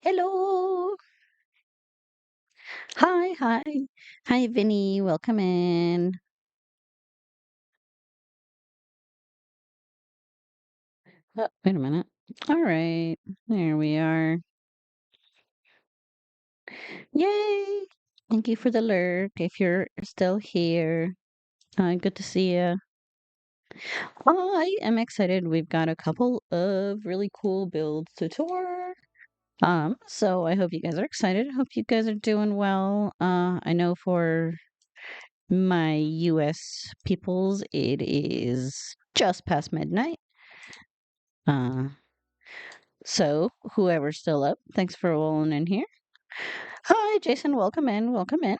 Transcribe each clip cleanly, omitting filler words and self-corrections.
Hello. Hi, hi. Hi, Vinny. Welcome in. Wait a minute. All right. There we are. Yay. Thank you for the lurk. If you're still here, good to see you. I am excited. We've got a couple of really cool builds to tour. So I hope you guys are excited. I hope you guys are doing well. I know for my US peoples, it is just past midnight. Uh, So, whoever's still up, thanks for rolling in here. Hi, Jason. Welcome in. Welcome in.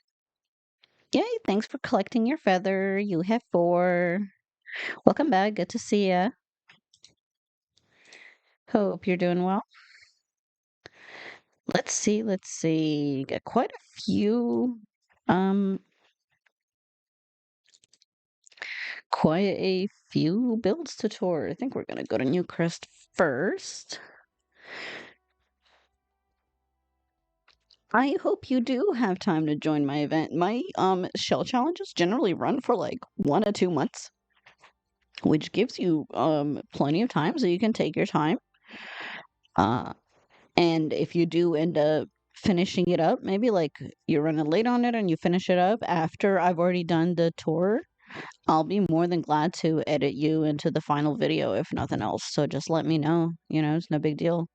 Yay. Thanks for collecting your feather. You have four. Welcome back. Good to see ya. Hope you're doing well. Let's see. Let's see. Got quite a few. Um, quite a few builds to tour. I think we're gonna go to Newcrest first. I hope you do have time to join my event. My shell challenges generally run for like 1 or 2 months, which gives you plenty of time so you can take your time. Uh and if you do end up finishing it up, maybe like you're running late on it and you finish it up after I've already done the tour, I'll be more than glad to edit you into the final video if nothing else. So just let me know, it's no big deal.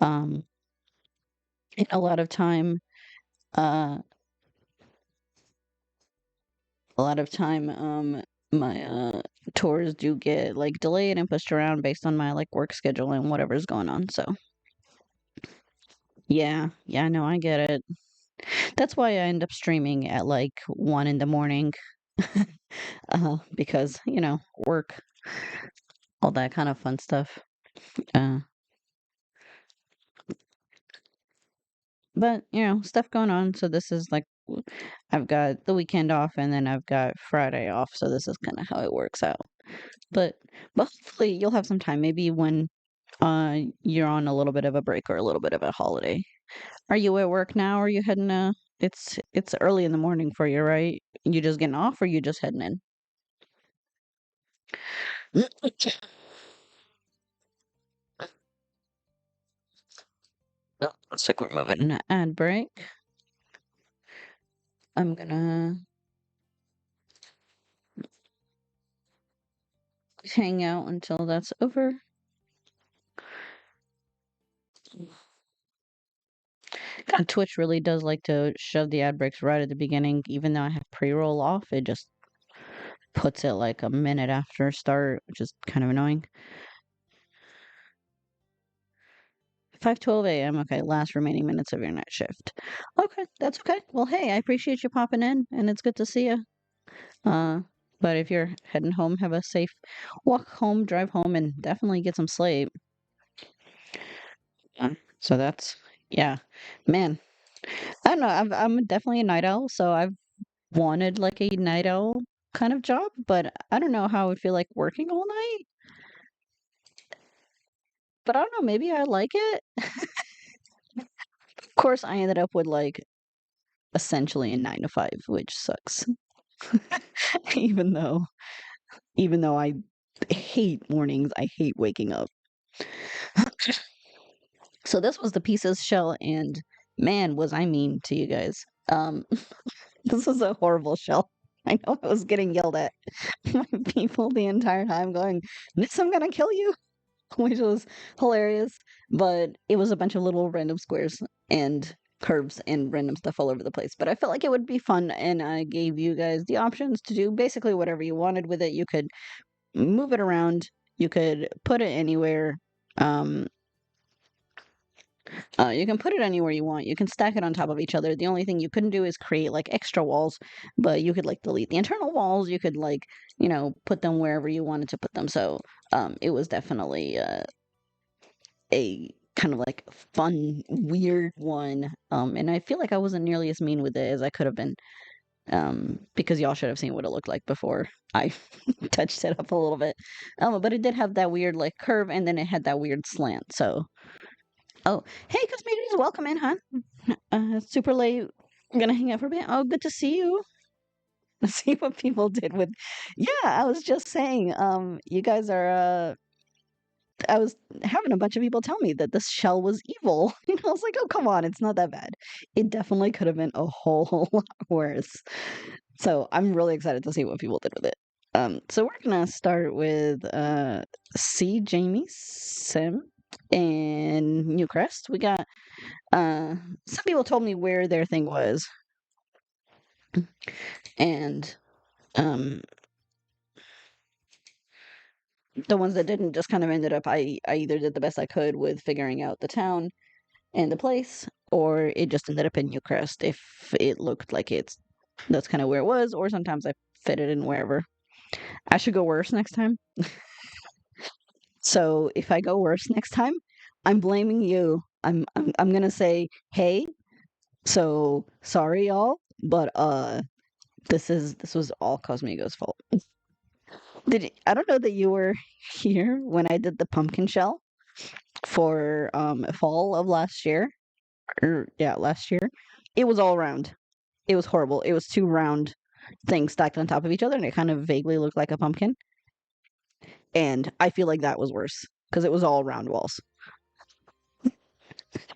Um and uh a lot of time my tours do get like delayed and pushed around based on my like work schedule and whatever's going on. So yeah, no, I get it. That's why I end up streaming at like 1 in the morning, because, work, all that kind of fun stuff. Uh, but, stuff going on. So this is like, I've got the weekend off and then I've got Friday off. So this is kind of how it works out. But, but hopefully you'll have some time, maybe when you're on a little bit of a break or a little bit of a holiday. Are you at work now? Or are you heading it's early in the morning for you, right? You just getting off or you just heading in? No, looks like we're moving to ad break. I'm gonna hang out until that's over. God, Twitch really does like to shove the ad breaks right at the beginning, even though I have pre-roll off. It just puts it like a minute after start, which is kind of annoying. 5:12 a.m. Okay, last remaining minutes of your night shift. Okay, that's okay. Well, hey, I appreciate you popping in, and it's good to see you. Uh, but if you're heading home, have a safe walk home, drive home, and definitely get some sleep. So that's yeah, man. I don't know. I'm definitely a night owl, so I've wanted like a night owl kind of job, but I don't know how I would feel like working all night. But I don't know. Maybe I like it. Of course, I ended up with like essentially a 9 to 5, which sucks. even though, even though I hate mornings, I hate waking up. So this was the pieces shell, and man, was I mean to you guys. This was a horrible shell. I know I was getting yelled at by people the entire time, going, "Miss, I'm gonna kill you," which was hilarious. But it was a bunch of little random squares and curves and random stuff all over the place. But I felt like it would be fun, and I gave you guys the options to do basically whatever you wanted with it. You could move it around, you could put it anywhere. Um, you can put it anywhere you want. You can stack it on top of each other. The only thing you couldn't do is create like extra walls, but you could like delete the internal walls. You could like, put them wherever you wanted to put them. So it was definitely a kind of like fun, weird one. And I feel like I wasn't nearly as mean with it as I could have been. Because y'all should have seen what it looked like before I touched it up a little bit. But it did have that weird like curve and then it had that weird slant. So Oh, hey, Cosmetics, welcome in, huh? Super late. I'm gonna hang out for a bit. Oh, good to see you. See what people did with. Yeah, I was just saying. You guys are. I was having a bunch of people tell me that this shell was evil. And I was like, oh, come on, it's not that bad. It definitely could have been a whole lot worse. So I'm really excited to see what people did with it. So we're gonna start with SeeJamieSim and Newcrest. We got some people told me where their thing was, and um the ones that didn't just kind of ended up I either did the best I could with figuring out the town and the place, or it just ended up in Newcrest if it looked like that's kind of where it was, or sometimes I fit it in wherever. I should go worse next time. So if I go worse next time, I'm blaming you. I'm gonna say, hey, so sorry y'all, but this was all Cosmigo's fault. I don't know that you were here when I did the pumpkin shell for fall of last year. Or yeah, last year. It was all round. It was horrible. It was two round things stacked on top of each other and it kind of vaguely looked like a pumpkin. And I feel like that was worse because it was all round walls.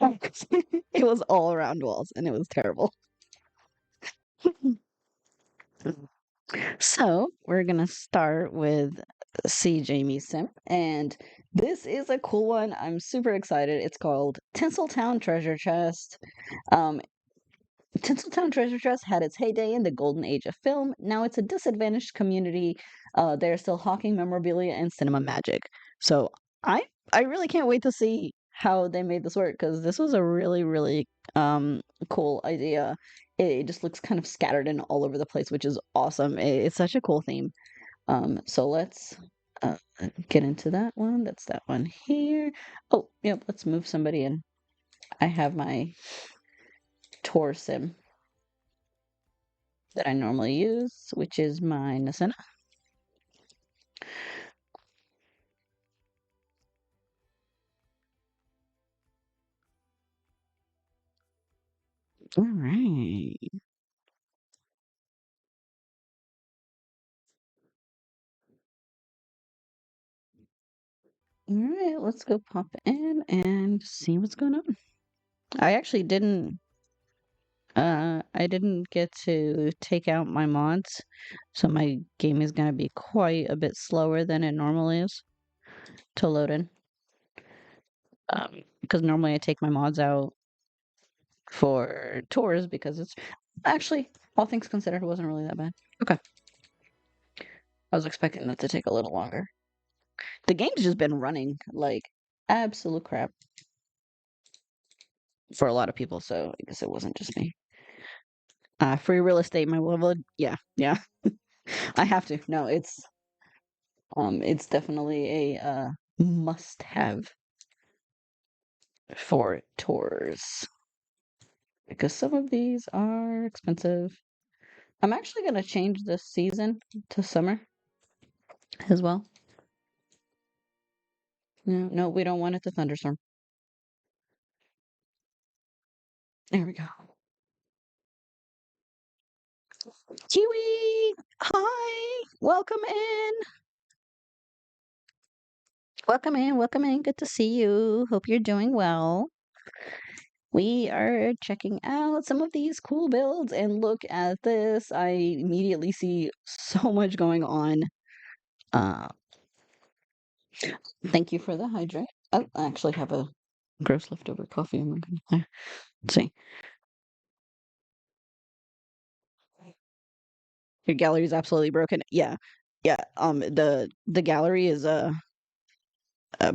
It was all round walls and it was terrible. So we're gonna start with SeeJamieSim, and this is a cool one. I'm super excited. It's called Tinseltown Treasure Chest. Um, Tinseltown Treasure Chest had its heyday in the golden age of film. Now it's a disadvantaged community. They're still hawking memorabilia and cinema magic. So I I really can't wait to see how they made this work because this was a really cool idea. It just looks kind of scattered and all over the place, which is awesome. It's such a cool theme. So let's uh, get into that one. That's that one here. Oh, yep. Let's move somebody in. I have my tour sim that I normally use, which is my Niscenna. All right. All right, let's go pop in and see what's going on. I actually I didn't get to take out my mods, so my game is gonna be quite a bit slower than it normally is to load in. Because normally I take my mods out for tours because it's actually, all things considered, it wasn't really that bad. Okay. I was expecting that to take a little longer. The game's just been running like absolute crap for a lot of people, so I guess it wasn't just me. Free real estate, my level. Yeah, yeah. I have to. No, it's definitely a must have for tours because some of these are expensive. I'm actually gonna change this season to summer as well. No, no, we don't want it to thunderstorm. There we go. Kiwi, hi, welcome in. Welcome in, welcome in. Good to see you. Hope you're doing well. We are checking out some of these cool builds and look at this. I immediately see so much going on. Uh, thank you for the hydrate. Oh, I actually have a gross leftover coffee. I'm gonna let's see. Your gallery is absolutely broken. Yeah, yeah. The gallery is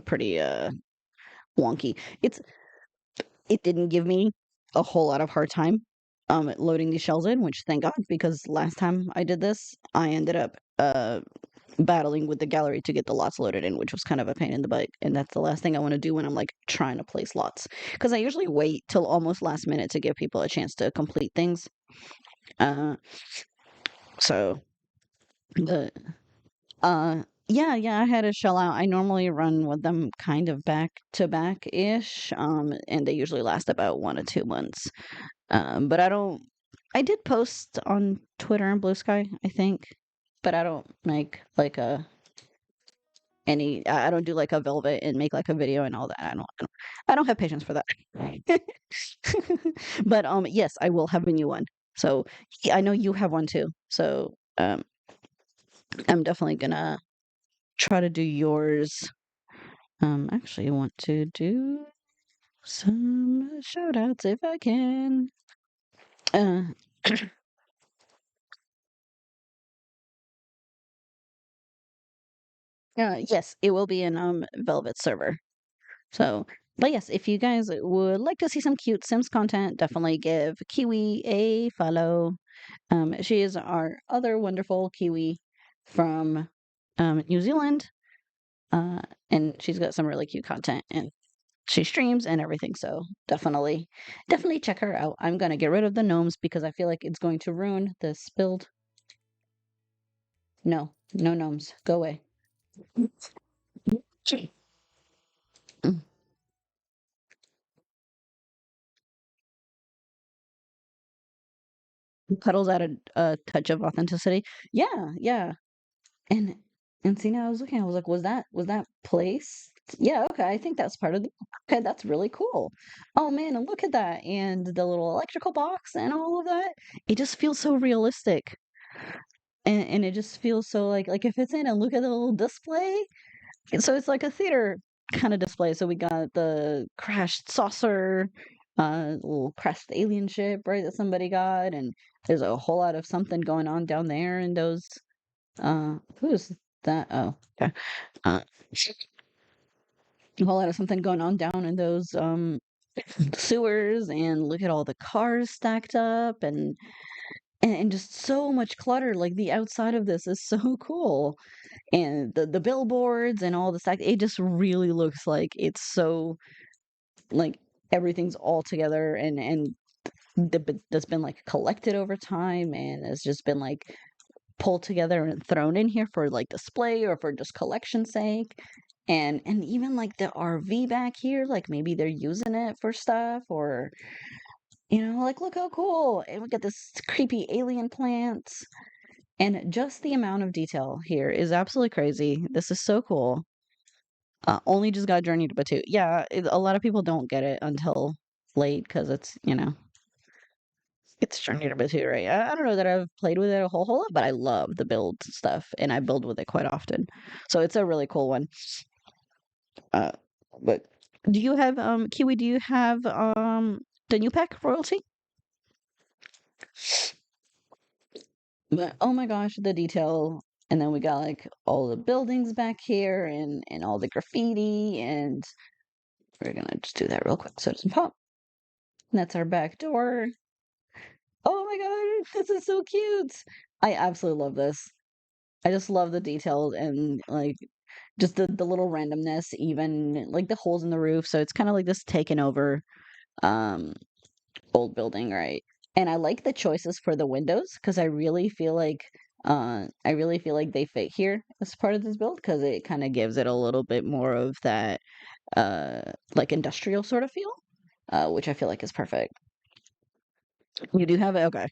pretty wonky. It didn't give me a whole lot of hard time loading these shells in, which thank God, because last time I did this, I ended up battling with the gallery to get the lots loaded in, which was kind of a pain in the butt. And that's the last thing I want to do when I'm like trying to place lots. Because I usually wait till almost last minute to give people a chance to complete things. Uh so the Yeah, I had a shell out. I normally run with them kind of back to back ish, and they usually last about 1 to 2 months. But I did post on Twitter and Blue Sky, I think, but I don't make like a any. I don't do like a velvet and make like a video and all that. I don't have patience for that. But yes, I will have a new one. So yeah, I know you have one too. So I'm definitely gonna try to do yours. Actually, I want to do some shout outs if I can. Uh, yes, it will be in Velvet server. So, but yes, if you guys would like to see some cute Sims content, definitely give Kiwi a follow. She is our other wonderful Kiwi from New Zealand, uh, and she's got some really cute content and she streams and everything. So definitely check her out. I'm gonna get rid of the gnomes because I feel like it's going to ruin the build. No, no gnomes. Go away. Mm. Puddles added a touch of authenticity. Yeah. And see now I was looking, I was like, was that place? Yeah, okay. I think that's part of the okay, that's really cool. Oh man, and look at that. And the little electrical box and all of that. It just feels so realistic. And it just feels so like it fits in and look at the little display. And so it's like a theater kind of display. So we got the crashed saucer, little crashed alien ship, right, that somebody got, and there's a whole lot of something going on down there in those who's that? Oh, okay. Uh, a whole lot of something going on down in those sewers, and look at all the cars stacked up, and just so much clutter. Like the outside of this is so cool, and the billboards and all the stack. It just really looks like it's so like everything's all together, that's been like collected over time, and it's just been like pulled together and thrown in here for like display or for just collection sake. And even like the RV back here, like maybe they're using it for stuff, or like look how cool. And we got this creepy alien plants, and just the amount of detail here is absolutely crazy. This is so cool. Only just got Journey to Batu. Yeah, a lot of people don't get it until late because it's Journey to Batu, right? I don't know that I've played with it a whole lot, but I love the build stuff, and I build with it quite often. So it's a really cool one. Uh, but do you have Kiwi? Do you have the new pack royalty? But oh my gosh, the detail. And then we got like all the buildings back here, and all the graffiti, and we're gonna just do that real quick so it doesn't pop. And that's our back door. Oh my god, this is so cute. I absolutely love this. I just love the details, and like just the little randomness, even like the holes in the roof. So it's kind of like this taken over um old building, right? And I like the choices for the windows because I really feel like they fit here as part of this build because it kind of gives it a little bit more of that like industrial sort of feel, which I feel like is perfect. You do have it, okay.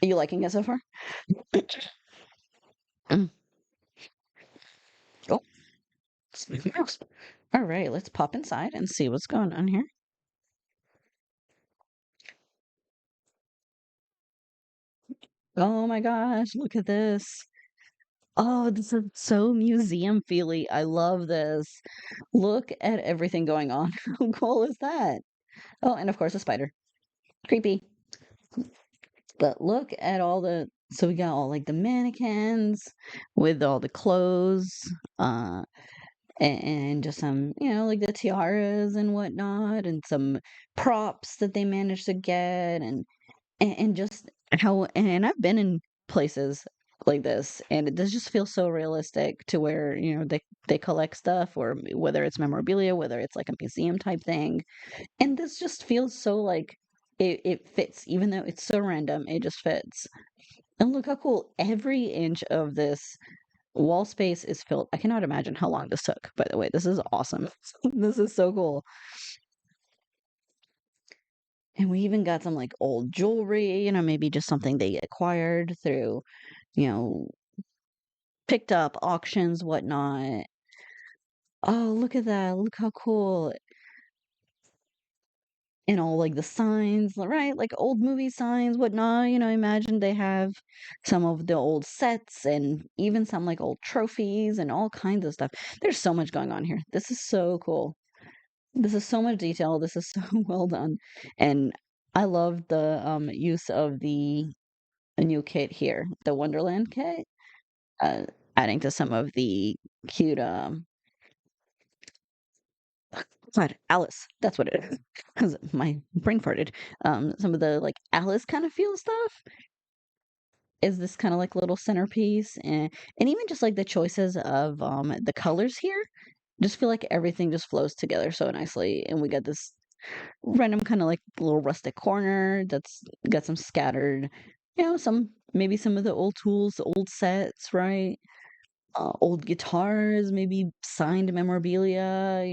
Are you liking it so far? Mm. Oh, sneaky mouse. All right, let's pop inside and see what's going on here. Oh my gosh, look at this. Oh, this is so museum feely. I love this. Look at everything going on. How cool is that? Oh, and of course a spider. Creepy. But look at all the so we got all like the mannequins with all the clothes, and just some, like the tiaras and whatnot, and some props that they managed to get, and just how and I've been in places like this, and it does just feel so realistic to where they collect stuff, or whether it's memorabilia, whether it's like a museum type thing, and this just feels so like it fits, even though it's so random, it just fits. And look how cool every inch of this wall space is filled. I cannot imagine how long this took, by the way. This is awesome. This is so cool. And we even got some like old jewelry, maybe just something they acquired through, you know, picked up auctions, whatnot. Oh, look at that. Look how cool. And all like the signs, right? Like old movie signs, whatnot. Imagine they have some of the old sets and even some like old trophies and all kinds of stuff. There's so much going on here. This is so cool. This is so much detail. This is so well done. And I love the use of the new kit here, the Wonderland kit, uh, adding to some of the cute God, Alice. That's what it is. Because my brain farted. Some of the like Alice kind of feel stuff is this kind of like little centerpiece, and even just like the choices of the colors here, just feel like everything just flows together so nicely. And we got this random kind of like little rustic corner that's got some scattered, some maybe some of the old tools, old sets, right? Old guitars, maybe signed memorabilia,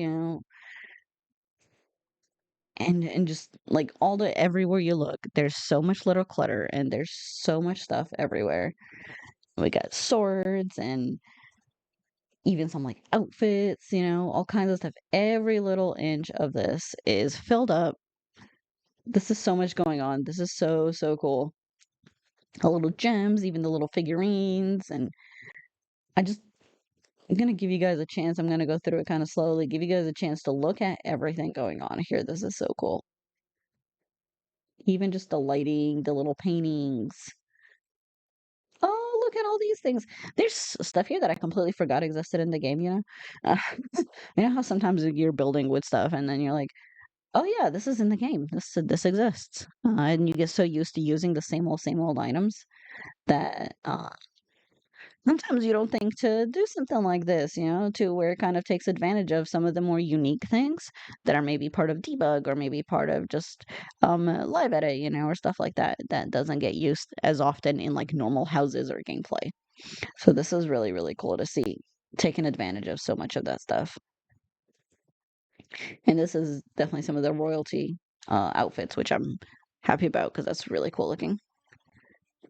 and just like all the everywhere you look, there's so much little clutter and there's so much stuff everywhere. We got swords and even some like outfits, all kinds of stuff. Every little inch of this is filled up. This is so much going on. This is so, so cool. The little gems, even the little figurines. And I just, I'm going to give you guys a chance. I'm going to go through it kind of slowly, give you guys a chance to look at everything going on here. This is so cool. Even just the lighting, the little paintings. Oh, look at all these things. There's stuff here that I completely forgot existed in the game. Uh, you know how sometimes you're building with stuff and then you're like, oh yeah, this is in the game. This exists. And you get so used to using the same old items that sometimes you don't think to do something like this, to where it kind of takes advantage of some of the more unique things that are maybe part of debug or maybe part of just live edit, or stuff like that that doesn't get used as often in like normal houses or gameplay. So this is really, really cool to see taking advantage of so much of that stuff. And this is definitely some of the royalty outfits, which I'm happy about because that's really cool looking.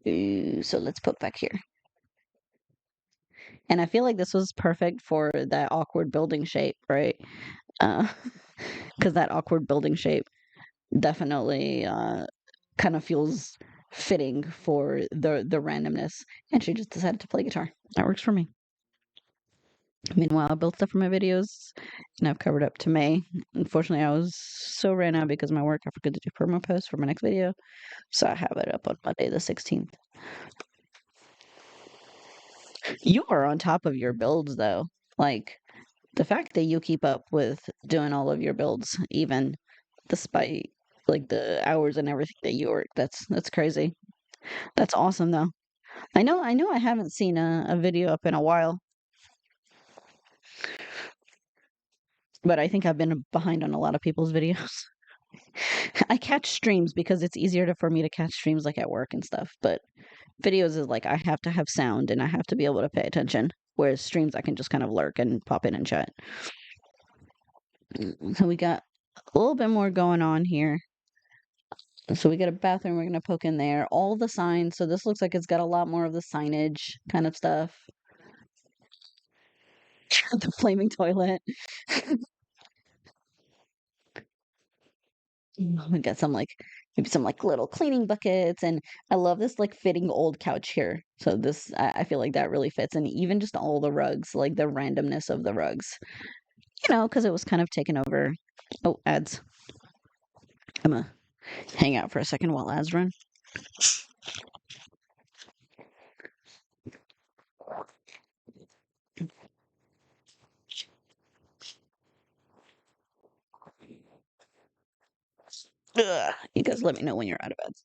Ooh, so let's put back here. And I feel like this was perfect for that awkward building shape, right? Because that awkward building shape definitely kind of feels fitting for the randomness. And she just decided to play guitar. That works for me. Meanwhile, I built stuff for my videos, and I've covered up to May. Unfortunately, I was so ran out because of my work. I forgot to do promo post for my next video, so I have it up on Monday the 16th. You are on top of your builds, though. Like, the fact that you keep up with doing all of your builds, even despite like the hours and everything that you work, that's crazy. That's awesome, though. I know I haven't seen a video up in a while, but I think I've been behind on a lot of people's videos. I catch streams because it's easier for me to catch streams like at work and stuff. But videos is like I have to have sound and I have to be able to pay attention. Whereas streams, I can just kind of lurk and pop in and chat. So we got a little bit more going on here. So we got a bathroom. We're gonna poke in there. All the signs. So this looks like it's got a lot more of the signage kind of stuff. The flaming toilet. We got some like maybe some like little cleaning buckets, and I love this like fitting old couch here. So this I feel like that really fits, and even just all the rugs, like the randomness of the rugs, because it was kind of taken over. Oh, ads! I'm gonna hang out for a second while ads run. Ugh, you guys, let me know when you're out of ads.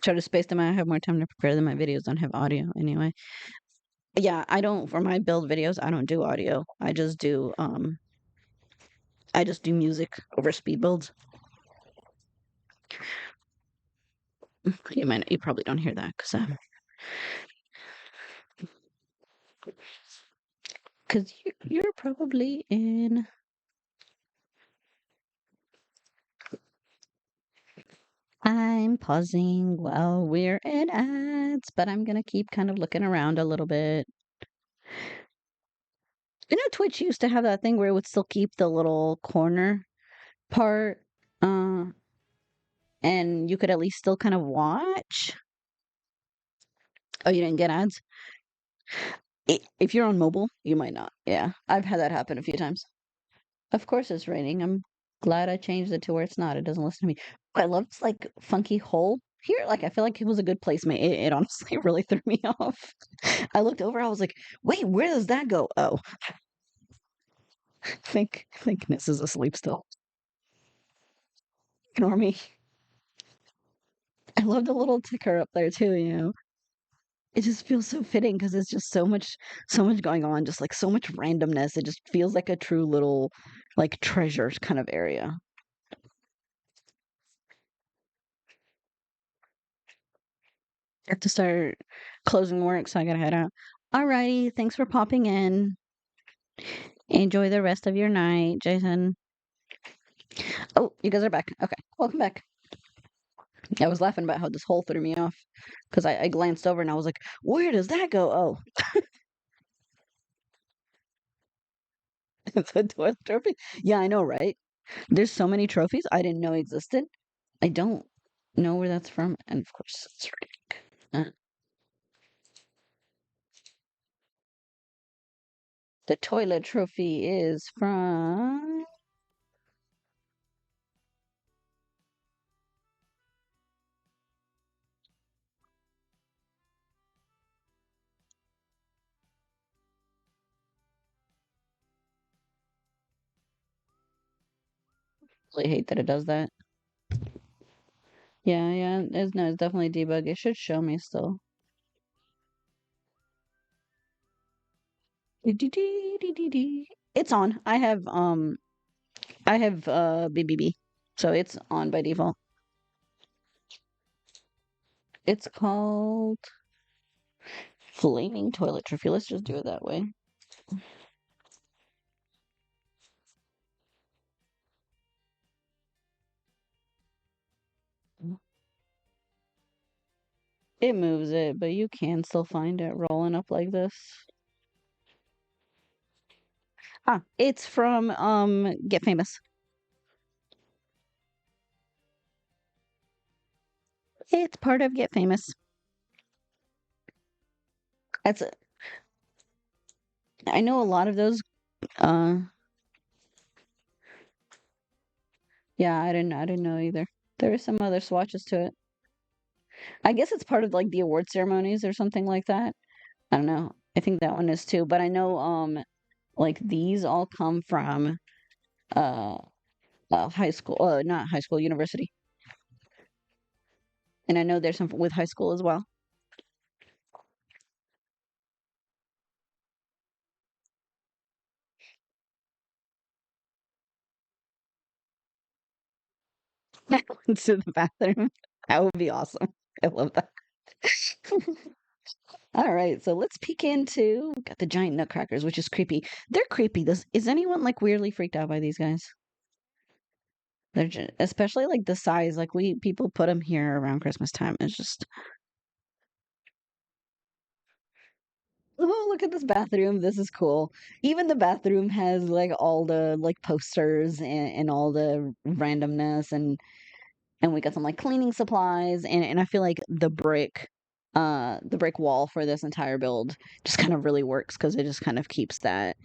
Try to space them out. I have more time to prepare them. My videos don't have audio anyway. Yeah, I don't for my build videos, I don't do audio. I just do music over speed builds. You probably don't hear that because you're probably in. I'm pausing while we're in ads, but I'm gonna keep kind of looking around a little bit. Twitch used to have that thing where it would still keep the little corner part, uh, and you could at least still kind of watch. Oh, you didn't get ads? If you're on mobile, you might not. Yeah, I've had that happen a few times. Of course it's raining. I'm glad I changed it to where it's not. It doesn't listen to me. I love this like funky hole here. Like I feel like it was a good placement. It honestly really threw me off. I looked over. I was like, "Wait, where does that go?" Oh, think Ness is asleep still. Ignore me. I love the little ticker up there too. It just feels so fitting because it's just so much going on. Just like so much randomness. It just feels like a true little like treasure kind of area. I have to start closing work, so I gotta head out. Alrighty, thanks for popping in. Enjoy the rest of your night, Jason. Oh, you guys are back. Okay, welcome back. I was laughing about how this hole threw me off because I glanced over and I was like, where does that go? Oh, it's a toilet trophy. Yeah, I know, right? There's so many trophies I didn't know existed. I don't know where that's from, and of course, it's right. The toilet trophy is from. I really hate that it does that. Yeah, yeah. It's definitely debug. It should show me still. It's on. I have BBB. So it's on by default. It's called Flaming Toilet Trophy. Let's just do it that way. It moves it, but you can still find it rolling up like this. Ah, it's from Get Famous. It's part of Get Famous. That's it. I know a lot of those yeah, I didn't know either. There are some other swatches to it. I guess it's part of like the award ceremonies or something like that. I don't know. I think that one is too, but I know like these all come from uh, high school, not high school, university. And I know there's some with high school as well. To the bathroom. That would be awesome. I love that. All right, so let's peek into got the giant nutcrackers, which is creepy. They're creepy. This is anyone like weirdly freaked out by these guys? Especially like the size. Like we people put them here around Christmas time. It's just oh, look at this bathroom. This is cool. Even the bathroom has like all the like posters and all the randomness and we got some like cleaning supplies and I feel like the brick wall for this entire build just kind of really works because it just kind of keeps that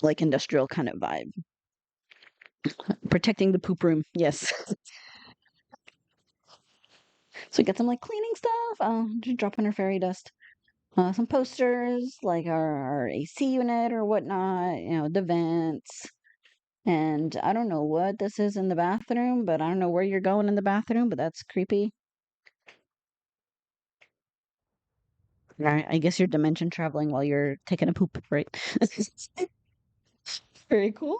like industrial kind of vibe. Protecting the poop room. Yes. So we got some like cleaning stuff. Just dropping our fairy dust. Some posters like our AC unit or whatnot, the vents. And I don't know what this is in the bathroom, but I don't know where you're going in the bathroom, but that's creepy. All right, I guess you're dimension traveling while you're taking a poop, right? Very cool.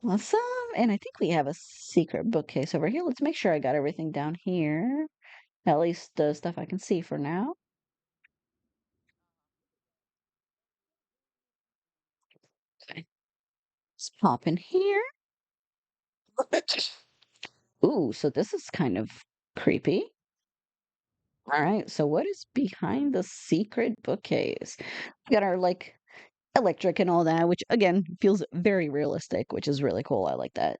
Awesome. And I think we have a secret bookcase over here. Let's make sure I got everything down here. At least the stuff I can see for now. Okay. Let's pop in here. Ooh, so this is kind of creepy. All right, so what is behind the secret bookcase? We got our like electric and all that, which again feels very realistic, which is really cool. I like that.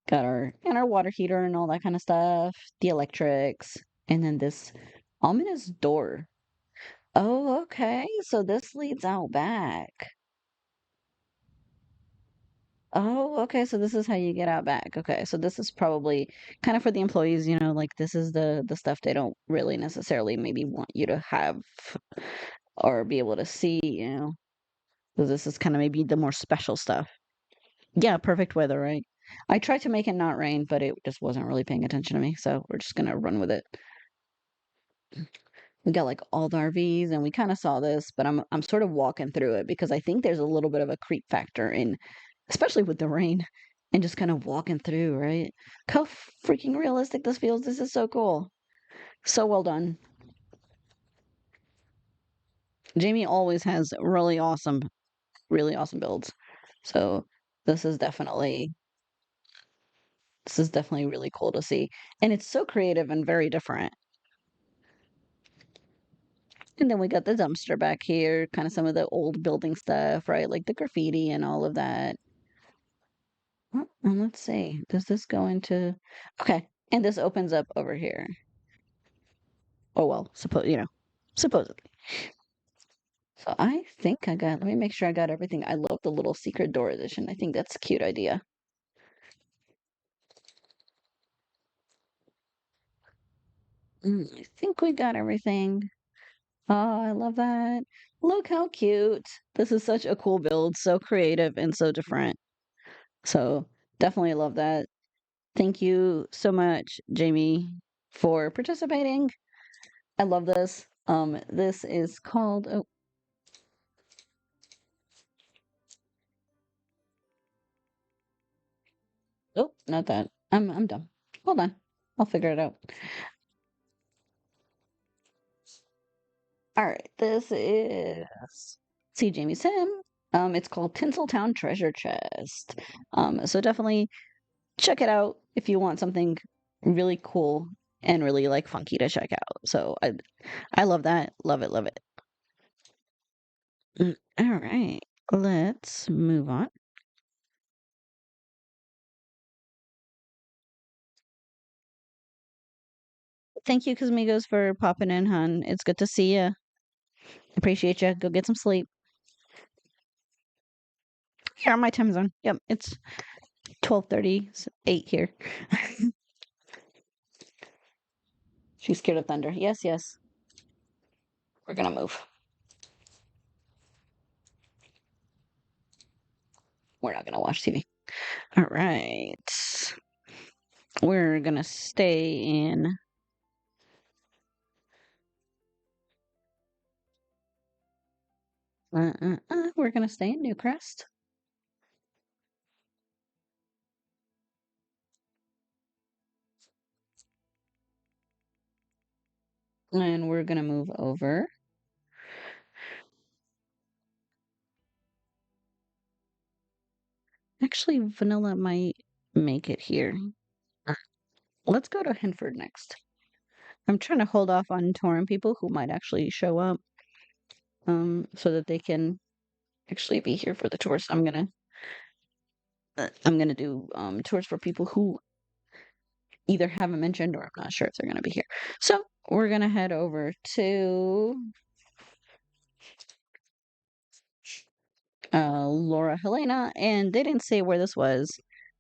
Got our water heater and all that kind of stuff, the electrics, and then this ominous door. Oh, okay. So this leads out back. Oh, okay. So this is how you get out back. Okay. So this is probably kind of for the employees, like this is the stuff they don't really necessarily maybe want you to have or be able to see. So this is kind of maybe the more special stuff. Yeah, perfect weather, right? I tried to make it not rain, but it just wasn't really paying attention to me, so we're just gonna run with it. We got like all the RVs, and we kind of saw this, but I'm sort of walking through it because I think there's a little bit of a creep factor in, especially with the rain, and just kind of walking through, right? Look how freaking realistic this feels. This is so cool. So well done. Jamie always has really awesome builds. So this is definitely this is definitely really cool to see. And it's so creative and very different. And then we got the dumpster back here, kind of some of the old building stuff, right? Like the graffiti and all of that. Oh, and let's see. Does this go into Okay. And this opens up over here. Oh well, supposedly. So I think let me make sure I got everything. I love the little secret door edition. I think that's a cute idea. I think we got everything. Oh, I love that. Look how cute. This is such a cool build, so creative and so different. So definitely love that. Thank you so much, Jamie, for participating. I love this. This is called not that. I'm dumb. Hold on. I'll figure it out. All right, this is SeeJamieSim. It's called Tinseltown Treasure Chest. So definitely check it out if you want something really cool and really like funky to check out. So I love that. Love it, love it. All right. Let's move on. Thank you, Cosmigos, for popping in, hon. It's good to see you. Appreciate you. Go get some sleep. Here on my time zone. Yep, it's 12:38 here. She's scared of thunder. Yes, yes. We're gonna move. We're not gonna watch TV. All right. We're gonna stay in. We're gonna stay in Newcrest. And we're gonna move over. Actually, Vanilla might make it here. Let's go to Henford next. I'm trying to hold off on touring people who might actually show up, so that they can actually be here for the tours. I'm gonna do tours for people who either haven't mentioned or I'm not sure if they're gonna be here. So we're gonna head over to Laurahelenaa, and they didn't say where this was,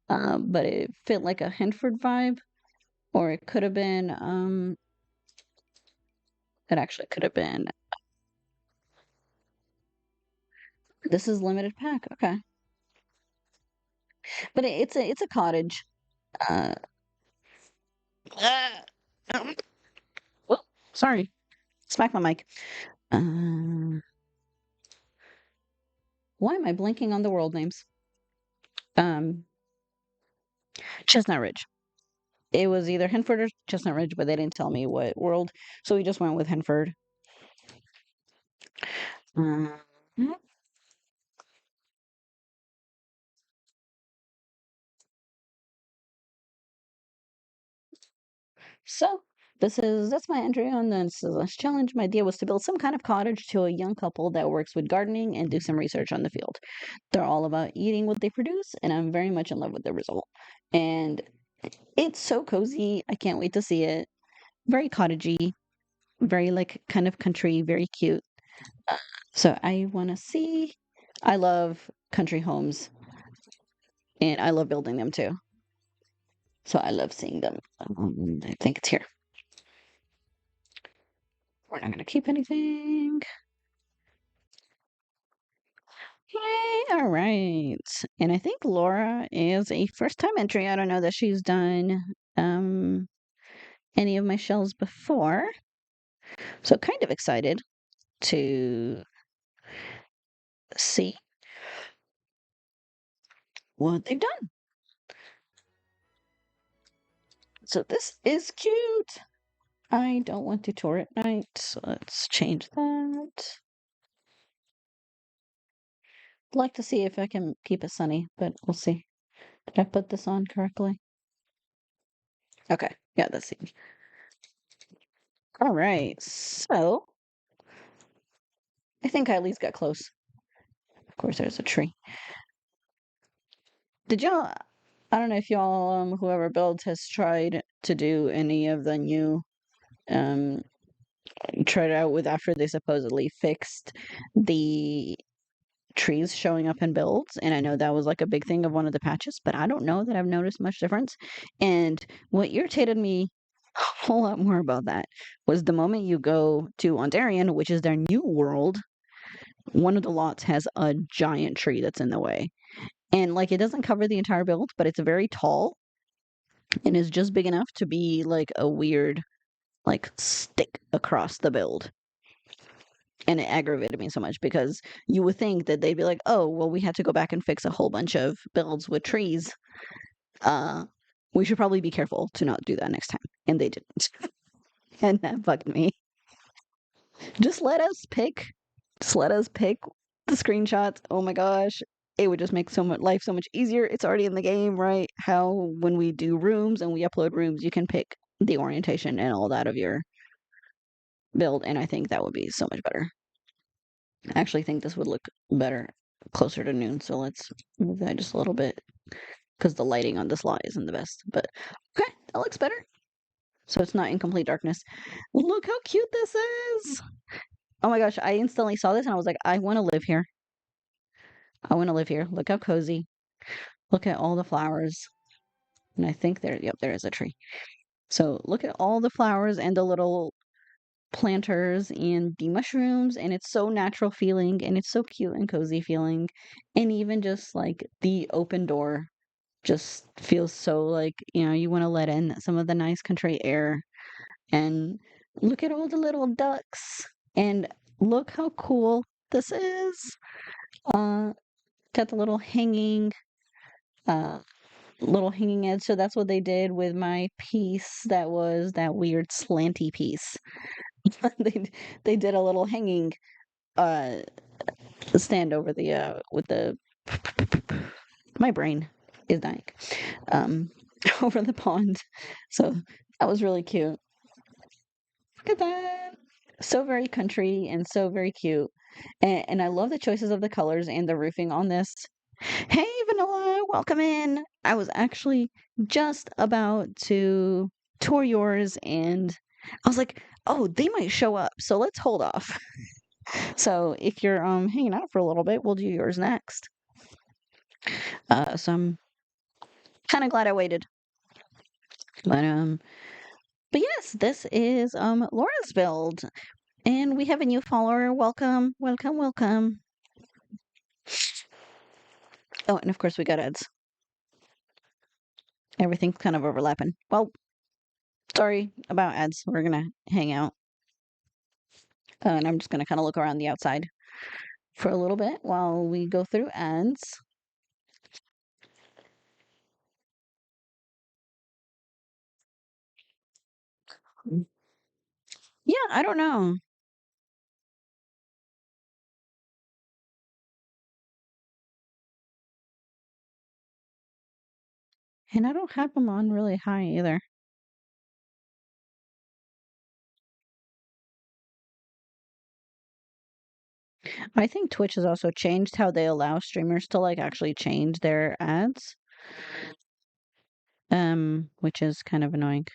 but it fit like a Henford vibe, or it could have been it actually could have been. This is limited pack, okay, but it's a cottage. Uh, uh, um, well, sorry, smack my mic. Uh, why am I blanking on the world names? Um, Chestnut Ridge. It was either Henford or Chestnut Ridge, but they didn't tell me what world, so we just went with Henford. Um, so that's my entry on this challenge. My idea was to build some kind of cottage to a young couple that works with gardening and do some research on the field. They're all about eating what they produce, and I'm very much in love with the result. And it's so cozy. I can't wait to see it. Very cottagey, very like kind of country, very cute. So I want to see. I love country homes, and I love building them too. So I love seeing them. I think it's here. We're not going to keep anything. Yay, all right. And I think Laura is a first-time entry. I don't know that she's done um any of my shells before. So kind of excited to see what they've done. So this is cute. I don't want to tour at night, so let's change that. I'd like to see if I can keep it sunny, but we'll see. Did I put this on correctly? Okay, yeah, that's it. All right, so I think I at least got close. Of course, there's a tree. Did y'all? I don't know if y'all, whoever builds has tried to do any of the new, um, tried it out with after they supposedly fixed the trees showing up in builds. And I know that was like a big thing of one of the patches, but I don't know that I've noticed much difference. And what irritated me a whole lot more about that was the moment you go to Ontarian, which is their new world, one of the lots has a giant tree that's in the way. And like it doesn't cover the entire build, but it's very tall and is just big enough to be like a weird like stick across the build. And it aggravated me so much because you would think that they'd be like, oh, well, we had to go back and fix a whole bunch of builds with trees. Uh, we should probably be careful to not do that next time. And they didn't. And that bugged me. Just let us pick. Just let us pick the screenshots. Oh my gosh. It would just make so much life so much easier. It's already in the game, right? How when we do rooms and we upload rooms, you can pick the orientation and all that of your build, and I think that would be so much better. I actually think this would look better closer to noon, so let's move that just a little bit because the lighting on this lot isn't the best. But okay, that looks better. So it's not in complete darkness. Look how cute this is. Oh my gosh, I instantly saw this and I was like, I want to live here. I want to live here. Look how cozy. Look at all the flowers. And I think yep, there is a tree. So look at all the flowers and the little planters and the mushrooms, and it's so natural feeling and it's so cute and cozy feeling. And even just like the open door just feels so like, you want to let in some of the nice country air. And look at all the little ducks. And look how cool this is. Uh got the uh little hanging edge. So that's what they did with my piece that was that weird slanty piece. they they did a little hanging uh stand over the with the my brain is dying um over the pond. So that was really cute. Look at that. So very country and so very cute. And I love the choices of the colors and the roofing on this. Hey Vanilla, welcome in. I was actually just about to tour yours and I was like, oh, they might show up, so let's hold off. So if you're hanging out for a little bit, we'll do yours next. So I'm kind of glad I waited. But but yes, this is Laura's build. And we have a new follower. Welcome, welcome, welcome. Oh, and of course we got ads. Everything's kind of overlapping. Well, sorry about ads. We're gonna hang out. And I'm just going to kind of look around the outside for a little bit while we go through ads. Yeah, I don't know. And I don't have them on really high either. I think Twitch has also changed how they allow streamers to like actually change their ads, which is kind of annoying.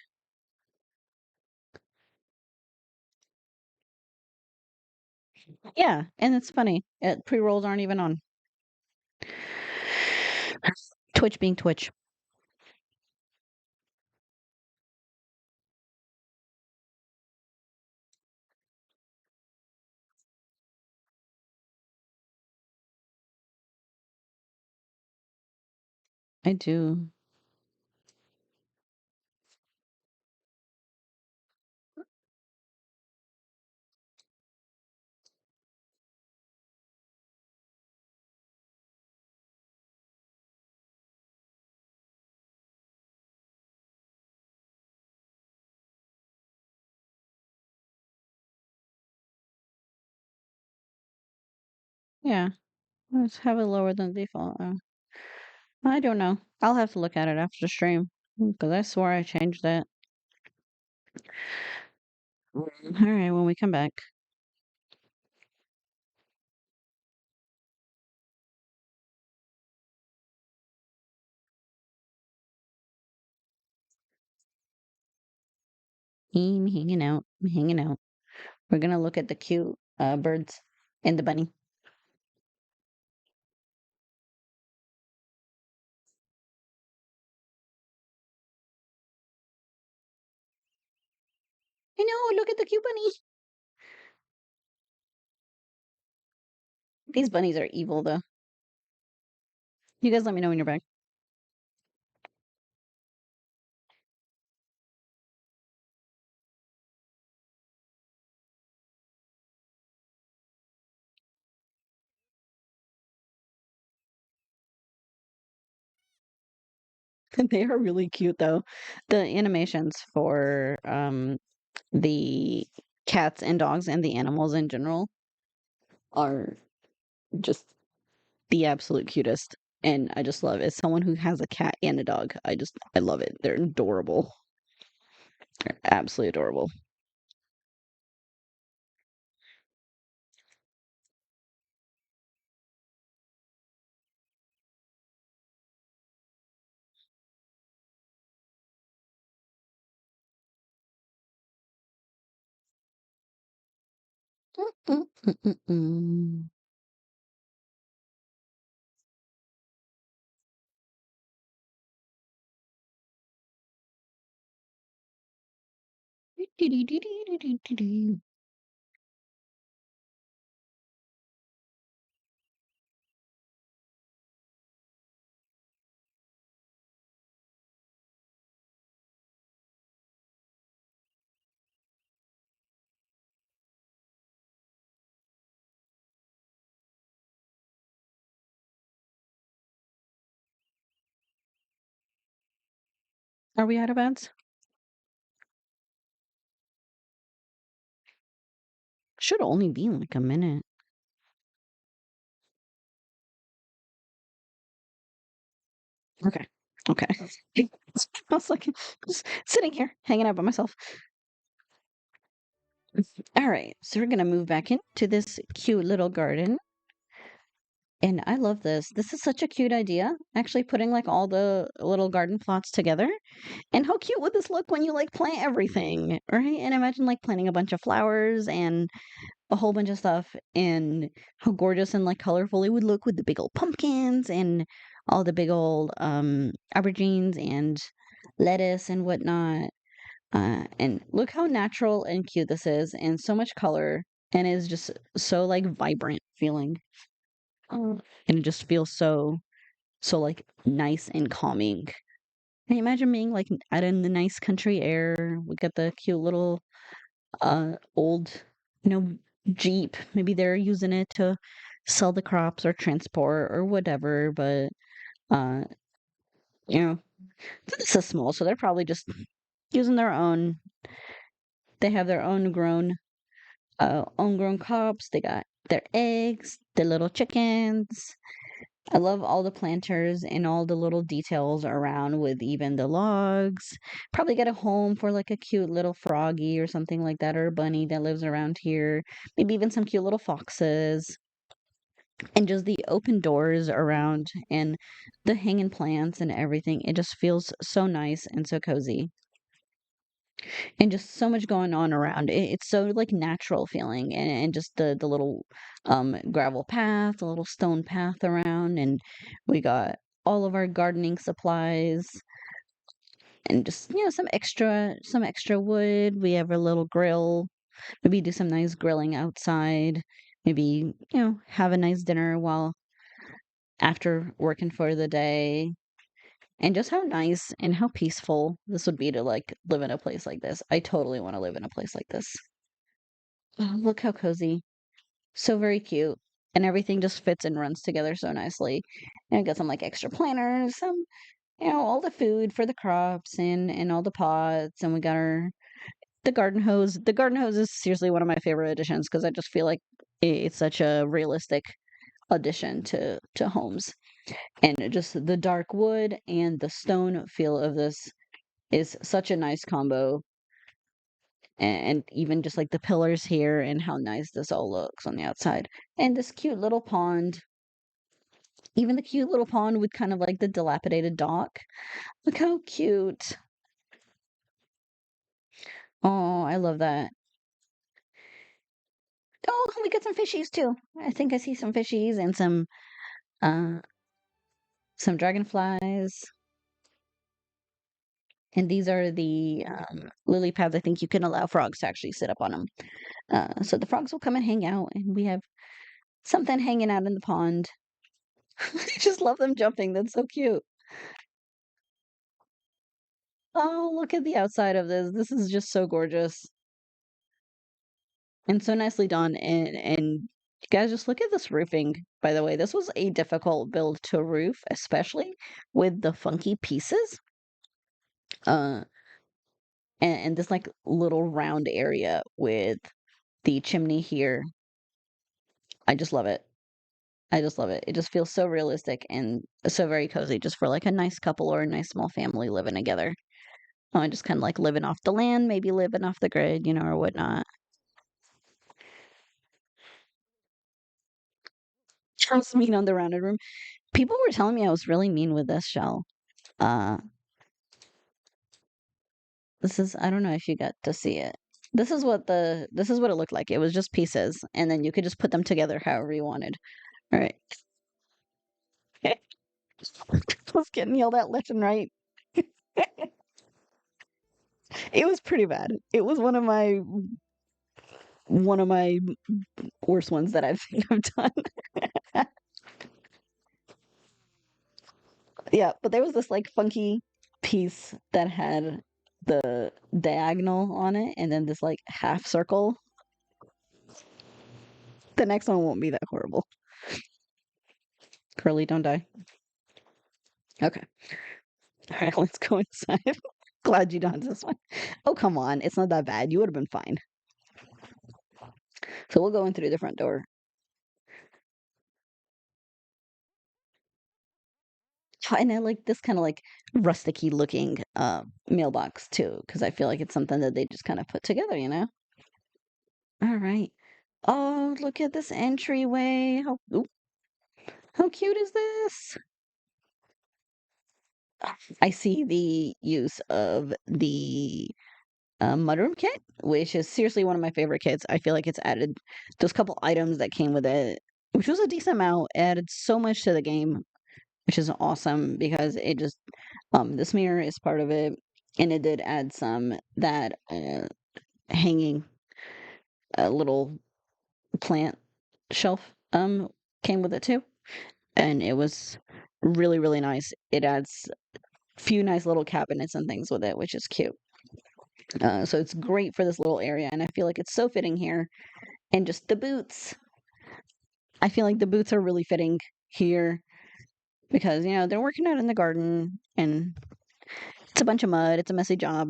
Yeah, and it's funny. Pre-rolls aren't even on. Twitch being Twitch. I do. Yeah, let's have it lower than default. I don't know. I'll have to look at it after the stream because I swore I changed that. All right, when we come back. I'm hanging out. I'm hanging out. We're gonna look at the cute birds and the bunny. I know. Look at the cute bunny. These bunnies are evil, though. You guys, let me know when you're back. They are really cute, though. The animations for the cats and dogs and the animals in general are just the absolute cutest. And I just love it. As someone who has a cat and a dog, I love it. They're adorable. They're absolutely adorable. Mm, mm, mm, mm. Are we out of ads? Should only be like a minute. Okay. Okay. I was like just sitting here, hanging out by myself. All right. So we're gonna move back into this cute little garden. And I love this. This is such a cute idea. Actually putting like all the little garden plots together. And how cute would this look when you like plant everything, right? And imagine like planting a bunch of flowers and a whole bunch of stuff and how gorgeous and like colorful it would look with the big old pumpkins and all the big old aubergines and lettuce and whatnot. And look how natural and cute this is and so much color and is just so like vibrant feeling. And it just feels so like nice and calming. Can you imagine being like out in the nice country air? We got the cute little old, you know, Jeep. Maybe they're using it to sell the crops or transport or whatever, but uh, you know, this is small, so they're probably just using their own. They have their own grown crops. They got their eggs, their little chickens. I love all the planters and all the little details around with even the logs. Probably get a home for like a cute little froggy or something like that, or a bunny that lives around here. Maybe even some cute little foxes. And just the open doors around and the hanging plants and everything. It just feels so nice and so cozy. And just so much going on around it. It's so like natural feeling, and just the little gravel path, a little stone path around, and we got all of our gardening supplies and just some extra wood. We have a little grill. Maybe do some nice grilling outside. Maybe, have a nice dinner while after working for the day. And just how nice and how peaceful this would be to like live in a place like this. I totally want to live in a place like this. Oh, look how cozy. So very cute. And everything just fits and runs together so nicely. And I got some like extra planters, some, all the food for the crops and all the pots. And we got the garden hose. The garden hose is seriously one of my favorite additions because I just feel like it's such a realistic addition to homes. And just the dark wood and the stone feel of this is such a nice combo. And even just like the pillars here and how nice this all looks on the outside. And this cute little pond, even the cute little pond with kind of like the dilapidated dock. Look how cute. Oh, I love that. Oh, we got some fishies too. I think I see some fishies and uh some dragonflies. And these are the lily pads. I think you can allow frogs to actually sit up on them. So the frogs will come and hang out, and we have something hanging out in the pond. I just love them jumping. That's so cute. Oh, look at the outside of this. This is just so gorgeous and so nicely done. And you guys just look at this roofing, by the way. This was a difficult build to roof, especially with the funky pieces. Uh and this like little round area with the chimney here. I just love it. I just love it. It just feels so realistic and so very cozy just for like a nice couple or a nice small family living together. Oh, and just kind of like living off the land, maybe living off the grid, or whatnot. Just mean on the rounded room. People were telling me I was really mean with this shell. Uh, this is I don't know if you got to see it. This is what it looked like. It was just pieces, and then you could just put them together however you wanted. All right. I was getting yelled at left and right. It was pretty bad. It was one of my worst ones that I've done. Yeah, but there was this like funky piece that had the diagonal on it and then this like half circle. The next one won't be that horrible. Curly, don't die. Okay. All right, let's go inside. Glad you done this one. Oh, come on. It's not that bad. You would have been fine. So we'll go in through the front door. And I like this kind of like rusticy looking mailbox too, because I feel like it's something that they just kind of put together. All right. Oh, look at this entryway. How cute is this? I see the use of the mudroom kit, which is seriously one of my favorite kits. I feel like it's added those couple items that came with it, which was a decent amount. It added so much to the game, which is awesome because it just this mirror is part of it, and it did add some that hanging little plant shelf came with it too, and it was really really nice. It adds few nice little cabinets and things with it, which is cute. So it's great for this little area, and I feel like it's so fitting here. And just the boots. I feel like the boots are really fitting here because, they're working out in the garden and it's a bunch of mud. It's a messy job.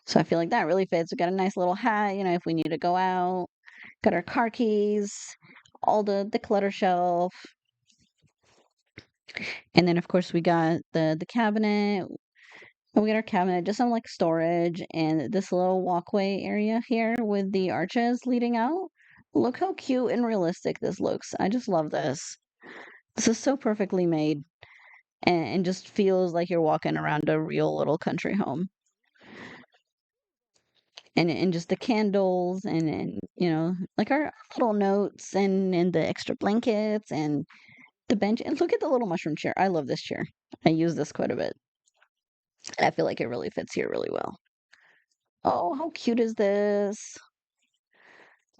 So I feel like that really fits. We got a nice little hat, if we need to go out. Got our car keys, all the clutter shelf. And then, of course, we got the cabinet. We got our cabinet, just some like storage, and this little walkway area here with the arches leading out. Look how cute and realistic this looks. I just love this. This is so perfectly made and just feels like you're walking around a real little country home. And just the candles and like our little notes and the extra blankets and the bench. And look at the little mushroom chair. I love this chair. I use this quite a bit. And I feel like it really fits here really well. Oh, how cute is this?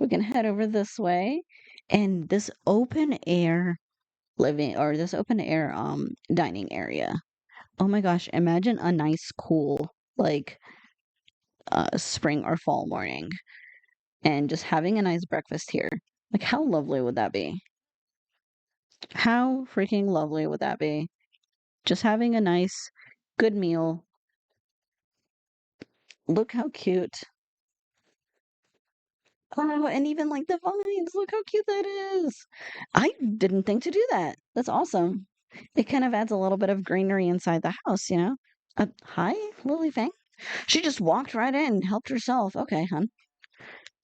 We can head over this way. And this open air living or this open air dining area. Oh my gosh, imagine a nice cool like spring or fall morning and just having a nice breakfast here. Like how lovely would that be? How freaking lovely would that be? Just having a nice good meal. Look how cute. Oh, and even like the vines, look how cute that is. I didn't think to do that. That's awesome. It kind of adds a little bit of greenery inside the house. Hi, Lily Fang. She just walked right in, helped herself. Okay, hun.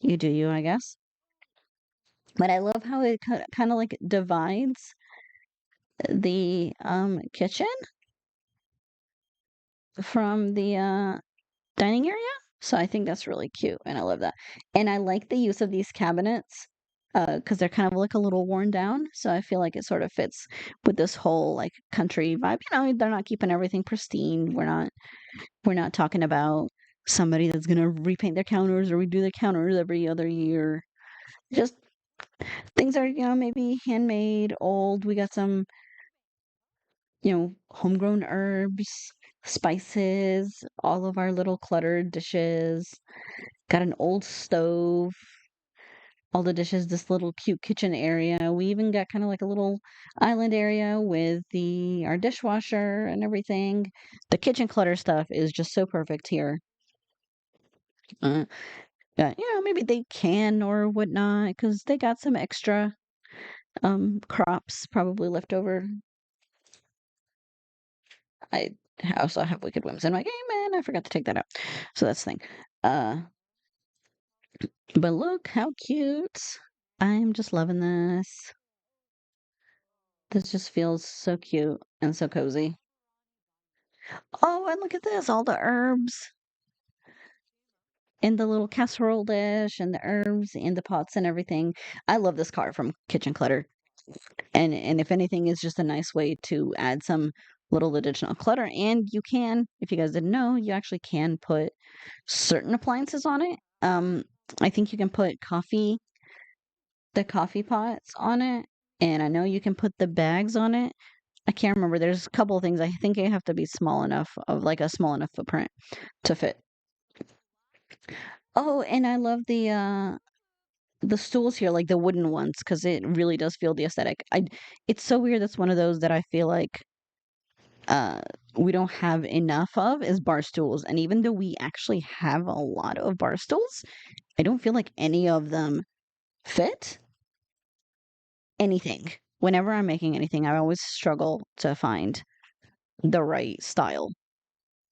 You do you, I guess. But I love how it kind of like divides the kitchen from the dining area. So I think that's really cute and I love that. And I like the use of these cabinets because they're kind of like a little worn down. So I feel like it sort of fits with this whole like country vibe. They're not keeping everything pristine. We're not talking about somebody that's gonna repaint their counters or redo their counters every other year. Just things are, maybe handmade, old. We got some, homegrown herbs, spices, all of our little cluttered dishes. Got an old stove, all the dishes, this little cute kitchen area. We even got kind of like a little island area with the our dishwasher and everything. The kitchen clutter stuff is just so perfect here. Uh, yeah, maybe they can or whatnot because they got some extra crops probably left over. I also have Wicked Whims in my game, and I forgot to take that out. So that's the thing. Uh, but look how cute. I'm just loving this. This just feels so cute and so cozy. Oh, and look at this, all the herbs in the little casserole dish and the herbs and the pots and everything. I love this card from Kitchen Clutter. And if anything, is just a nice way to add some little additional clutter. And you can, if you guys didn't know, you actually can put certain appliances on it. I think you can put the coffee pots on it, and I know you can put the bags on it. I can't remember. There's a couple of things. I think you have to be small enough of like a small enough footprint to fit. Oh, and I love the stools here, like the wooden ones, because it really does feel the aesthetic. It's so weird. That's one of those that I feel like uh we don't have enough of is bar stools. And even though we actually have a lot of bar stools, I don't feel like any of them fit anything. Whenever I'm making anything, I always struggle to find the right style.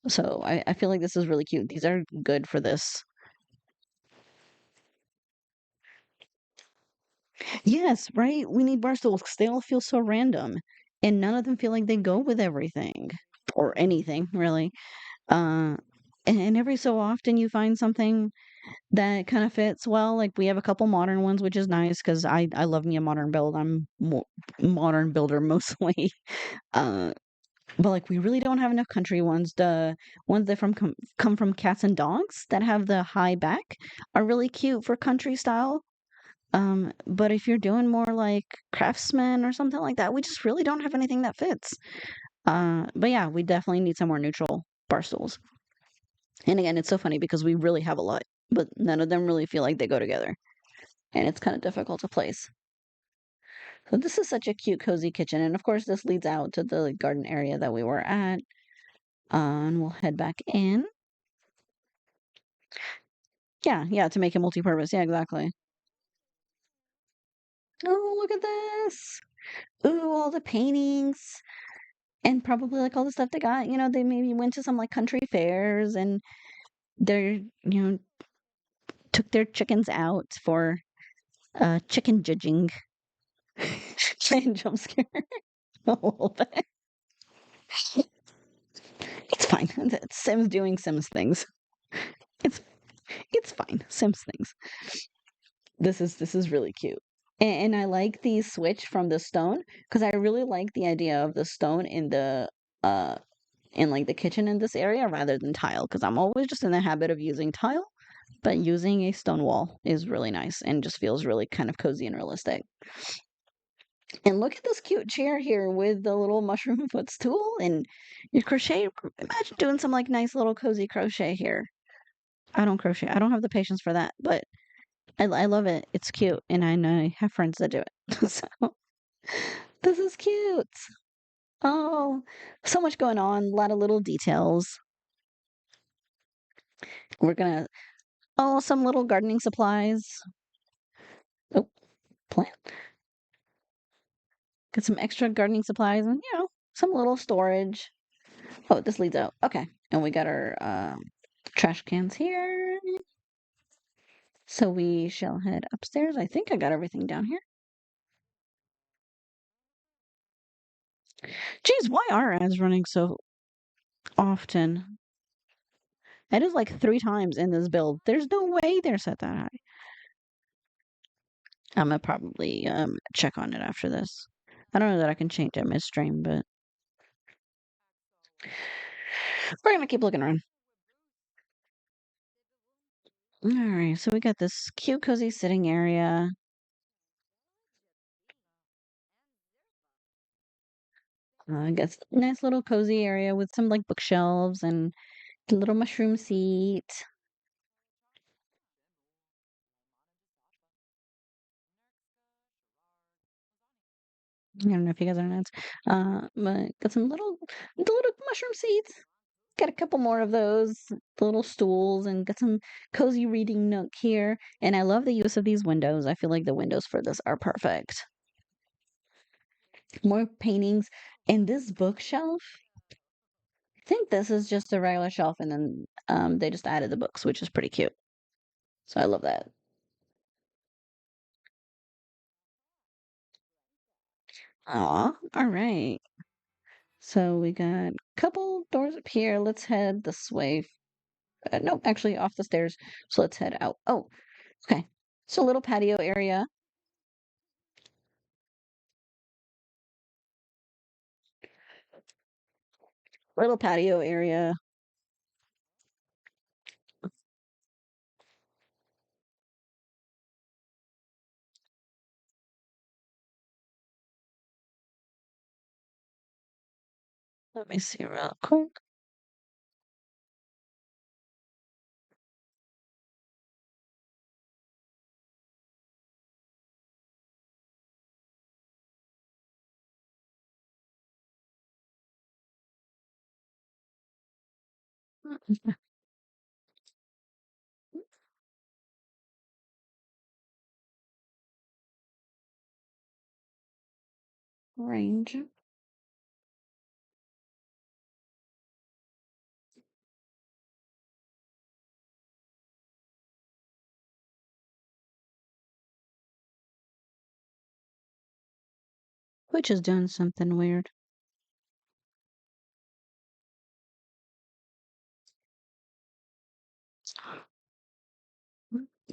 So I feel like this is really cute. These are good for this. Yes, right? We need bar stools because they all feel so random. And none of them feel like they go with everything or anything, really. Uh, and every so often you find something that kind of fits well. Like we have a couple modern ones, which is nice because I love me a modern build. I'm modern builder mostly. Uh, but like we really don't have enough country ones. The ones that come from cats and dogs that have the high back are really cute for country style. But if you're doing more like craftsman or something like that, we just really don't have anything that fits. But yeah, we definitely need some more neutral bar stools. And again, it's so funny because we really have a lot, but none of them really feel like they go together. and it's kind of difficult to place. So this is such a cute, cozy kitchen. And of course, this leads out to the garden area that we were at. And we'll head back in. Yeah, to make it multi-purpose. Yeah, exactly. Oh, look at this. Ooh, all the paintings. And probably like all the stuff they got. They maybe went to some like country fairs and they're, took their chickens out for chicken judging. And jump scare a little bit. It's fine. It's Sims doing Sims things. It's it's fine. Sims things. This is really cute. And I like the switch from the stone because I really like the idea of the stone uh in like the kitchen in this area rather than tile because I'm always just in the habit of using tile, but using a stone wall is really nice and just feels really kind of cozy and realistic. And look at this cute chair here with the little mushroom footstool and your crochet. Imagine doing some like nice little cozy crochet here. I don't crochet. I don't have the patience for that, but I love it. It's cute, and I know I have friends that do it. So this is cute. Oh, so much going on. A lot of little details. We're gonna some little gardening supplies. Oh, plant. Get some extra gardening supplies and some little storage. Oh, this leads out. Okay, and we got our trash cans here. So we shall head upstairs. I think I got everything down here. Geez, why are ads running so often? That is like 3 times in this build. There's no way they're set that high. I'm gonna probably check on it after this. I don't know that I can change it midstream, but we're gonna keep looking around. All right, so we got this cute, cozy sitting area. I guess nice little cozy area with some like bookshelves and a little mushroom seat. I don't know if you guys are nuts. But got some the little mushroom seats. Got a couple more of those little stools and got some cozy reading nook here. And I love the use of these windows. I feel like the windows for this are perfect. More paintings. And this bookshelf, I think this is just a regular shelf and then they just added the books, which is pretty cute. So I love that. Aw, all right. So we got a couple doors up here. Let's head this way. No, actually off the stairs. So let's head out. Oh, okay. So little patio area. Little patio area. Let me see real quick. Range, which is doing something weird.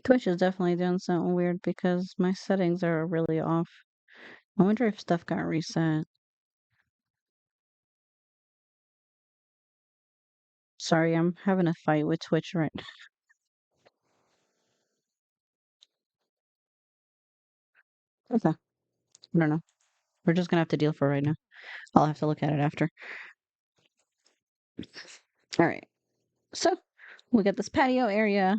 Twitch is definitely doing something weird because my settings are really off. I wonder if stuff got reset. Sorry, I'm having a fight with Twitch right now. Okay. I don't know. We're just gonna have to deal for right now. I'll have to look at it after. All right. So we got this patio area.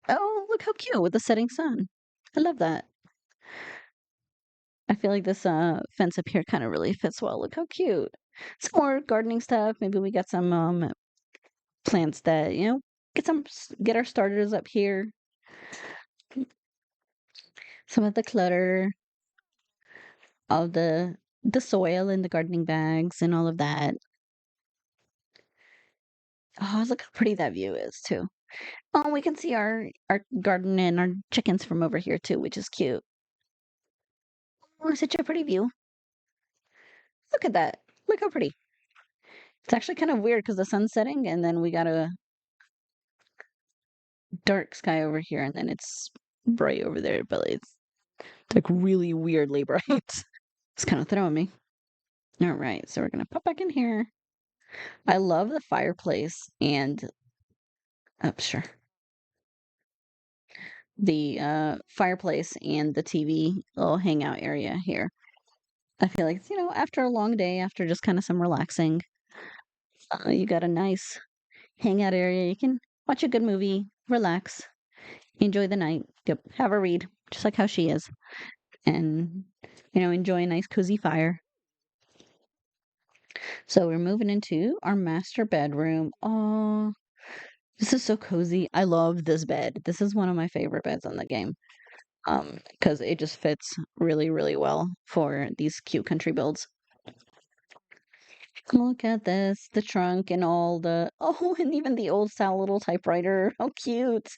Oh, look how cute with the setting sun. I love that. I feel like this fence up here kind of really fits well. Look how cute. Some more gardening stuff. Maybe we got some plants that, get our starters up here. Some of the clutter, all the soil in the gardening bags and all of that. Oh, look how pretty that view is too. Oh, we can see our garden and our chickens from over here too, which is cute. Oh, such a pretty view. Look at that. Look how pretty. It's actually kind of weird because the sun's setting and then we got a dark sky over here and then it's bright over there, but it's like really weirdly bright. It's kind of throwing me. All right, so we're gonna pop back in here. I love the fireplace and sure. The fireplace and the TV little hangout area here. I feel like, after a long day, after just kind of some relaxing, you got a nice hangout area. You can watch a good movie, relax, enjoy the night, yep, have a read, just like how she is, and, enjoy a nice cozy fire. So we're moving into our master bedroom. Oh, this is so cozy. I love this bed. This is one of my favorite beds in the game. Because it just fits really, really well for these cute country builds. Look at this, the trunk and all the and even the old style little typewriter. How cute.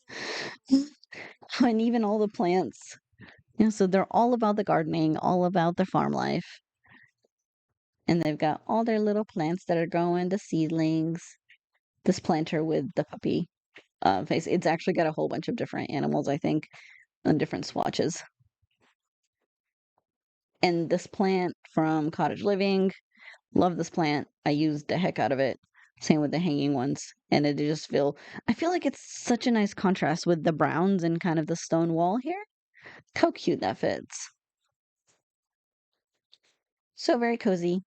And even all the plants. So they're all about the gardening, all about the farm life. And they've got all their little plants that are growing, the seedlings, this planter with the puppy face. It's actually got a whole bunch of different animals, I think, on different swatches. And this plant from Cottage Living, love this plant. I used the heck out of it. Same with the hanging ones. And I feel like it's such a nice contrast with the browns and kind of the stone wall here. How cute that fits. So very cozy.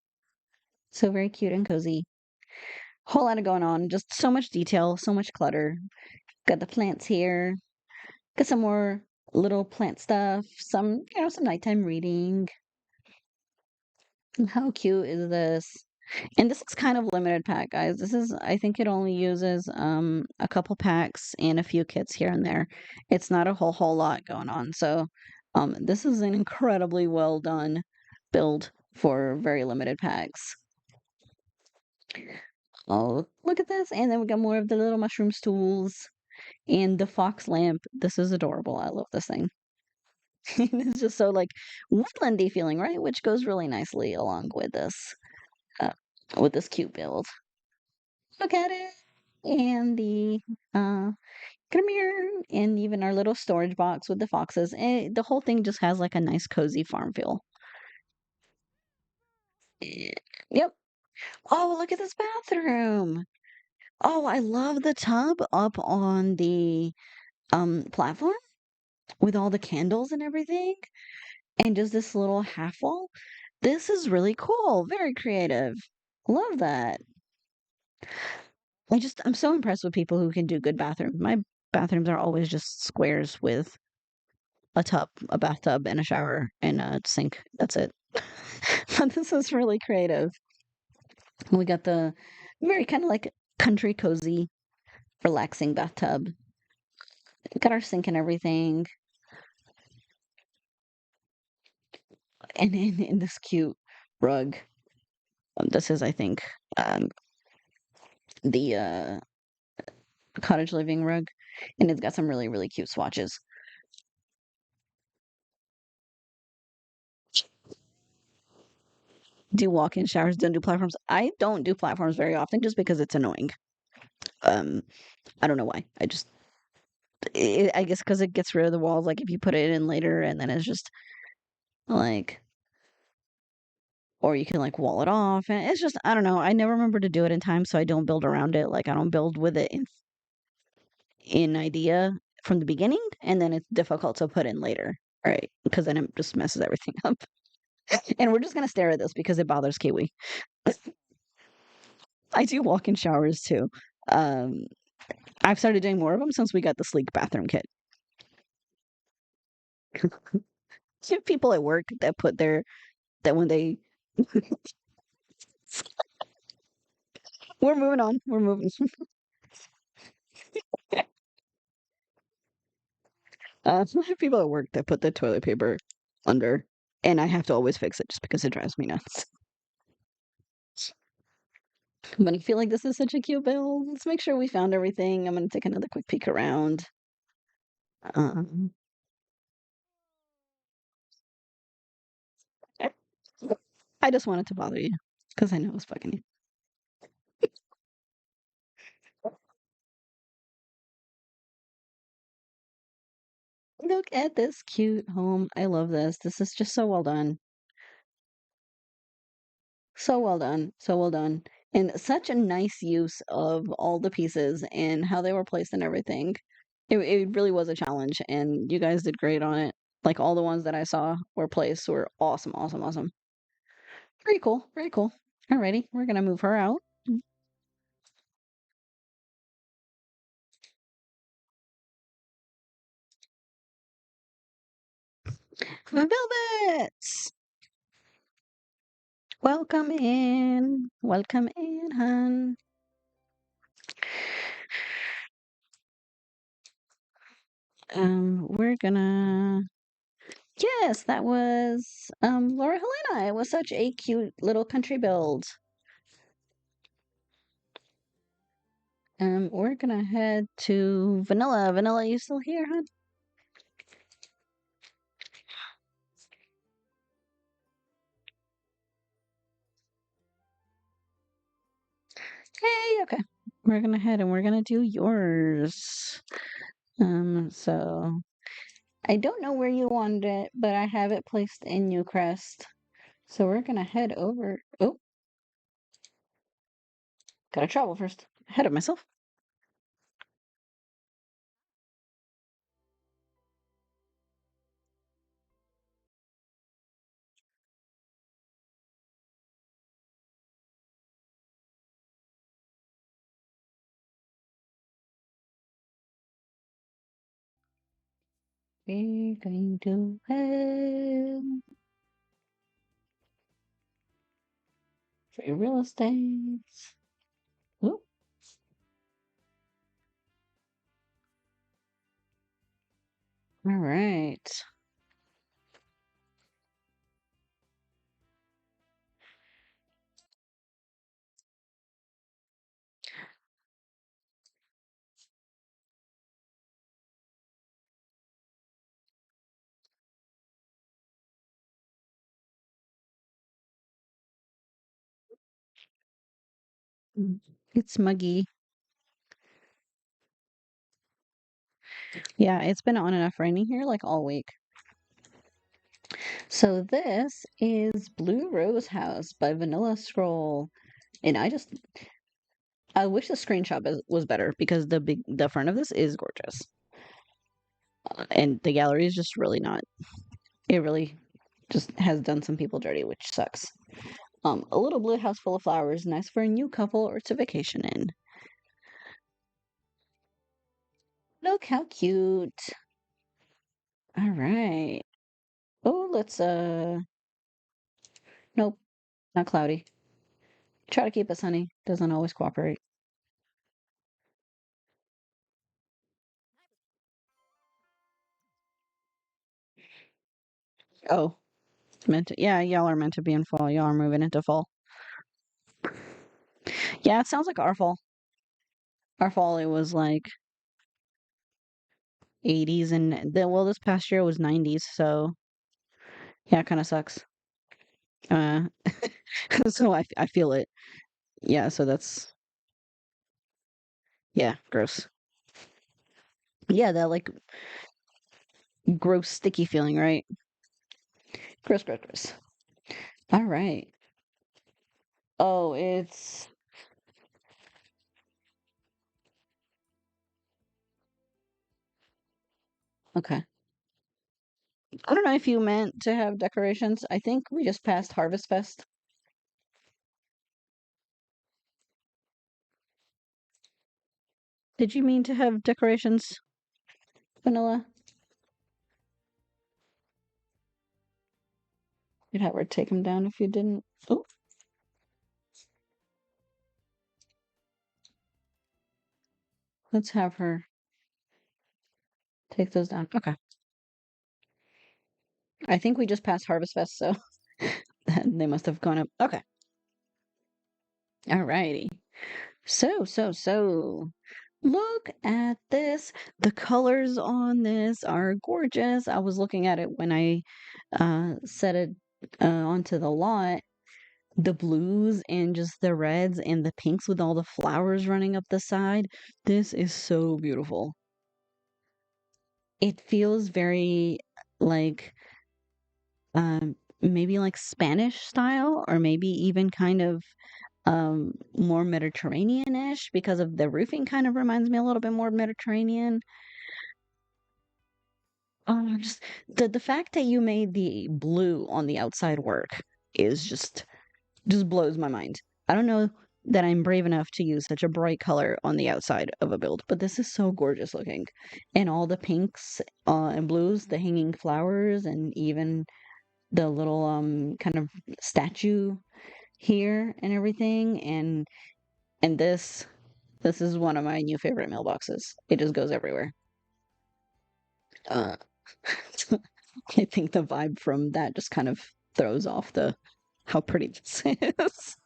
So very cute and cozy. Whole lot of going on. Just so much detail, so much clutter. Got the plants here. Got some more little plant stuff. Some nighttime reading. How cute is this? And this is kind of limited pack, guys. I think it only uses a couple packs and a few kits here and there. It's not a whole lot going on. So this is an incredibly well done build for very limited packs. Oh, look at this. And then we got more of the little mushroom stools and the fox lamp. This is adorable. I love this thing. It's just so like woodlandy feeling, right? Which goes really nicely along uh, with this cute build. Look at it. And the come here, and even our little storage box with the foxes. The whole thing just has like a nice cozy farm feel. Eh, Yep. Oh, look at this bathroom. Oh, I love the tub up on the platform with all the candles and everything, and just this little half wall. This is really cool. Very creative. Love that. I'm so impressed with people who can do good bathrooms. My bathrooms are always just squares with a bathtub, and a shower and a sink. That's it. But this is really creative. We got the very kind of like country cozy, relaxing bathtub. Got our sink and everything. And in this cute rug. This is, I think, the cottage living rug. And it's got some really, really cute swatches. Do walk-in showers, don't do platforms. I don't do platforms very often just because it's annoying. Um, I don't know why. I guess because it gets rid of the walls. Like if you put it in later and then it's just like, or you can like wall it off. And it's just, I don't know. I never remember to do it in time. So I don't build around it. Like I don't build with it in idea from the beginning. And then it's difficult to put in later. Right. Because then it just messes everything up. And we're just going to stare at this because it bothers Kiwi. I do walk in showers too. Um, I've started doing more of them since we got the sleek bathroom kit. You have people at work that put their that when they we're moving on. We're moving. I have people at work that put the toilet paper under, and I have to always fix it just because it drives me nuts. But I feel like this is such a cute build. Let's make sure we found everything. I'm gonna take another quick peek around. Um, I just wanted to bother you because I know it was fucking you. Look at this cute home. I love this. This is just so well done. So well done. So well done. And such a nice use of all the pieces and how they were placed and everything. It really was a challenge, and you guys did great on it. Like all the ones that I saw were placed were awesome, awesome, awesome. Very cool. Very cool. Alrighty, we're gonna move her out. Velvets! Welcome in. Welcome in, hun. We're gonna Yes, that was Laurahelenaa. It was such a cute little country build. We're gonna head to Vanilla. Vanilla, you still here, hun? Hey, okay. We're gonna head and we're gonna do yours. So I don't know where you wanted it, but I have it placed in Newcrest. So we're gonna head over. Oh, gotta travel first. Ahead of myself. We're going to head for real estate. Ooh. All right. It's muggy. Yeah, it's been on and off raining here like all week. So this is Blue Rose House by vanillascroll. And I wish the screenshot was better because the front of this is gorgeous. And the gallery is just really not. It really just has done some people dirty, which sucks. A little blue house full of flowers, nice for a new couple or to vacation in. Look how cute. All right. Oh, let's nope, not cloudy. Try to keep it sunny. Doesn't always cooperate. Oh, meant to, yeah, y'all are meant to be in fall. Y'all are moving into fall. Yeah, it sounds like our fall. Our fall, it was like 80s and well, this past year was 90s, so yeah, it kind of sucks. Uh, so I feel it. Yeah, so that's yeah, gross. Yeah, that like gross sticky feeling, right? Gross, gross, gross. All right. Oh, it's okay. I don't know if you meant to have decorations. I think we just passed Harvest Fest. Did you mean to have decorations, Vanilla? You'd have her take them down if you didn't. Oh, let's have her take those down. Okay. I think we just passed Harvest Fest, so they must have gone up. Okay. Alrighty. So. Look at this. The colors on this are gorgeous. I was looking at it when I set it onto the lot. The blues and just the reds and the pinks with all the flowers running up the side. This is so beautiful. It feels very like maybe like Spanish style, or maybe even kind of more Mediterranean-ish, because of the roofing kind of reminds me a little bit more Mediterranean. Just the fact that you made the blue on the outside work is just blows my mind. I don't know that I'm brave enough to use such a bright color on the outside of a build, but this is so gorgeous looking. And all the pinks and blues, the hanging flowers, and even the little kind of statue here and everything. And this is one of my new favorite mailboxes. It just goes everywhere. Uh, I think the vibe from that just kind of throws off the how pretty this is.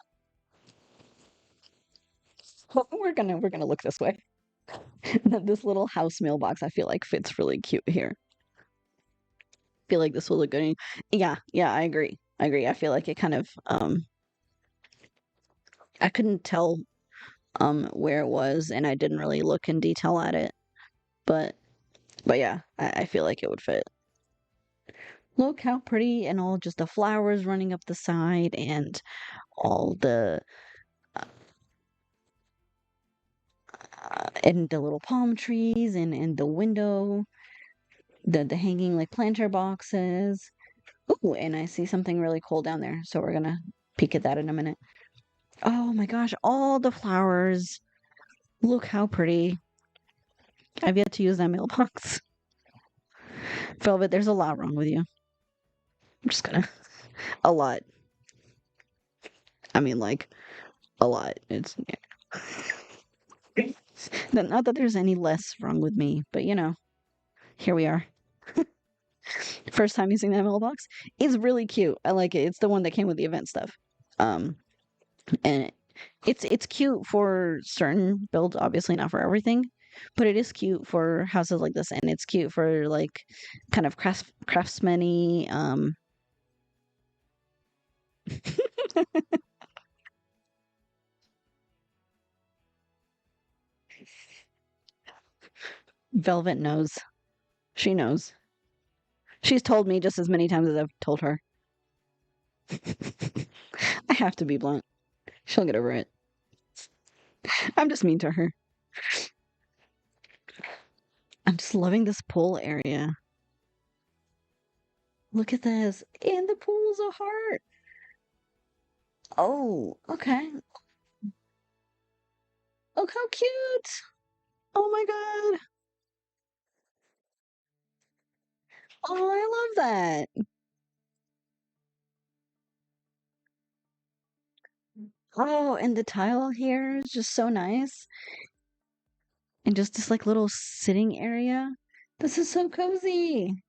Well, we're gonna look this way. This little house mailbox I feel like fits really cute here. I feel like this will look good. Yeah, I agree. I agree. I feel like it kind of I couldn't tell where it was, and I didn't really look in detail at it. But yeah, I feel like it would fit. Look how pretty, and all just the flowers running up the side, and all and the little palm trees, and the window, the hanging like planter boxes. Ooh, and I see something really cool down there, so we're gonna peek at that in a minute. Oh my gosh, all the flowers. Look how pretty. I've yet to use that mailbox. Velvet, there's a lot wrong with you. I'm just gonna a lot. I mean, like a lot. It's not that there's any less wrong with me, but here we are. First time using that mailbox. It's really cute. I like it. It's the one that came with the event stuff. Um, and it's cute for certain builds, obviously not for everything, but it is cute for houses like this, and it's cute for like kind of craftsman-y. Velvet knows. She knows. She's told me just as many times as I've told her. I have to be blunt. She'll get over it. I'm just mean to her. I'm just loving this pool area. Look at this. And the pool's a heart. Oh, okay. Look how cute. Oh my God. Oh, I love that. Oh, and the tile here is just so nice. And just this like little sitting area. This is so cozy.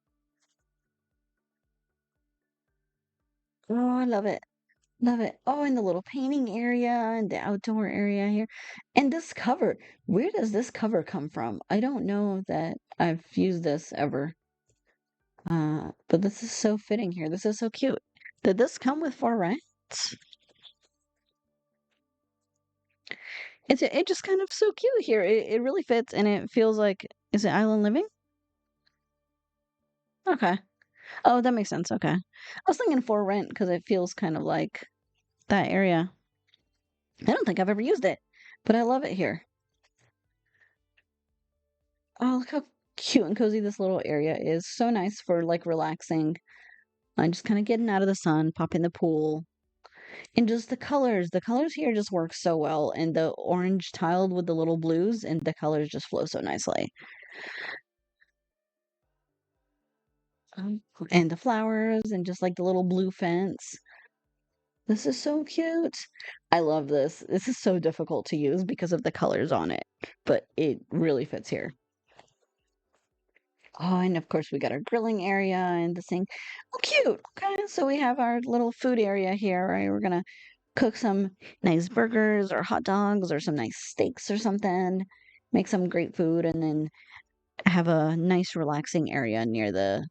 Oh, I love it. Love it. Oh, and the little painting area and the outdoor area here. And this cover. Where does this cover come from? I don't know that I've used this ever. But this is so fitting here. This is so cute. Did this come with 4 rents? It just kind of so cute here. It really fits, and it feels like, is it island living? Okay. Oh, that makes sense. Okay. I was thinking for rent because it feels kind of like that area. I don't think I've ever used it, but I love it here. Oh, look how cute and cozy this little area is. So nice for like relaxing and just kind of getting out of the sun, pop in the pool. And just the colors here just work so well. And the orange tiled with the little blues, and the colors just flow so nicely. Um, and the flowers, and just like the little blue fence. This is so cute. I love this. This is so difficult to use because of the colors on it, but it really fits here. Oh, and of course we got our grilling area and the sink. Oh, cute. Okay, so we have our little food area here, right? We're gonna cook some nice burgers or hot dogs or some nice steaks or something. Make some great food, and then have a nice relaxing area near the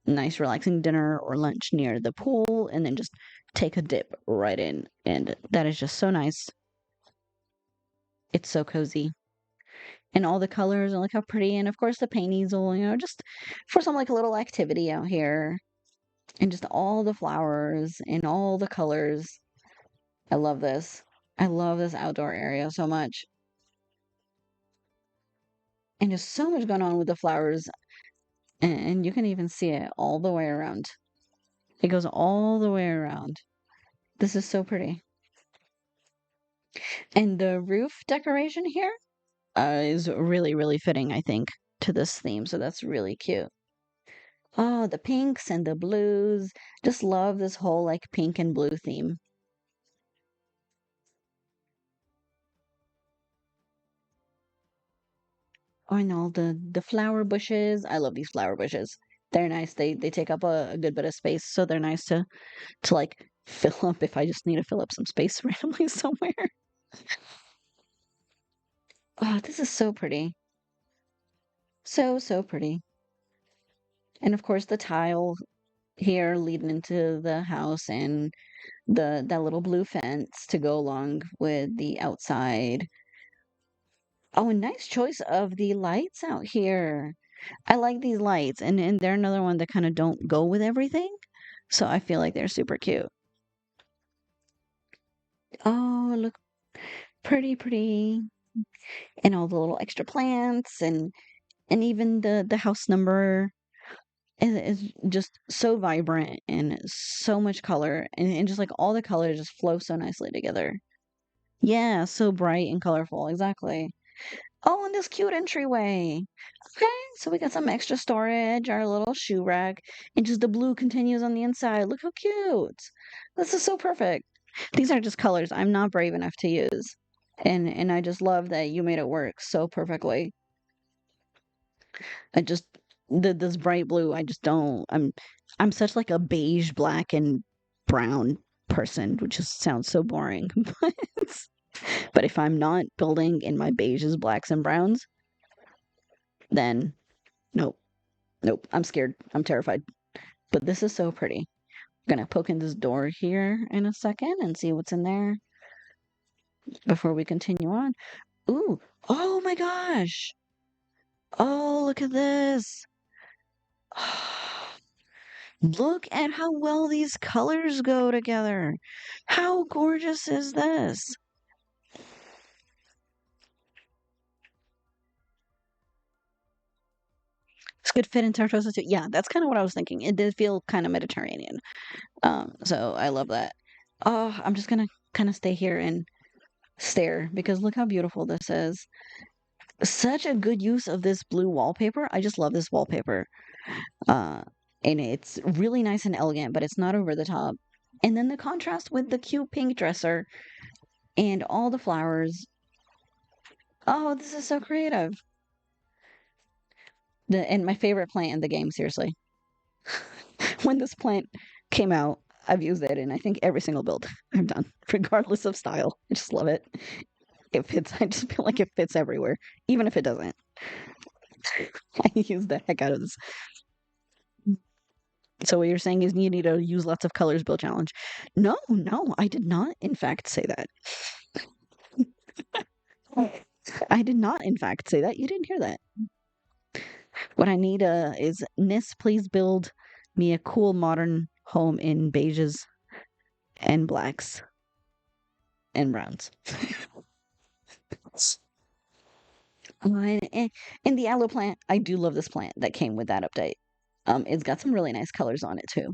nice relaxing dinner or lunch near the pool, and then just take a dip right in. And that is just so nice. It's so cozy. And all the colors, and look how pretty. And of course the paint easel, just for some like a little activity out here. And just all the flowers and all the colors. I love this. I love this outdoor area so much. And there's so much going on with the flowers. And you can even see it all the way around. It goes all the way around. This is so pretty. And the roof decoration here is really, really fitting, I think, to this theme. So that's really cute. Oh, the pinks and the blues. Just love this whole like pink and blue theme. Oh, and all the flower bushes. I love these flower bushes. They're nice. They take up a good bit of space, so they're nice to like fill up if I just need to fill up some space randomly somewhere. Oh, this is so pretty. So, so pretty. And of course the tile here leading into the house, and that little blue fence to go along with the outside. Oh, a nice choice of the lights out here. I like these lights, and they're another one that kind of don't go with everything. So I feel like they're super cute. Oh, look, pretty, pretty. And all the little extra plants, and even the house number is just so vibrant and so much color, and just like all the colors just flow so nicely together. Yeah, so bright and colorful. Exactly. Oh, and this cute entryway. Okay, so we got some extra storage, our little shoe rack, and just the blue continues on the inside. Look how cute. This is so perfect. These are just colors I'm not brave enough to use. And I just love that you made it work so perfectly. I just this bright blue, I just don't. I'm such like a beige, black, and brown person, which just sounds so boring. But if I'm not building in my beiges, blacks, and browns, then nope, nope. I'm scared. I'm terrified. But this is so pretty. I'm gonna poke in this door here in a second and see what's in there before we continue on. Ooh, oh my gosh. Oh, look at this. Look at how well these colors go together. How gorgeous is this? This could fit in Tartosa too. Yeah, that's kind of what I was thinking. It did feel kind of Mediterranean. So I love that. Oh, I'm just gonna kind of stay here and stare because look how beautiful this is. Such a good use of this blue wallpaper. I just love this wallpaper. Uh, and it's really nice and elegant, but it's not over the top. And then the contrast with the cute pink dresser and all the flowers. Oh, this is so creative. And my favorite plant in the game, seriously. When this plant came out, I've used it in I think every single build I've done, regardless of style. I just love it. It fits. I just feel like it fits everywhere, even if it doesn't. I use the heck out of this. So what you're saying is you need to use lots of colors build challenge. No, no, I did not in fact say that. I did not in fact say that. You didn't hear that. What I need is Nis, please build me a cool modern home in beiges and blacks and browns. And the aloe plant, I do love this plant that came with that update. It's got some really nice colors on it too.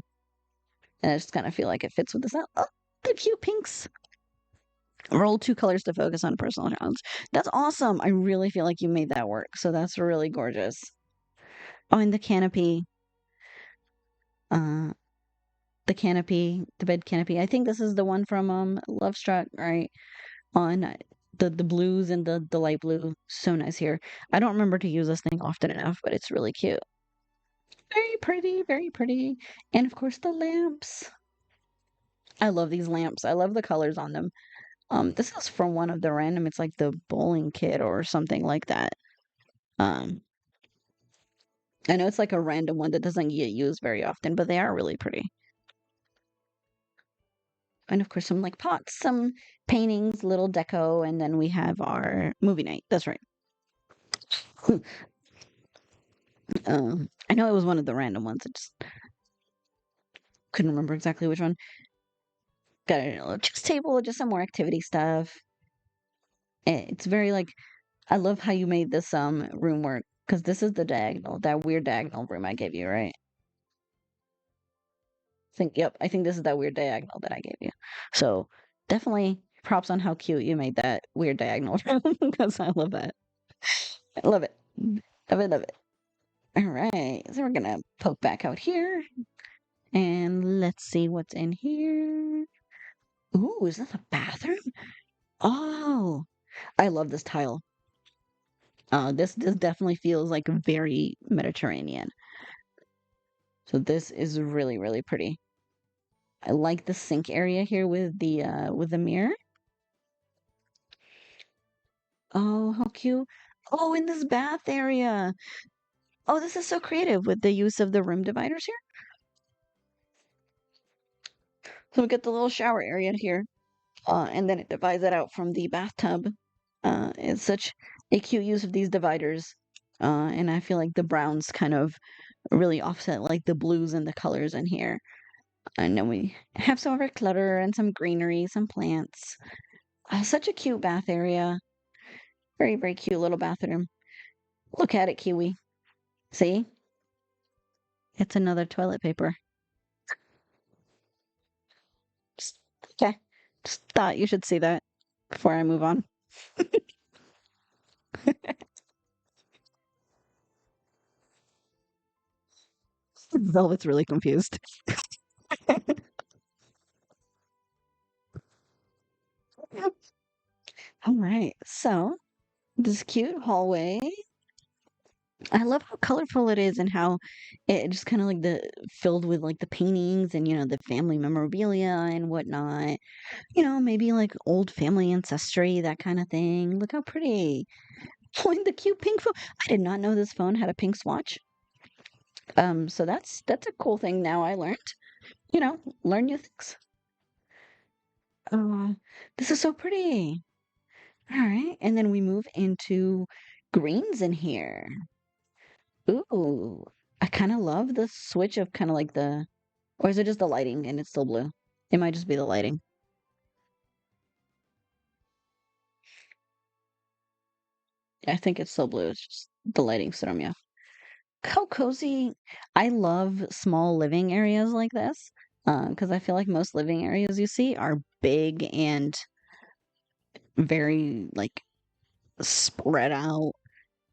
And I just kind of feel like it fits with this. Oh, the cute pinks. Roll 2 colors to focus on personal challenge. That's awesome. I really feel like you made that work. So that's really gorgeous. Oh, and the canopy. Uh, the canopy, the bed canopy. I think this is the one from Love Struck, right? On the blues and the light blue. So nice here. I don't remember to use this thing often enough, but it's really cute. Very pretty, very pretty. And of course the lamps. I love these lamps. I love the colors on them. This is from one of the random, it's like the bowling kit or something like that. Um, I know it's like a random one that doesn't get used very often, but they are really pretty. And of course, some like pots, some paintings, little deco, and then we have our movie night. That's right. I know it was one of the random ones. I just couldn't remember exactly which one. Got a little chess table, just some more activity stuff. It's very like I love how you made this room work because this is the diagonal, that weird diagonal room I gave you, right? Yep, I think this is that weird diagonal that I gave you. So definitely props on how cute you made that weird diagonal room because I love that. I love it. Love it, love it. All right, so we're gonna poke back out here and let's see what's in here. Ooh, is that a bathroom? Oh, I love this tile. This definitely feels like very Mediterranean. So this is really, really pretty. I like the sink area here with the mirror. Oh, how cute. Oh, in this bath area. Oh, this is so creative with the use of the room dividers here. So we get the little shower area here, and then it divides it out from the bathtub. It's such a cute use of these dividers. And I feel like the browns kind of really offset like the blues and the colors in here. And then we have some of our clutter and some greenery, some plants. Such a cute bath area. Very, very cute little bathroom. Look at it, Kiwi. See? It's another toilet paper. Just, okay. Just thought you should see that before I move on. Velvet's really confused. All right. So, this cute hallway. I love how colorful it is and how it just kind of like the filled with like the paintings and the family memorabilia and whatnot. Maybe like old family ancestry, that kind of thing. Look how pretty. Oh, and the cute pink phone. I did not know this phone had a pink swatch. So that's a cool thing now I learned. Learn new things. Uh, this is so pretty. All right, and then we move into greens in here. Ooh, I kind of love the switch of kind of like or is it just the lighting and it's still blue? It might just be the lighting. I think it's still blue. It's just the lighting's throwing me off. How cozy. I love small living areas like this. Because I feel like most living areas you see are big and very like spread out.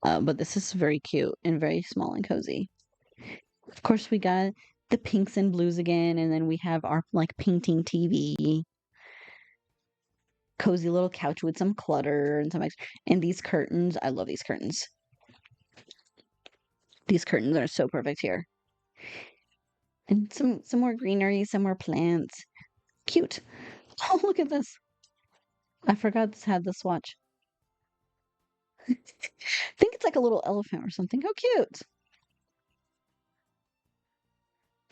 But this is very cute and very small and cozy. Of course, we got the pinks and blues again, and then we have our like painting TV, cozy little couch with some clutter and and these curtains. I love these curtains. These curtains are so perfect here. And some more greenery, some more plants. Cute. Oh, look at this. I forgot this had the swatch. I think it's like a little elephant or something. How cute.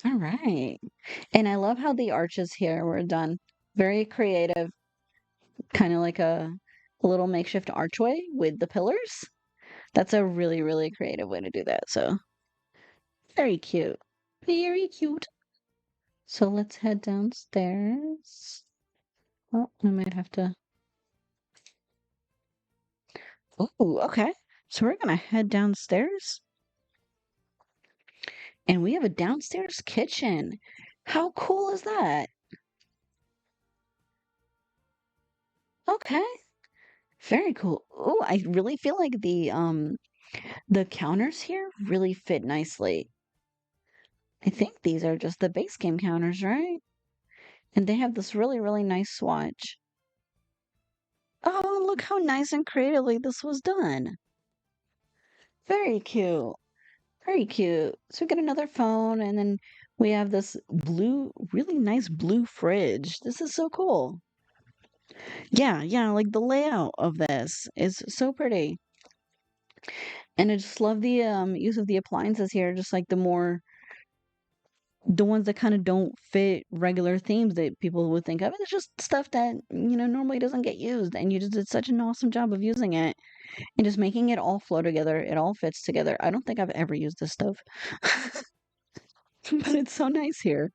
All right. And I love how the arches here were done. Very creative, kind of like a little makeshift archway with the pillars. That's a really, really creative way to do that. So very cute. Very cute. So let's head downstairs. Oh, I might have to. Oh, okay. So we're gonna head downstairs. And we have a downstairs kitchen. How cool is that? Okay. Very cool. Oh, I really feel like the counters here really fit nicely. I think these are just the base game counters, right? And they have this really, really nice swatch. Oh, look how nice and creatively this was done. Very cute. Very cute. So we got another phone, and then we have this blue, really nice blue fridge. This is so cool. Yeah, yeah, like the layout of this is so pretty. And I just love the use of the appliances here, just like the ones that kind of don't fit regular themes that people would think of. It's just stuff that, normally doesn't get used. And you just did such an awesome job of using it and just making it all flow together. It all fits together. I don't think I've ever used this stuff, but it's so nice here.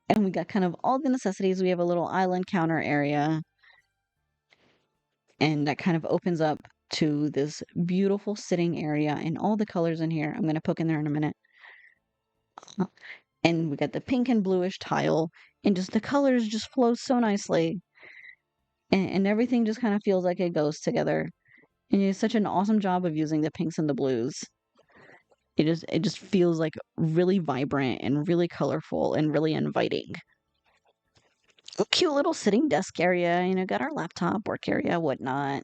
And we got kind of all the necessities. We have a little island counter area, and that kind of opens up to this beautiful sitting area and all the colors in here. I'm going to poke in there in a minute. And we got the pink and bluish tile, and just the colors just flow so nicely. And everything just kind of feels like it goes together. And you do such an awesome job of using the pinks and the blues. It just feels like really vibrant and really colorful and really inviting. A cute little sitting desk area, got our laptop, work area, whatnot.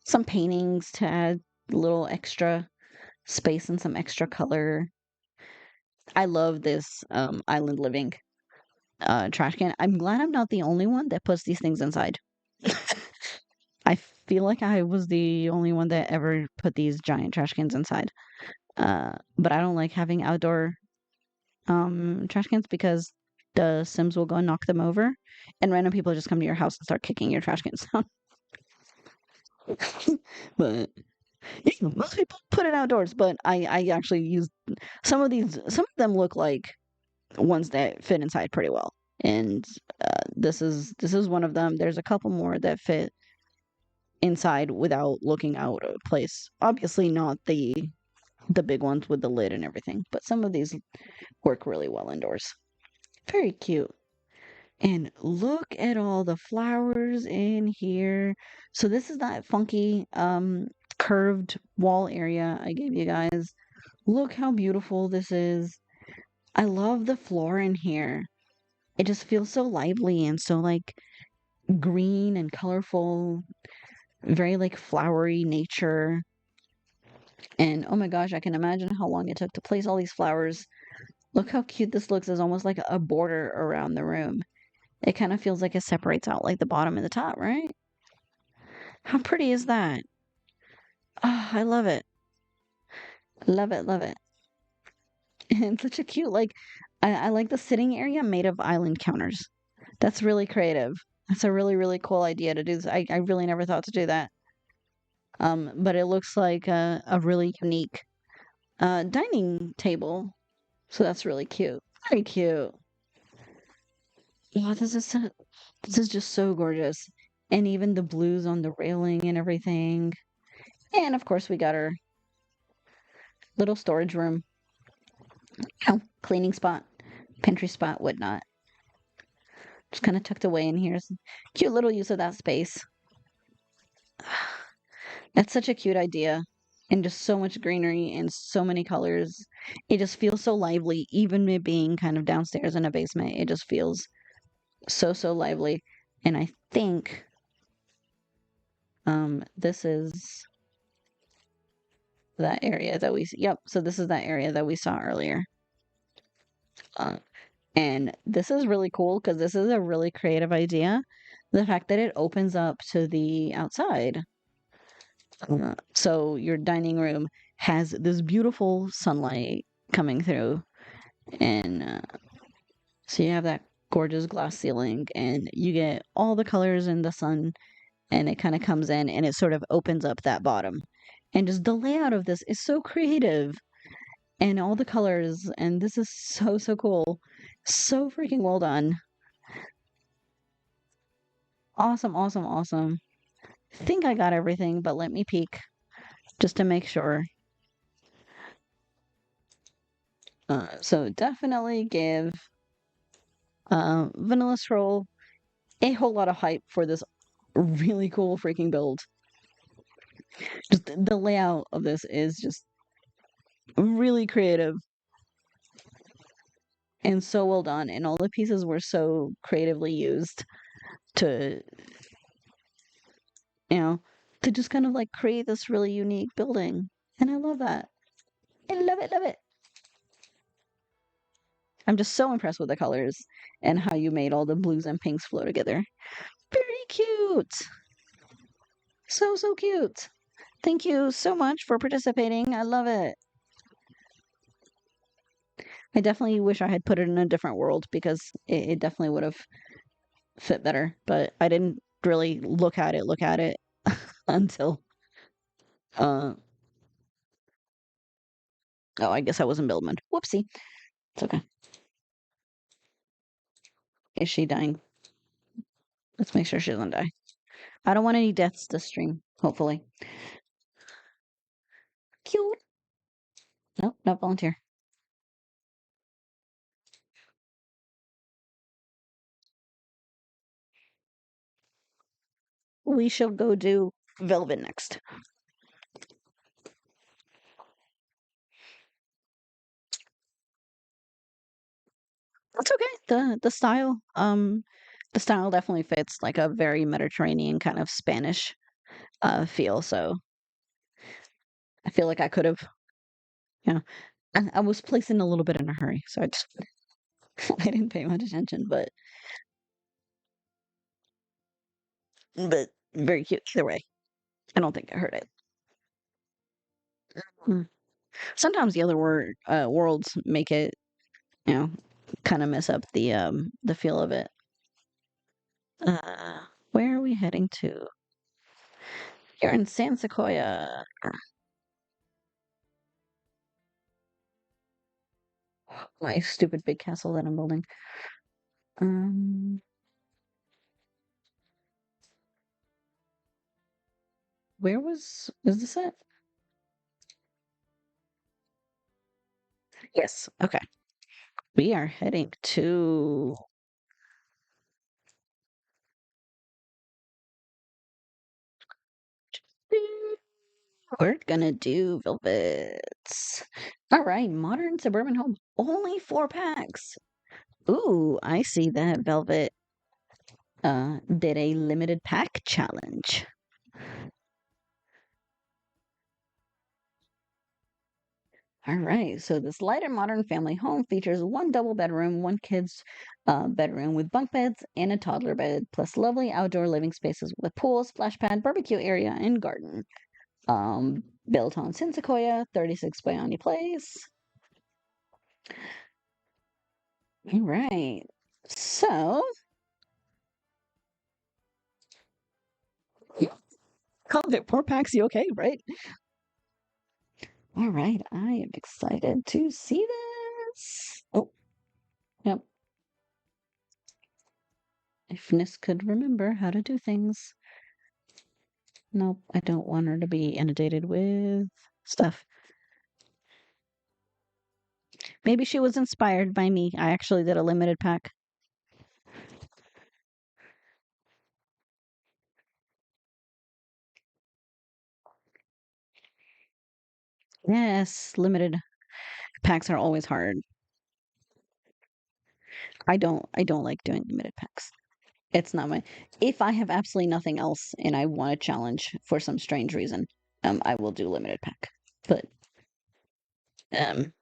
Some paintings to add a little extra space and some extra color. I love this island living trash can. I'm glad I'm not the only one that puts these things inside. I feel like I was the only one that ever put these giant trash cans inside. But I don't like having outdoor trash cans because the Sims will go and knock them over, and random people just come to your house and start kicking your trash cans down. But yeah, most people put it outdoors, but I actually use some of these. Some of them look like ones that fit inside pretty well, and this is one of them. There's a couple more that fit inside without looking out of place. Obviously, not the big ones with the lid and everything, but some of these work really well indoors. Very cute. And look at all the flowers in here. So this is that funky curved wall area I gave you guys. Look how beautiful this is. I love the floor in here. It just feels so lively and so like green and colorful, very like flowery nature. And oh my gosh, I can imagine how long it took to place all these flowers. Look how cute this looks as almost like a border around the room. It kind of feels like it separates out like the bottom and the top, right? How pretty is that? Oh, I love it. Love it, love it. And such a cute, like, I like the sitting area made of island counters. That's really creative. That's a really, really cool idea to do this. I really never thought to do that. But it looks like a really unique dining table. So that's really cute. Very cute. Yeah, this is just so gorgeous. And even the blues on the railing and everything. And of course, we got our little storage room, cleaning spot, pantry spot, whatnot. Just kind of tucked away in here. Cute little use of that space. That's such a cute idea. And just so much greenery and so many colors. It just feels so lively, even it being kind of downstairs in a basement. It just feels so, so lively. And I think this is that area that yep, so this is that area that we saw earlier. Uh, and this is really cool because this is a really creative idea. The fact that it opens up to the outside. So your dining room has this beautiful sunlight coming through, and so you have that gorgeous glass ceiling, and you get all the colors in the sun, and it kind of comes in and it sort of opens up that bottom. And just the layout of this is so creative, and all the colors, and this is so, so cool. So freaking well done. Awesome, awesome, awesome. Think I got everything, but let me peek just to make sure. So definitely give vanillascroll a whole lot of hype for this really cool freaking build. Just the layout of this is just really creative and so well done, and all the pieces were so creatively used to, you know, to just kind of like create this really unique building. And I love that. I love it, love it. I'm just so impressed with the colors and how you made all the blues and pinks flow together. Very cute. So, so cute. Thank you so much for participating. I love it. I definitely wish I had put it in a different world because it definitely would have fit better. But I didn't really look at it until uh oh, I guess I was in Billman. Whoopsie. It's okay. Is she dying? Let's make sure she doesn't die. I don't want any deaths this stream, hopefully. Cute. Nope, not volunteer. We shall go do Velvet next. That's okay. The style definitely fits like a very Mediterranean kind of Spanish feel. So I feel like I could have, you know, I was placing a little bit in a hurry, so I just I didn't pay much attention, but very cute either way. I don't think I heard it. Mm. Sometimes the other worlds make it, you know, kind of mess up the feel of it. Where are we heading to? You're in San Sequoia. My stupid big castle that I'm building. Um, where is this at? Yes. Okay. We are heading to. We're gonna do velvets. All right, modern suburban home. Only 4 packs. Ooh, I see that Velvet did a limited pack challenge. All right, so this lighter modern family home features one double bedroom, one kid's bedroom with bunk beds and a toddler bed, plus lovely outdoor living spaces with a pool, splash pad, barbecue area, and garden. Built on Sin Sequoia, 36 Bayani Place. All right, so called it 4 packs. You okay, right? All right, I am excited to see this. Oh, yep. If Nis could remember how to do things. Nope, I don't want her to be inundated with stuff. Maybe she was inspired by me. I actually did a limited pack. Yes, limited packs are always hard. I don't like doing limited packs. It's not my if I have absolutely nothing else and I want a challenge for some strange reason, I will do limited pack. But um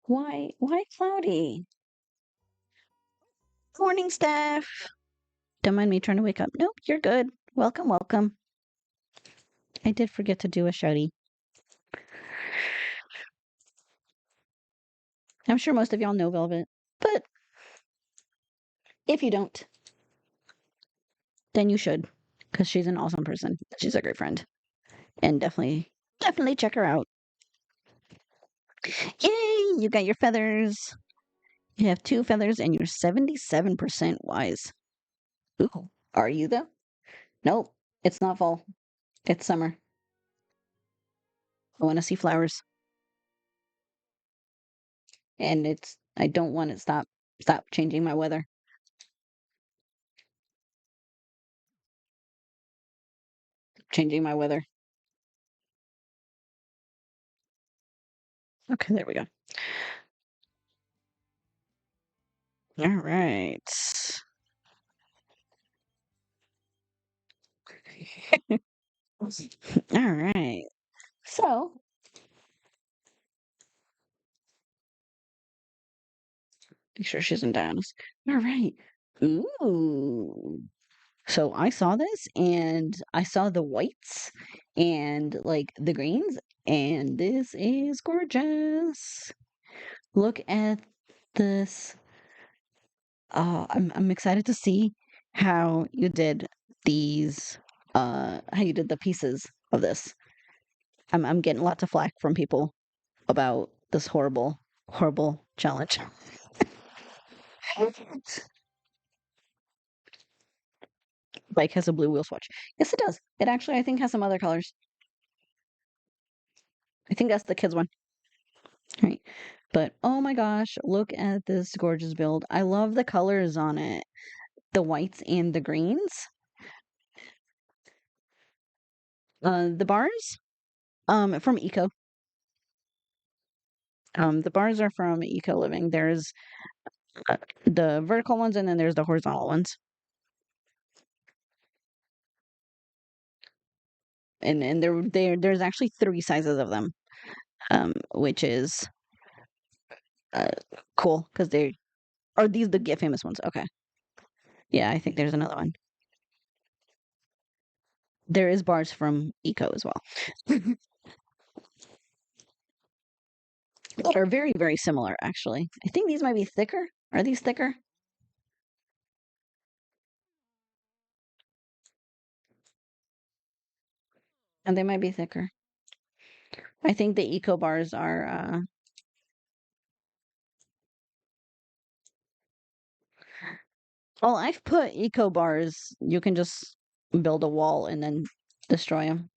why cloudy? Morning staff. Don't mind me trying to wake up. Nope, you're good. Welcome, welcome. I did forget to do a shouty. I'm sure most of y'all know Velvet, but if you don't, then you should, because she's an awesome person. She's a great friend, and definitely check her out. Yay! You got your feathers. You have 2 feathers, and you're 77% wise. Ooh, are you though? Nope, it's not fall. It's summer. I want to see flowers, and I don't want to stop changing my weather. changing my weather. Okay, there we go. All right. All right. So, make sure she doesn't die on us. All right. Ooh. So I saw this and I saw the whites and like the greens, and this is gorgeous. Look at this. I'm excited to see how you did these how you did the pieces of this. I'm getting lots of flack from people about this horrible challenge. Bike has a blue wheel swatch. Yes, it does. It actually, I think, has some other colors. I think that's the kids one. Right. But oh my gosh, look at this gorgeous build. I love the colors on it. The whites and the greens. The bars, from Eco. The bars are from Eco Living. There's the vertical ones, and then there's the horizontal ones. And there's actually three sizes of them, which is uh cool because they are these the Get Famous ones. Okay. Yeah, I think there's another one. There is bars from Eco as well. That are very, very similar, actually. I think these might be thicker. Are these thicker? And they might be thicker. I think the Eco bars are, well, I've put Eco bars, you can just build a wall and then destroy them.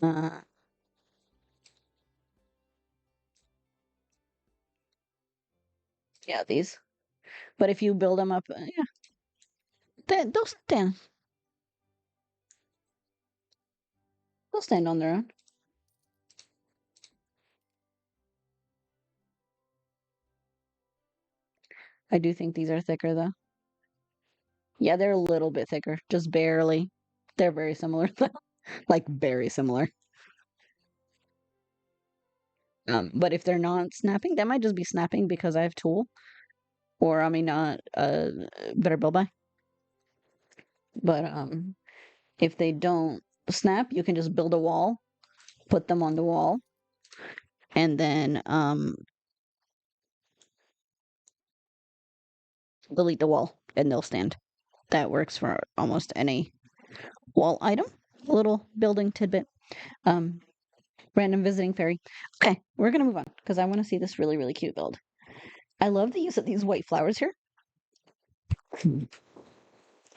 Uh, yeah, these. But if you build them up, yeah, they'll stand. They'll stand on their own. I do think these are thicker, though. Yeah, they're a little bit thicker, just barely. They're very similar, like very similar. But if they're not snapping, that might just be snapping because I have tool, or I mean, not better build by. But if they don't snap, you can just build a wall, put them on the wall, and then delete the wall, and they'll stand. That works for almost any wall item. A little building tidbit. Um, Random visiting fairy. Okay, we're gonna move on because I want to see this really, really cute build. I love the use of these white flowers here.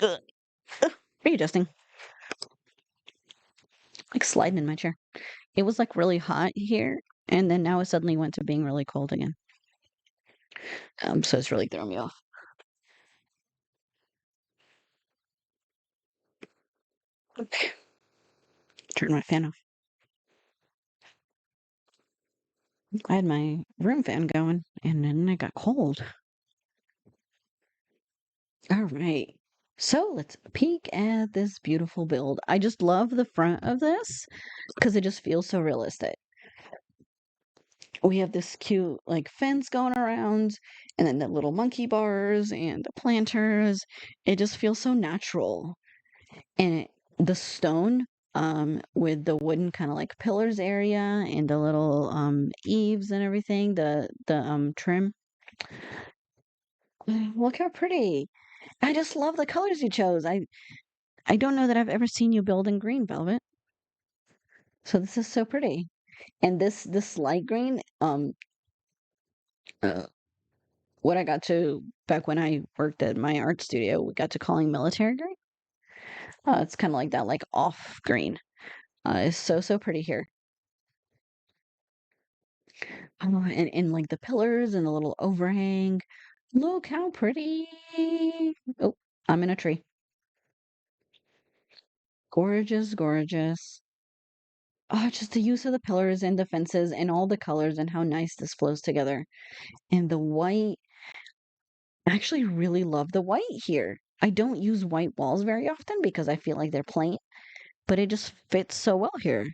Ugh. Are you adjusting? Like sliding in my chair. It was like really hot here, and then now it suddenly went to being really cold again. So it's really throwing me off. Okay. Turn my fan off. I had my room fan going, and then it got cold. All right. So let's peek at this beautiful build. I just love the front of this because it just feels so realistic. We have this cute like fence going around, and then the little monkey bars and the planters. It just feels so natural. And the stone, with the wooden kind of like pillars area and the little eaves and everything, the trim. Look how pretty. I just love the colors you chose. I don't know that I've ever seen you build in green velvet. So this is so pretty. And this light green, uh, what I got to back when I worked at my art studio, we got to calling military green. It's kind of like that, like off green. It's so pretty here. And like the pillars and the little overhang. Look how pretty. Oh, I'm in a tree. Gorgeous, gorgeous. Oh, just the use of the pillars and the fences and all the colors and how nice this flows together. And the white, I actually really love the white here. I don't use white walls very often because I feel like they're plain, but it just fits so well here.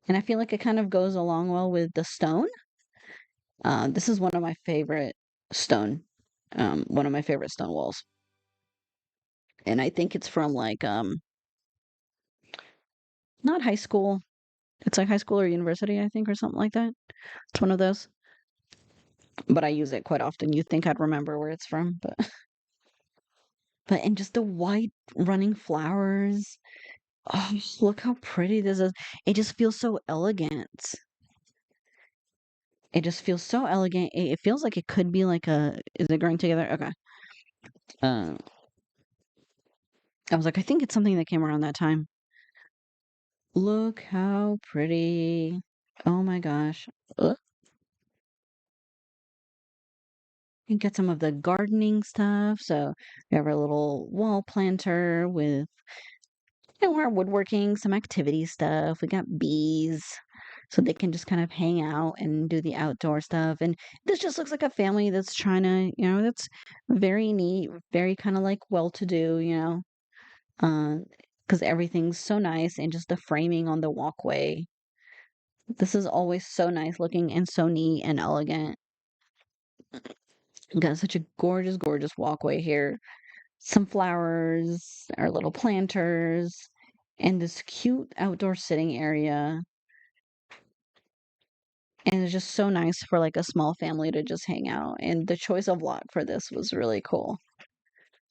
And I feel like it kind of goes along well with the stone. This is one of my favorite stone, one of my favorite stone walls. And I think it's from like, not high school. It's like high school or university, I think, or something like that. It's one of those. But I use it quite often. You'd think I'd remember where it's from, but and just the white running flowers. Oh, look how pretty this is. It just feels so elegant. It just feels so elegant. It feels like it could be like a. Is it growing together? Okay. Uh, I was like, I think it's something that came around that time. Look how pretty. Oh my gosh. You get some of the gardening stuff. So we have our little wall planter with our woodworking, some activity stuff. We got bees, so they can just kind of hang out and do the outdoor stuff. And this just looks like a family that's trying to, that's very neat, very kind of like well-to-do, because everything's so nice and just the framing on the walkway. This is always so nice looking and so neat and elegant. Got such a gorgeous, gorgeous walkway here. Some flowers, our little planters, and this cute outdoor sitting area. And it's just so nice for like a small family to just hang out. And the choice of lot for this was really cool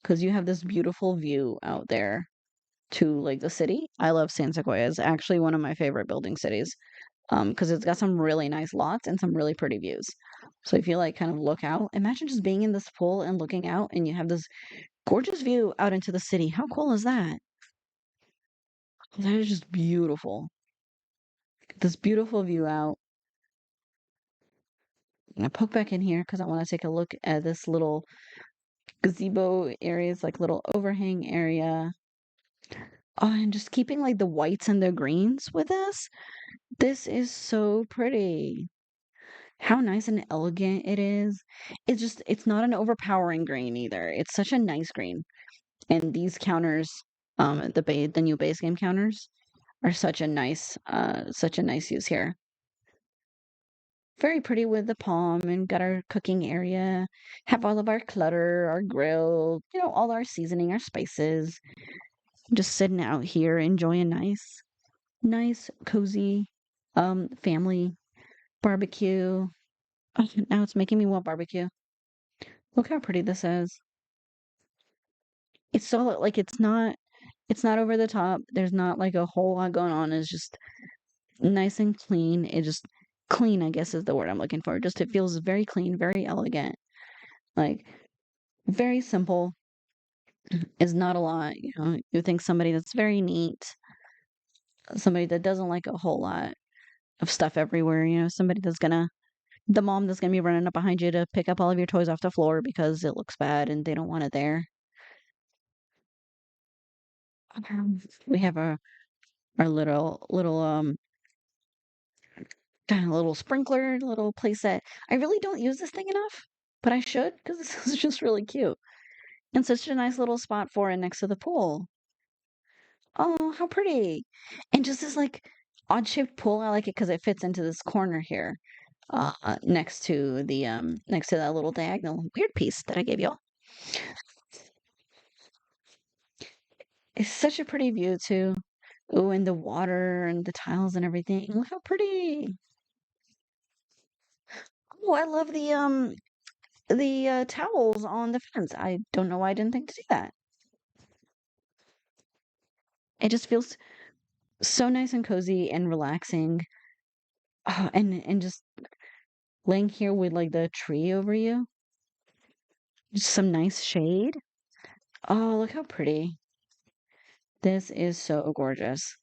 because you have this beautiful view out there to like the city. I love San Sequoia. It's actually one of my favorite building cities because it's got some really nice lots and some really pretty views. So if you like kind of look out, imagine just being in this pool and looking out and you have this gorgeous view out into the city. How cool is that? That is just beautiful. This beautiful view out. I poke back in here because I want to take a look at this little gazebo areas, like little overhang area. Oh, and just keeping like the whites and the greens with this. This is so pretty. How nice and elegant it is. It's not an overpowering green either. It's such a nice green. And these counters, the new base game counters are such a nice use here. Very pretty with the palm and got our cooking area, have all of our clutter, our grill, all our seasoning, our spices. Just sitting out here enjoying nice, cozy, family barbecue. Oh, now it's making me want barbecue. Look how pretty this is. It's so like it's not over the top. There's not like a whole lot going on. It's just nice and clean. It just clean, I guess is the word I'm looking for. Just it feels very clean, very elegant. Like very simple. Is not a lot. You think somebody that's very neat, somebody that doesn't like a whole lot of stuff everywhere, somebody the mom that's gonna be running up behind you to pick up all of your toys off the floor because it looks bad and they don't want it there. We have our little sprinkler, little playset. I really don't use this thing enough, but I should because this is just really cute and such a nice little spot for it next to the pool. Oh, how pretty. And just this like odd shaped pool. I like it because it fits into this corner here, next to that little diagonal weird piece that I gave y'all. It's such a pretty view too. Oh, and the water and the tiles and everything. Look how pretty. Oh, I love the towels on the fence. I don't know why I didn't think to do that. It just feels so nice and cozy and relaxing. Oh, and just laying here with like the tree over you. Just some nice shade. Oh, look how pretty. This is so gorgeous.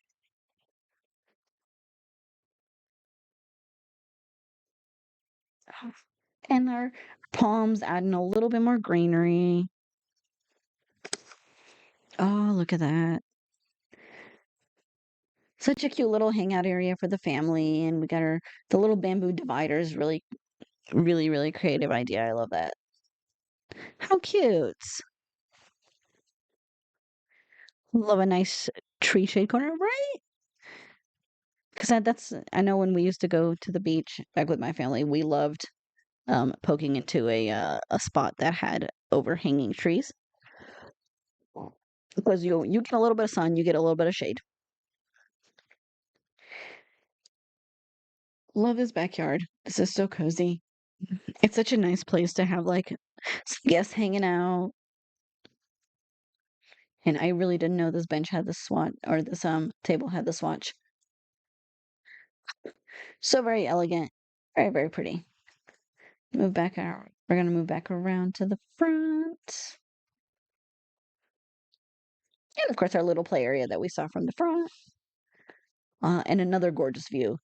Oh, and our Palms adding a little bit more greenery. Oh, look at that. Such a cute little hangout area for the family. And we got the little bamboo dividers. Really, really, really creative idea. I love that. How cute. Love a nice tree shade corner, right? Because I know when we used to go to the beach back with my family, we loved poking into a spot that had overhanging trees because you get a little bit of sun, you get a little bit of shade. Love this backyard. This is so cozy. It's such a nice place to have like some guests hanging out. And I really didn't know this bench had the swatch or this table had the swatch. So very elegant. Very, very pretty. Move back out. We're gonna move back around to the front. And of course our little play area that we saw from the front. And another gorgeous view.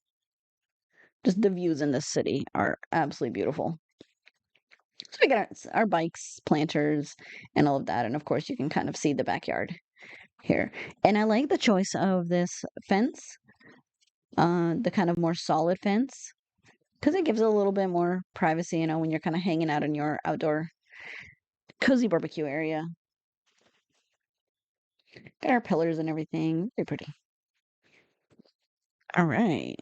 Just the views in this city are absolutely beautiful. So we got our bikes, planters, and all of that. And of course you can kind of see the backyard here. And I like the choice of this fence, the kind of more solid fence, because it gives it a little bit more privacy, when you're kind of hanging out in your outdoor cozy barbecue area. Got our pillars and everything. Very pretty. All right.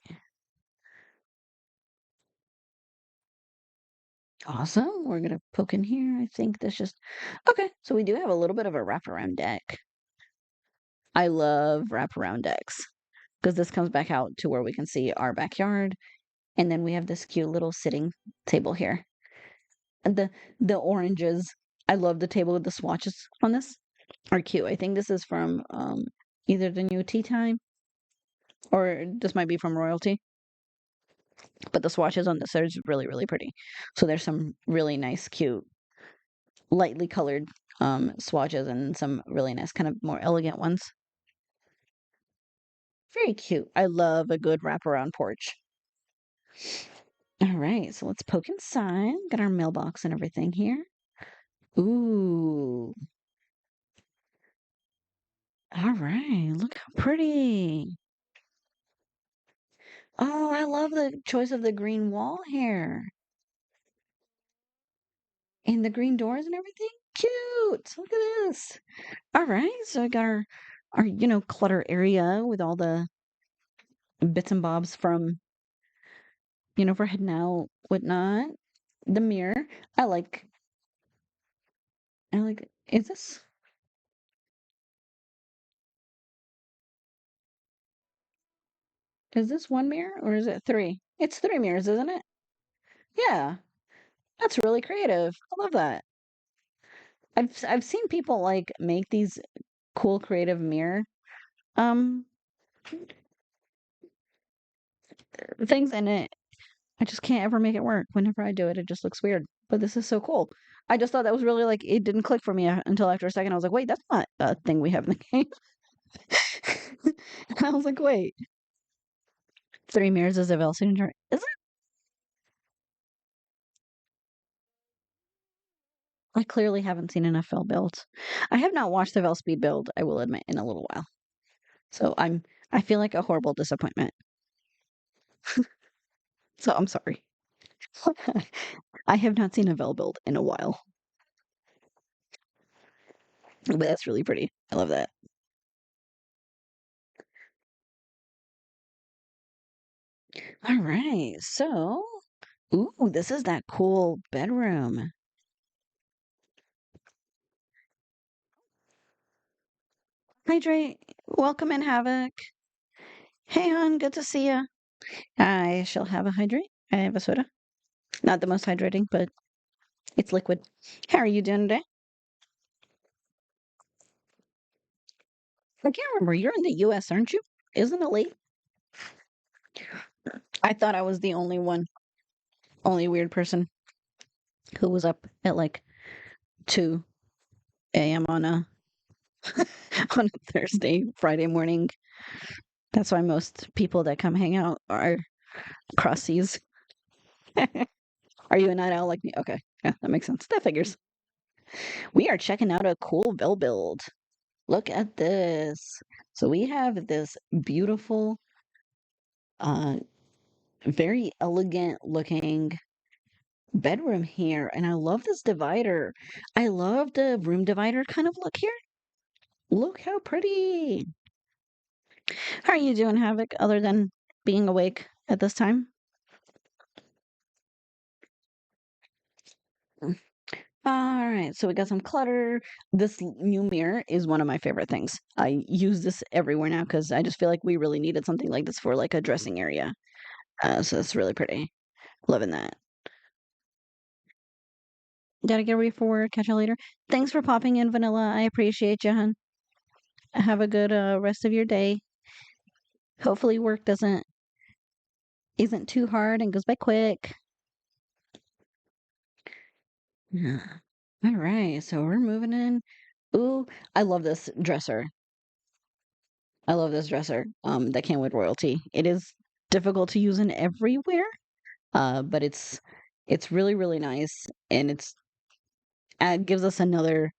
Awesome. We're going to poke in here. I think that's just... Okay, so we do have a little bit of a wraparound deck. I love wraparound decks because this comes back out to where we can see our backyard. And then we have this cute little sitting table here. And the oranges, I love the table with the swatches on this. Are cute. I think this is from either the new Tea Time or this might be from Royalty. But the swatches on this are really, really pretty. So there's some really nice, cute, lightly colored swatches and some really nice, kind of more elegant ones. Very cute. I love a good wraparound porch. All right, so let's poke inside. Got our mailbox and everything here. Ooh. All right, look how pretty. Oh, I love the choice of the green wall here. And the green doors and everything. Cute. Look at this. All right, so I got our clutter area with all the bits and bobs from, for heading out, whatnot. The mirror. I like, is this one mirror or is it three? It's three mirrors, isn't it? Yeah. That's really creative. I love that. I've seen people like make these cool creative mirror um things and I just can't ever make it work. Whenever I do it, it just looks weird. But this is so cool. I just thought that was really like it didn't click for me until after a second. I was like, wait, that's not a thing we have in the game. And I was like, wait, three mirrors is a Vel signature. Is it? I clearly haven't seen enough Vel builds. I have not watched the Vel speed build, I will admit, in a little while. So I feel like a horrible disappointment. So I'm sorry. I have not seen a Vel build in a while. But that's really pretty. I love that. All right. So, ooh, this is that cool bedroom. Hydrate. Welcome in, Havoc. Hey, hon. Good to see ya. I shall have a hydrate. I have a soda. Not the most hydrating, but it's liquid. How are you doing today? I can't remember. You're in the US, aren't you? Isn't it late? I thought I was the only weird person who was up at like 2 a.m. on a on a Thursday, Friday morning. That's why most people that come hang out are cross seas. Are you a night owl like me? Okay. Yeah, that makes sense. That figures. We are checking out a cool Vel build. Look at this. So we have this beautiful, uh, very elegant looking bedroom here. And I love this divider. I love the room divider kind of look here. Look how pretty. How are you doing, Havoc, other than being awake at this time? All right, so we got some clutter. This new mirror is one of my favorite things. I use this everywhere now because I just feel like we really needed something like this for like a dressing area. So it's really pretty. Loving that. Gotta get ready for work. Catch you later. Thanks for popping in, Vanilla. I appreciate you, hun. Have a good rest of your day. Hopefully work doesn't isn't too hard and goes by quick. Yeah. All right, so we're moving in. Ooh, I love this dresser. I love this dresser. That came with royalty. It is difficult to use in everywhere, but it's really really nice, and it gives us another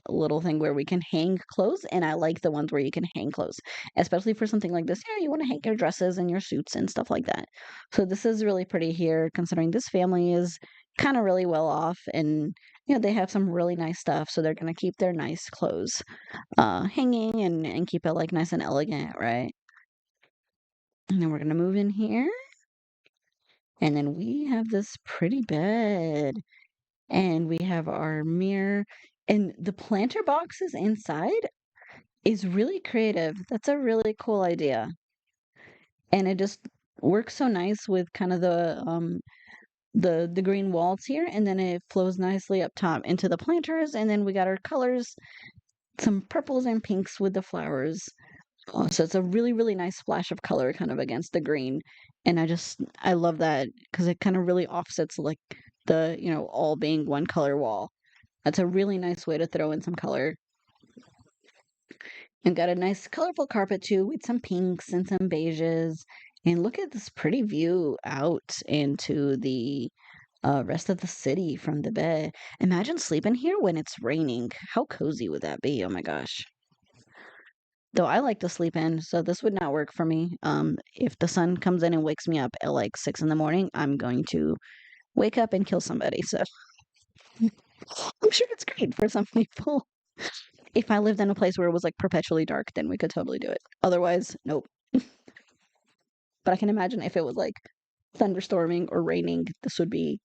little thing where we can hang clothes, and I like the ones where you can hang clothes, especially for something like this. Yeah, you want to hang your dresses and your suits and stuff like that. So this is really pretty here, considering this family is kind of really well off, and they have some really nice stuff, so they're gonna keep their nice clothes hanging and keep it like nice and elegant, right? And then we're gonna move in here, and then we have this pretty bed, and we have our mirror, and the planter boxes inside is really creative. That's a really cool idea, and it just works so nice with kind of the green walls here, and then it flows nicely up top into the planters, and then we got our colors, some purples and pinks with the flowers. So it's a really, really nice splash of color kind of against the green. And I love that because it kind of really offsets like all being one color wall. That's a really nice way to throw in some color. And got a nice colorful carpet too with some pinks and some beiges. And look at this pretty view out into the rest of the city from the bed. Imagine sleeping here when it's raining. How cozy would that be? Oh my gosh. Though I like to sleep in, so this would not work for me. If the sun comes in and wakes me up at like 6 in the morning, I'm going to wake up and kill somebody. So I'm sure it's great for some people. If I lived in a place where it was like perpetually dark, then we could totally do it. Otherwise, nope. But I can imagine if it was like thunderstorming or raining, this would be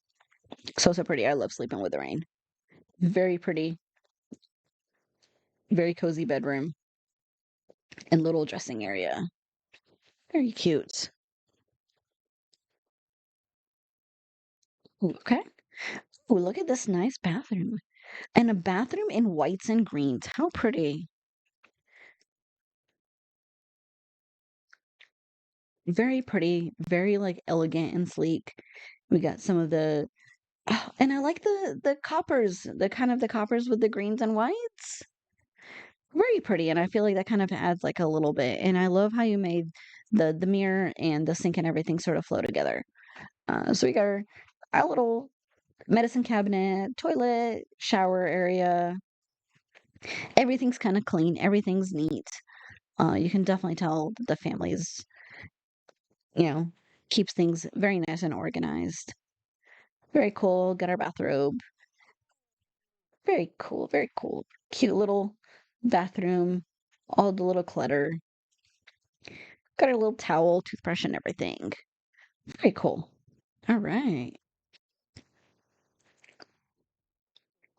so, so pretty. I love sleeping with the rain. Very pretty, very cozy bedroom and little dressing area. Very cute. Ooh, okay. Ooh, look at this nice bathroom. And a bathroom in whites and greens. How pretty. Very pretty, very like elegant and sleek. We got some of the oh, and I like the coppers, the coppers with the greens and whites. Very pretty, and I feel like that kind of adds like a little bit. And I love how you made the mirror and the sink and everything sort of flow together. So we got our little medicine cabinet, toilet, shower area. Everything's kind of clean. Everything's neat. You can definitely tell that the family is, you know, keeps things very nice and organized. Very cool. Got our bathrobe. Very cool. Very cool. Cute little bathroom. All the little clutter. Got our little towel, toothbrush, and everything. Very cool. All right.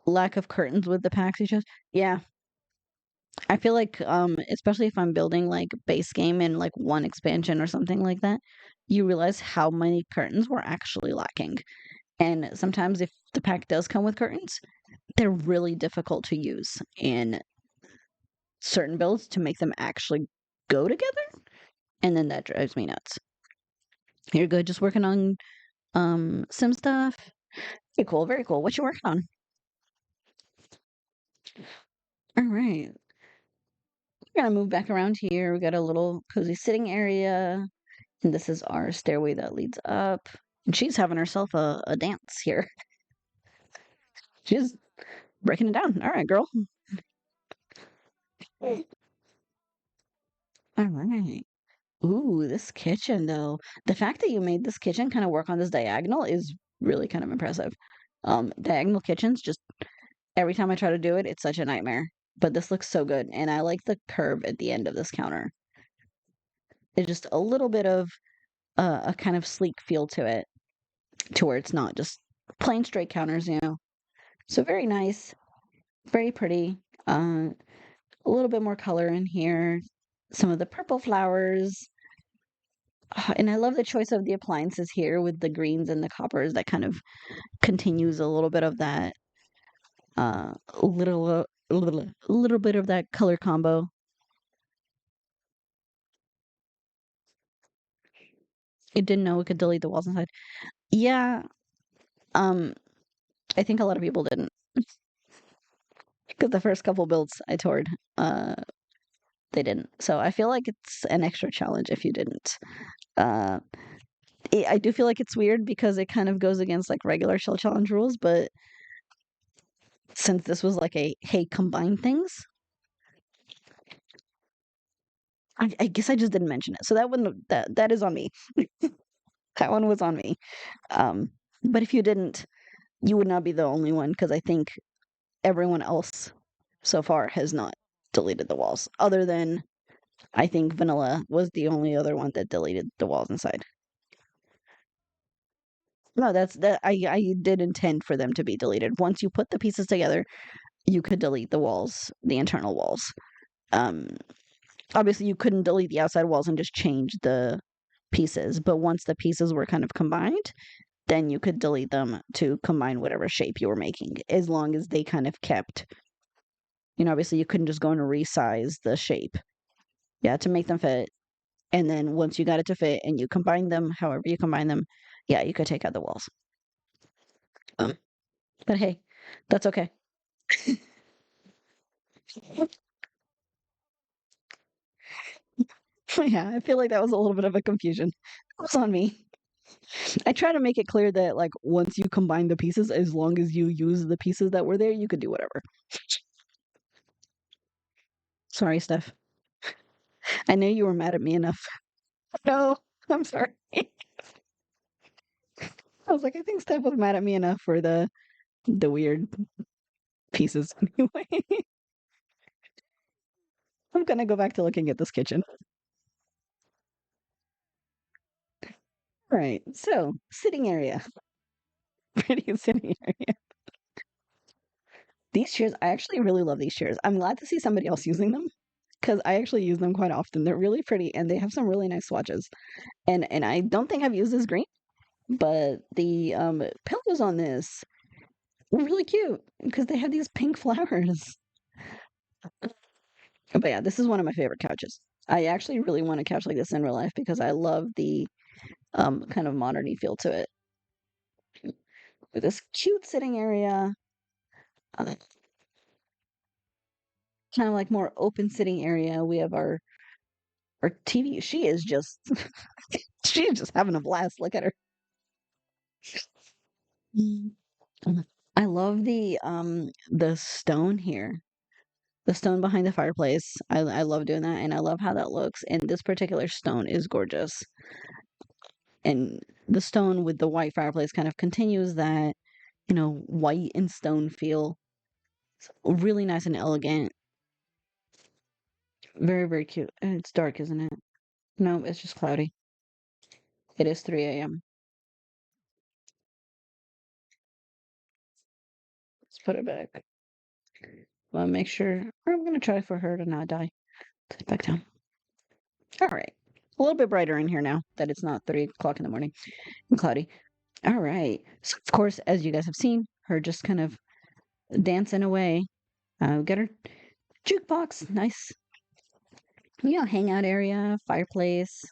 Lack of curtains with the Paxi chest. Yeah. I feel like especially if I'm building like base game in like one expansion or something like that, you realize how many curtains we're actually lacking. And sometimes if the pack does come with curtains, they're really difficult to use in certain builds to make them actually go together, and then that drives me nuts. You're good, just working on sim stuff. Very cool, very cool. What you working on? All right. We're gonna move back around here. We got a little cozy sitting area, and this is our stairway that leads up. And she's having herself a dance here. She's breaking it down. All right, girl. All right. Ooh, this kitchen though. The fact that you made this kitchen kind of work on this diagonal is really kind of impressive. Diagonal kitchens, just every time I try to do it, it's such a nightmare. But this looks so good, and I like the curve at the end of this counter. It's just a little bit of a kind of sleek feel to it, to where it's not just plain straight counters, you know. So very nice, very pretty. A little bit more color in here. Some of the purple flowers. And I love the choice of the appliances here with the greens and the coppers. That kind of continues a little bit of that little bit of that color combo. It didn't know it could delete the walls inside. Yeah, um, I think a lot of people didn't. Because the first couple builds I toured, uh, they didn't. So I feel like it's an extra challenge if you didn't. Uh, I do feel like it's weird because it kind of goes against like regular shell challenge rules, but since this was like a hey, combine things, I guess I just didn't mention it. So that is on me. That one was on me. Um, but if you didn't, you would not be the only one because I think everyone else so far has not deleted the walls, other than I think Vanilla was the only other one that deleted the walls inside. No, that's that I did intend for them to be deleted. Once you put the pieces together, you could delete the walls, the internal walls. Um, Obviously you couldn't delete the outside walls and just change the pieces, but once the pieces were kind of combined, then you could delete them to combine whatever shape you were making, as long as they kind of kept, obviously you couldn't just go and resize the shape. Yeah, to make them fit. And then once you got it to fit and you combine them, however you combine them, yeah, you could take out the walls. Um, but hey, that's okay. Yeah, I feel like that was a little bit of a confusion. It was on me. I try to make it clear that like once you combine the pieces, as long as you use the pieces that were there, you could do whatever. Sorry, Steph. I know you were mad at me enough. No, I'm sorry. I was like, I think Steph was mad at me enough for the weird pieces anyway. I'm gonna go back to looking at this kitchen. All right, so sitting area. Pretty sitting area. These chairs, I actually really love these chairs. I'm glad to see somebody else using them because I actually use them quite often. They're really pretty and they have some really nice swatches. And I don't think I've used this green, but the pillows on this were really cute because they have these pink flowers. But yeah, this is one of my favorite couches. I actually really want a couch like this in real life because I love the kind of modern feel to it. With this cute sitting area, uh, kind of like more open sitting area. We have our TV. She is just she's just having a blast. Look at her. Mm. I love the stone here. The stone behind the fireplace. I love doing that and I love how that looks. And this particular stone is gorgeous. And the stone with the white fireplace kind of continues that, white and stone feel. It's really nice and elegant. Very, very cute. And it's dark, isn't it? No, it's just cloudy. It is 3 a.m. Let's put it back. Well, make sure. I'm gonna try for her to not die. Put it back down. All right. A little bit brighter in here now that it's not 3 o'clock in the morning and cloudy. All right. So, of course, as you guys have seen, her just kind of dancing away. Got her jukebox. Nice, hangout area, fireplace.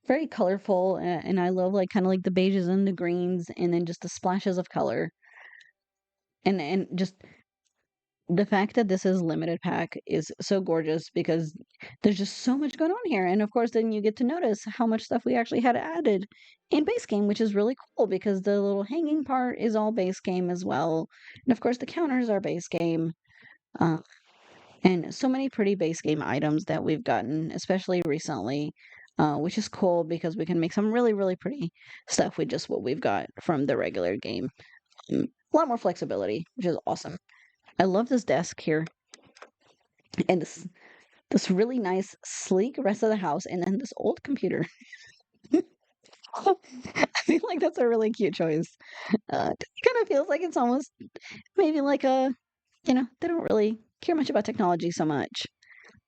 Very colorful. And I love like kind of like the beiges and the greens and then just the splashes of color. And just the fact that this is limited pack is so gorgeous because there's just so much going on here. And of course, then you get to notice how much stuff we actually had added in base game, which is really cool because the little hanging part is all base game as well. And of course, the counters are base game. Uh, and so many pretty base game items that we've gotten, especially recently, which is cool because we can make some really, really pretty stuff with just what we've got from the regular game. A lot more flexibility, which is awesome. I love this desk here and this really nice, sleek rest of the house, and then this old computer. I feel like that's a really cute choice. It kind of feels like it's almost maybe like they don't really care much about technology so much.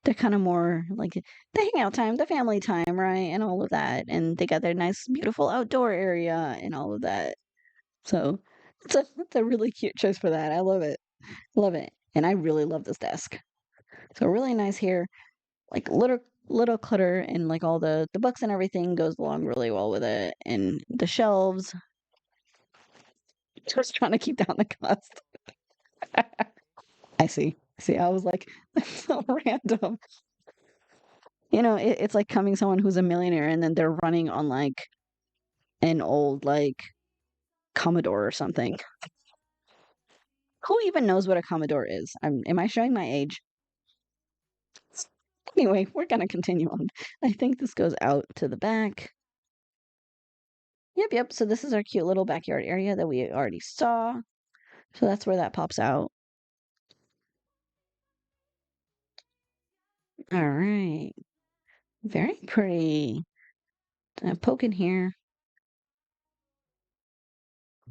They're kind of more like the hangout time, the family time, right? And all of that. And they got their nice, beautiful outdoor area and all of that. So it's a really cute choice for that. I love it. Love it. And I really love this desk. So really nice here. Like little clutter and like all the books and everything goes along really well with it. And the shelves. Just trying to keep down the cost. I see. See, I was like, that's so random. It's like coming someone who's a millionaire and then they're running on like an old like Commodore or something. Who even knows what a Commodore is? Am I showing my age? Anyway, we're gonna continue on. I think this goes out to the back. Yep. So this is our cute little backyard area that we already saw. So that's where that pops out. All right. Very pretty. Poke in here.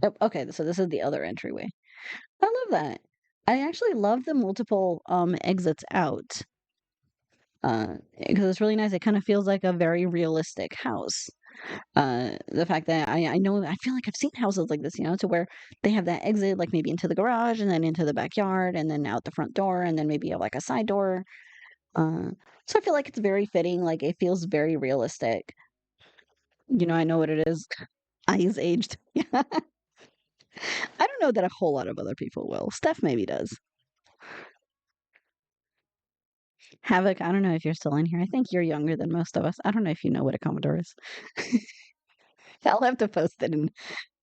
Oh, okay, so this is the other entryway. I love that. I actually love the multiple exits out. Because it's really nice. It kind of feels like a very realistic house. The fact that I know I feel like I've seen houses like this, to where they have that exit like maybe into the garage and then into the backyard and then out the front door and then maybe like a side door. Uh, so I feel like it's very fitting. Like it feels very realistic. I know what it is. Eyes aged. I don't know that a whole lot of other people will. Steph maybe does. Havoc, I don't know if you're still in here. I think you're younger than most of us. I don't know if you know what a Commodore is. I'll have to post it in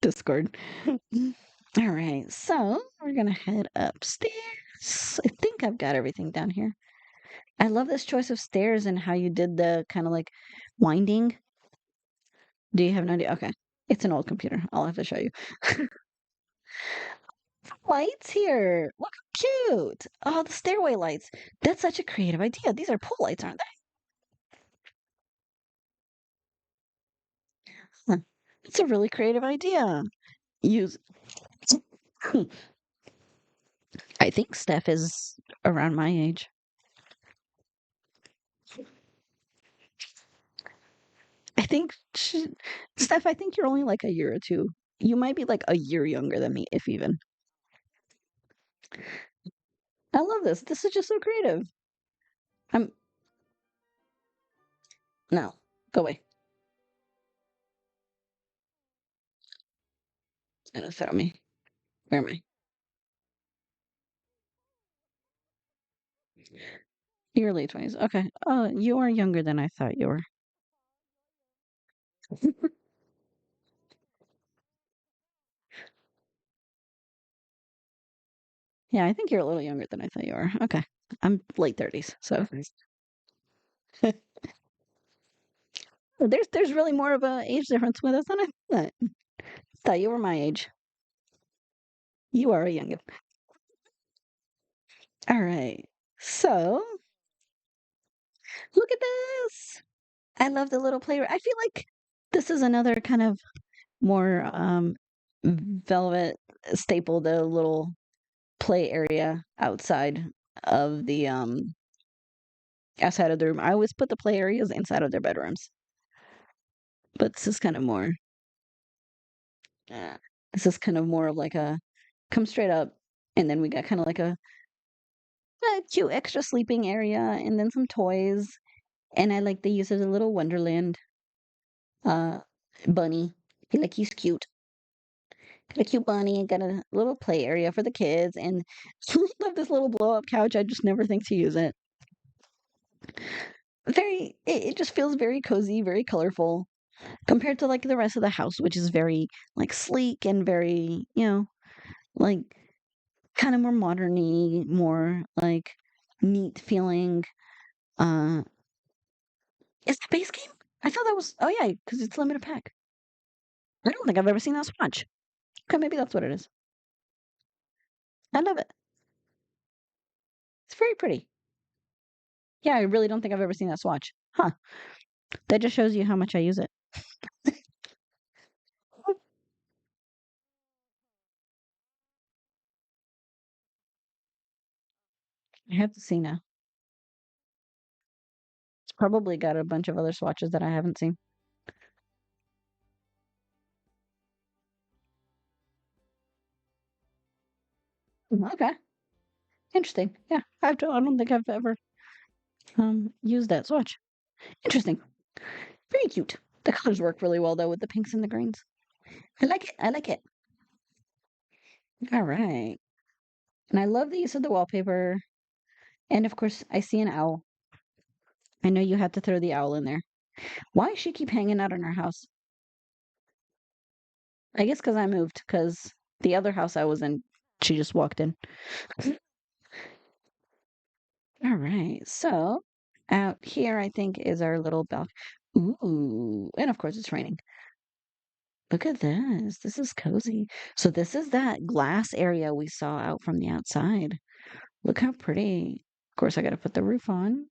Discord. All right, so we're gonna head upstairs. I think I've got everything down here. I love this choice of stairs and how you did the kind of like winding. Do you have an idea? Okay. It's an old computer. I'll have to show you. Lights here. Look how cute. Oh, the stairway lights. That's such a creative idea. These are pool lights, aren't they? Huh. It's a really creative idea. Use. I think Steph is around my age. I think Steph, I think you're only like a year or two. You might be like a year younger than me, if even. I love this. This is just so creative. I'm no, go away. Gonna throw me. Where am I? Your late 20s. Okay. You are younger than I thought you were. Yeah, I think you're a little younger than I thought you were. Okay. I'm late 30s, so there's really more of a age difference with us than I thought. Thought you were my age. You are a youngin. All right. So look at this. I love the little play. I feel like this is another kind of more velvet staple, the little play area outside of the room. I always put the play areas inside of their bedrooms. But uh, this is kind of more of like a come straight up and then we got kind of like a cute extra sleeping area and then some toys. And I like the use of the little Wonderland uh bunny. I feel like he's cute. Got a cute bunny and got a little play area for the kids. And I love this little blow up couch. I just never think to use it. It just feels very cozy, very colorful compared to like the rest of the house, which is very like sleek and very, like kind of more modern-y, more like neat feeling. Uh, is that base game? I thought that was, oh yeah, because it's limited pack. I don't think I've ever seen that swatch. Okay, maybe that's what it is. I love it. It's very pretty. Yeah, I really don't think I've ever seen that swatch. Huh. That just shows you how much I use it. I have to see now. It's probably got a bunch of other swatches that I haven't seen. Okay. Interesting. Yeah, I don't think I've ever used that swatch. Interesting. Very cute. The colors work really well though with the pinks and the greens. I like it. I like it. All right. And I love the use of the wallpaper. And of course, I see an owl. I know you had to throw the owl in there. Why does she keep hanging out in our house? I guess because I moved, because the other house I was in, she just walked in. All right. So out here, I think, is our little balcony. Ooh. And of course, it's raining. Look at this. This is cozy. So this is that glass area we saw out from the outside. Look how pretty. Of course, I got to put the roof on.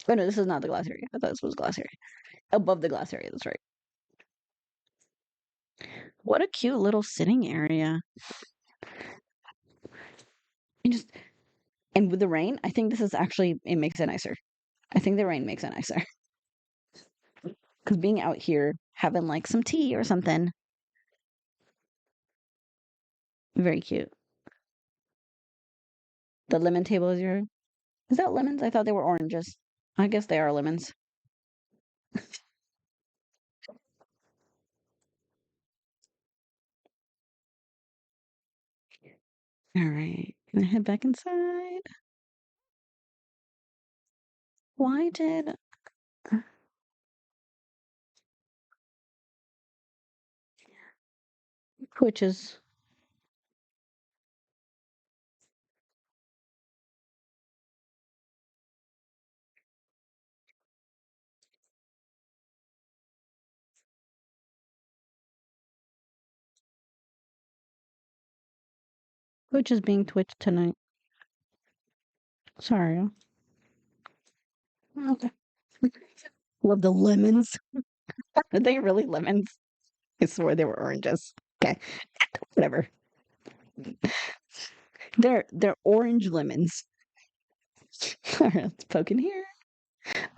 Oh no, this is not the glass area. I thought this was glass area. Above the glass area, that's right. What a cute little sitting area. And just and with the rain, I think this is actually it makes it nicer. I think the rain makes it nicer. Because being out here having like some tea or something, very cute. The lemon table is your is that lemons? I thought they were oranges. I guess they are lemons. All right. Gonna head back inside. Why did which is which is being twitched tonight? Sorry. Okay. Love the lemons. Are they really lemons? I swear they were oranges. Okay. Whatever. They're orange lemons. All right, let's poke in here.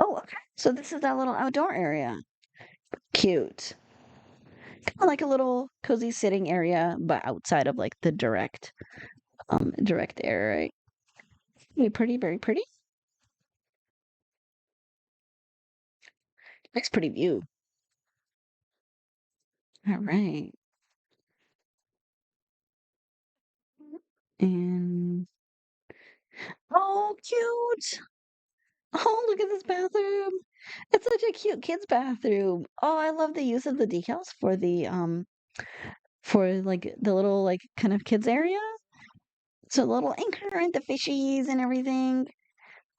Oh, okay. So this is that little outdoor area. Cute. Kind of like a little cozy sitting area, but outside of like the direct air, right? Very pretty, very pretty. Nice pretty view. All right. And oh, cute. Oh, look at this bathroom. It's such a cute kids' bathroom. Oh, I love the use of the decals for like the little like kind of kids area. So the little anchor and the fishies and everything.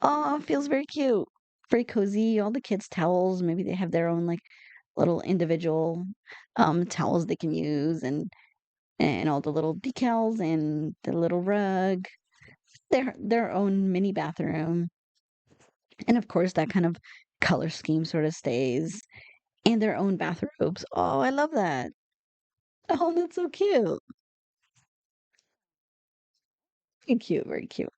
Oh, it feels very cute. Very cozy. All the kids' towels. Maybe they have their own like little individual towels they can use and all the little decals and the little rug. Their own mini bathroom. And of course that kind of color scheme sort of stays. And their own bathrobes. Oh, I love that. Oh, that's so cute. Very cute, very cute.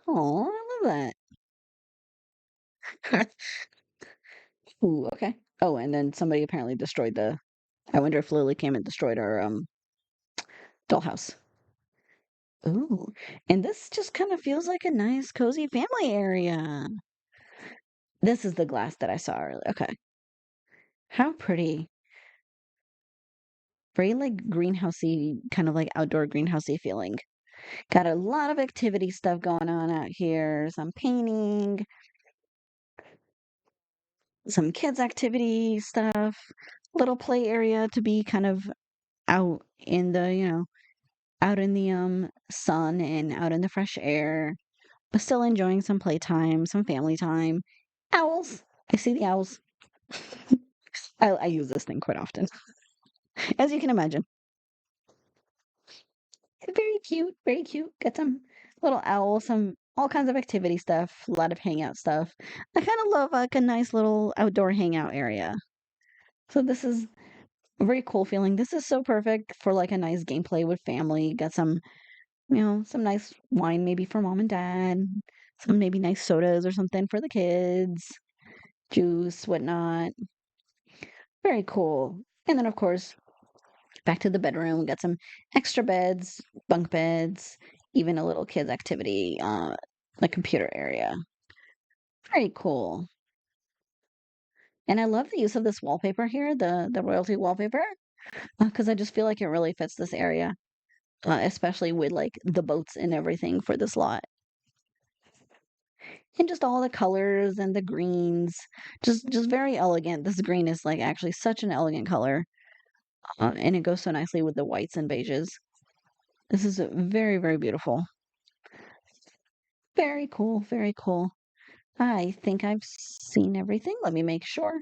Oh, I love that. Ooh, okay. Oh, and then somebody apparently destroyed the. I wonder if Lily came and destroyed our dollhouse. Ooh, and this just kind of feels like a nice, cozy family area. This is the glass that I saw earlier. Okay. How pretty. Very like greenhousey, kind of like outdoor greenhousey feeling. Got a lot of activity stuff going on out here. Some painting, some kids activity stuff, little play area to be kind of out in the, out in the sun and out in the fresh air, but still enjoying some playtime, some family time. Owls. I see the owls. I use this thing quite often, as you can imagine. Very cute, very cute. Got some little owls, some all kinds of activity stuff, a lot of hangout stuff. I kind of love like a nice little outdoor hangout area. So this is a very cool feeling. This is so perfect for like a nice gameplay with family. Got some, some nice wine maybe for mom and dad, some maybe nice sodas or something for the kids, juice, whatnot. Very cool. And then of course, back to the bedroom. We got some extra beds, bunk beds, even a little kids activity, like computer area. Very cool. And I love the use of this wallpaper here, the royalty wallpaper, because I just feel like it really fits this area, especially with like the boats and everything for this lot. And just all the colors and the greens, just very elegant. This green is like actually such an elegant color, and it goes so nicely with the whites and beiges. This is very, very beautiful. Very cool, very cool. I think I've seen everything. Let me make sure.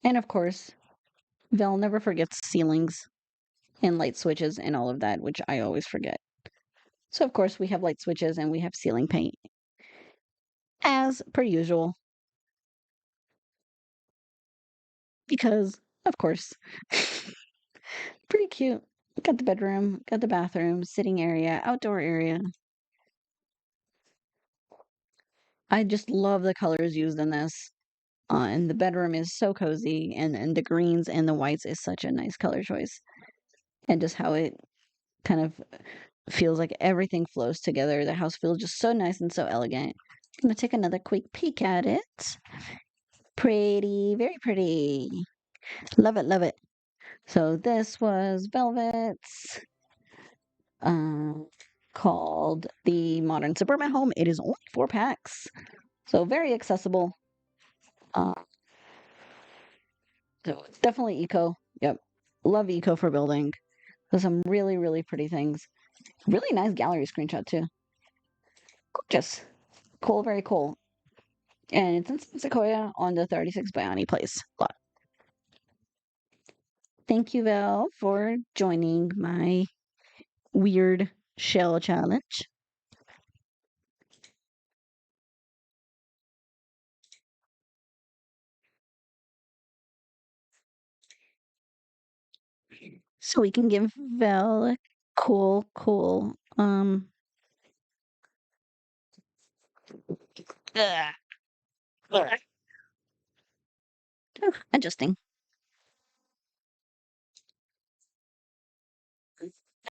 And of course, Val never forgets ceilings and light switches and all of that, which I always forget. So, of course, we have light switches and we have ceiling paint as per usual, because, of course, pretty cute. Got the bedroom, got the bathroom, sitting area, outdoor area. I just love the colors used in this. And the bedroom is so cozy, and the greens and the whites is such a nice color choice. And just how it kind of feels like everything flows together. The house feels just so nice and so elegant. I'm gonna take another quick peek at it. Pretty, very pretty. Love it, love it. So this was Velvet's, um, called the Modern Suburban Home. It is only 4 packs, so very accessible. Uh, so it's definitely eco. Yep, love eco for building. So some really, really pretty things. Really nice gallery screenshot too. Gorgeous. Cool, very cool. And it's in Sequoia on the 36 Biani Place lot. Thank you, Val, for joining my weird shell challenge. So we can give Val a cool, ugh, ugh. Oh, adjusting.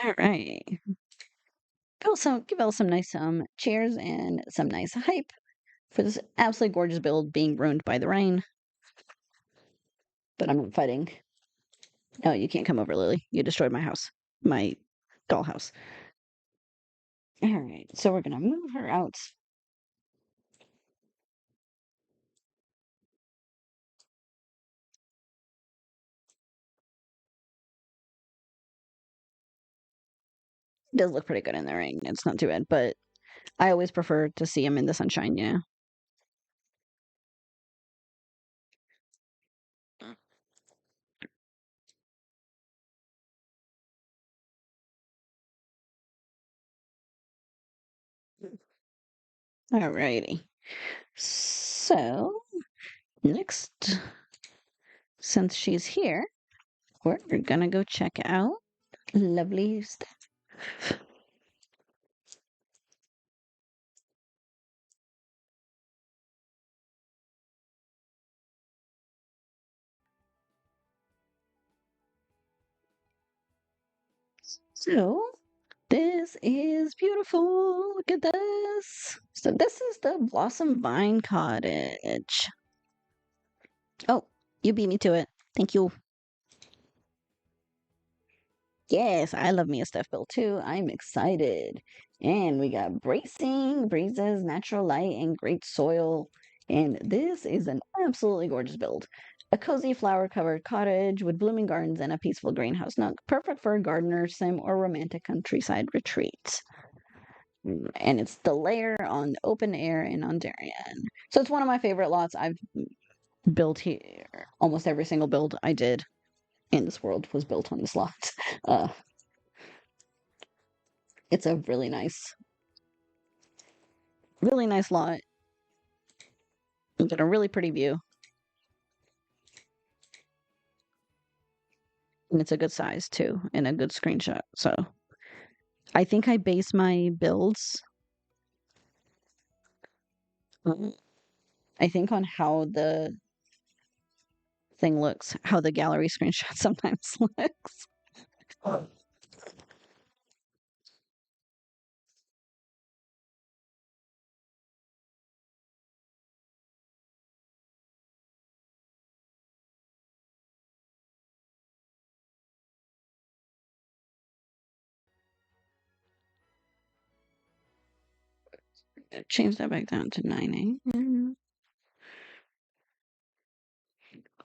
All right. Give Val some nice chairs and some nice hype for this absolutely gorgeous build being ruined by the rain. But I'm not fighting. No, you can't come over, Lily. You destroyed my house. My dollhouse. All right. So we're gonna move her out. It does look pretty good in the rain. It's not too bad, but I always prefer to see him in the sunshine, All righty. So, next, since she's here, we're gonna go check out lovely stuff. So, this is beautiful. Look at this. So, this is the Blossom Vine Cottage. Oh, You beat me to it. Thank you. Yes, I love me a stuff build too. I'm excited. And we got bracing, breezes, natural light, and great soil. And this is an absolutely gorgeous build. A cozy flower-covered cottage with blooming gardens and a peaceful greenhouse nook, perfect for a gardener sim or romantic countryside retreat. And it's the lair on open air in Ondarian. So it's one of my favorite lots. I've built here. Almost every single build I did in this world was built on this lot. Uh, it's a really nice lot. You get a really pretty view, and it's a good size too, and a good screenshot. So I think I base my builds, I think, on how the thing looks, how the gallery screenshot sometimes looks. Change that back down to 9A.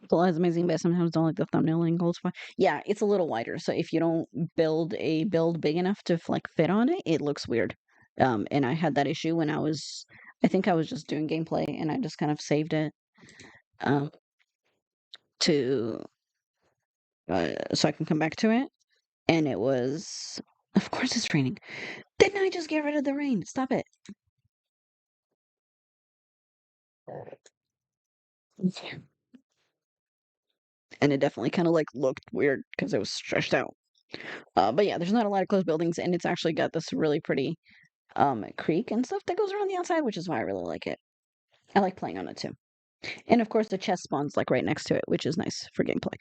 Still has amazing, but sometimes don't like the thumbnail angles. Yeah, it's a little wider, so if you don't build a build big enough to like fit on it, it looks weird. And I had that issue when I think I was just doing gameplay, and I just kind of saved it um, to so I can come back to it. And it was, of course, it's raining. Didn't I just get rid of the rain? Stop it. And it definitely kind of like looked weird because it was stretched out. But yeah, there's not a lot of closed buildings, and it's actually got this really pretty creek and stuff that goes around the outside, which is why I really like it. I like playing on it too. And of course, the chest spawns like right next to it, which is nice for gameplay.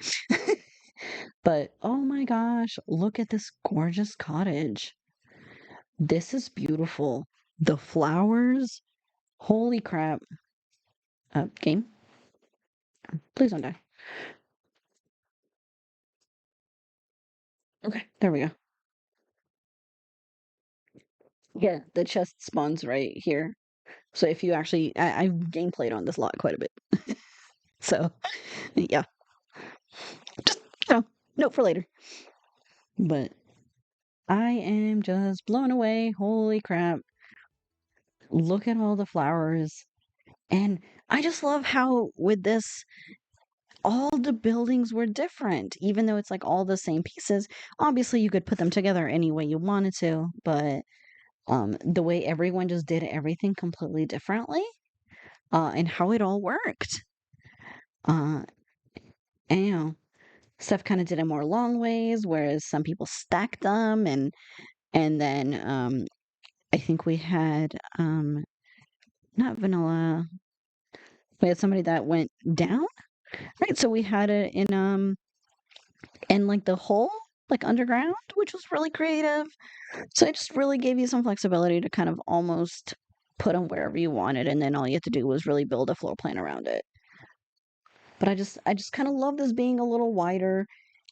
But oh my gosh, look at this gorgeous cottage. This is beautiful. The flowers, holy crap. Game, please don't die. Okay, there we go. Yeah, the chest spawns right here. So if you actually, I've gameplayed on this lot quite a bit. So yeah, just note for later. But I am just blown away. Holy crap. Look at all the flowers. And I just love how with this, all the buildings were different, even though it's like all the same pieces. Obviously, you could put them together any way you wanted to, but the way everyone just did everything completely differently, and how it all worked. Uh, and, you know, Steph kind of did it more long ways, whereas some people stacked them, and then I think we had not vanilla. We had somebody that went down, right? So we had it in like the hole, like underground, which was really creative. So it just really gave you some flexibility to kind of almost put them wherever you wanted, and then all you had to do was really build a floor plan around it. But I just kind of love this being a little wider,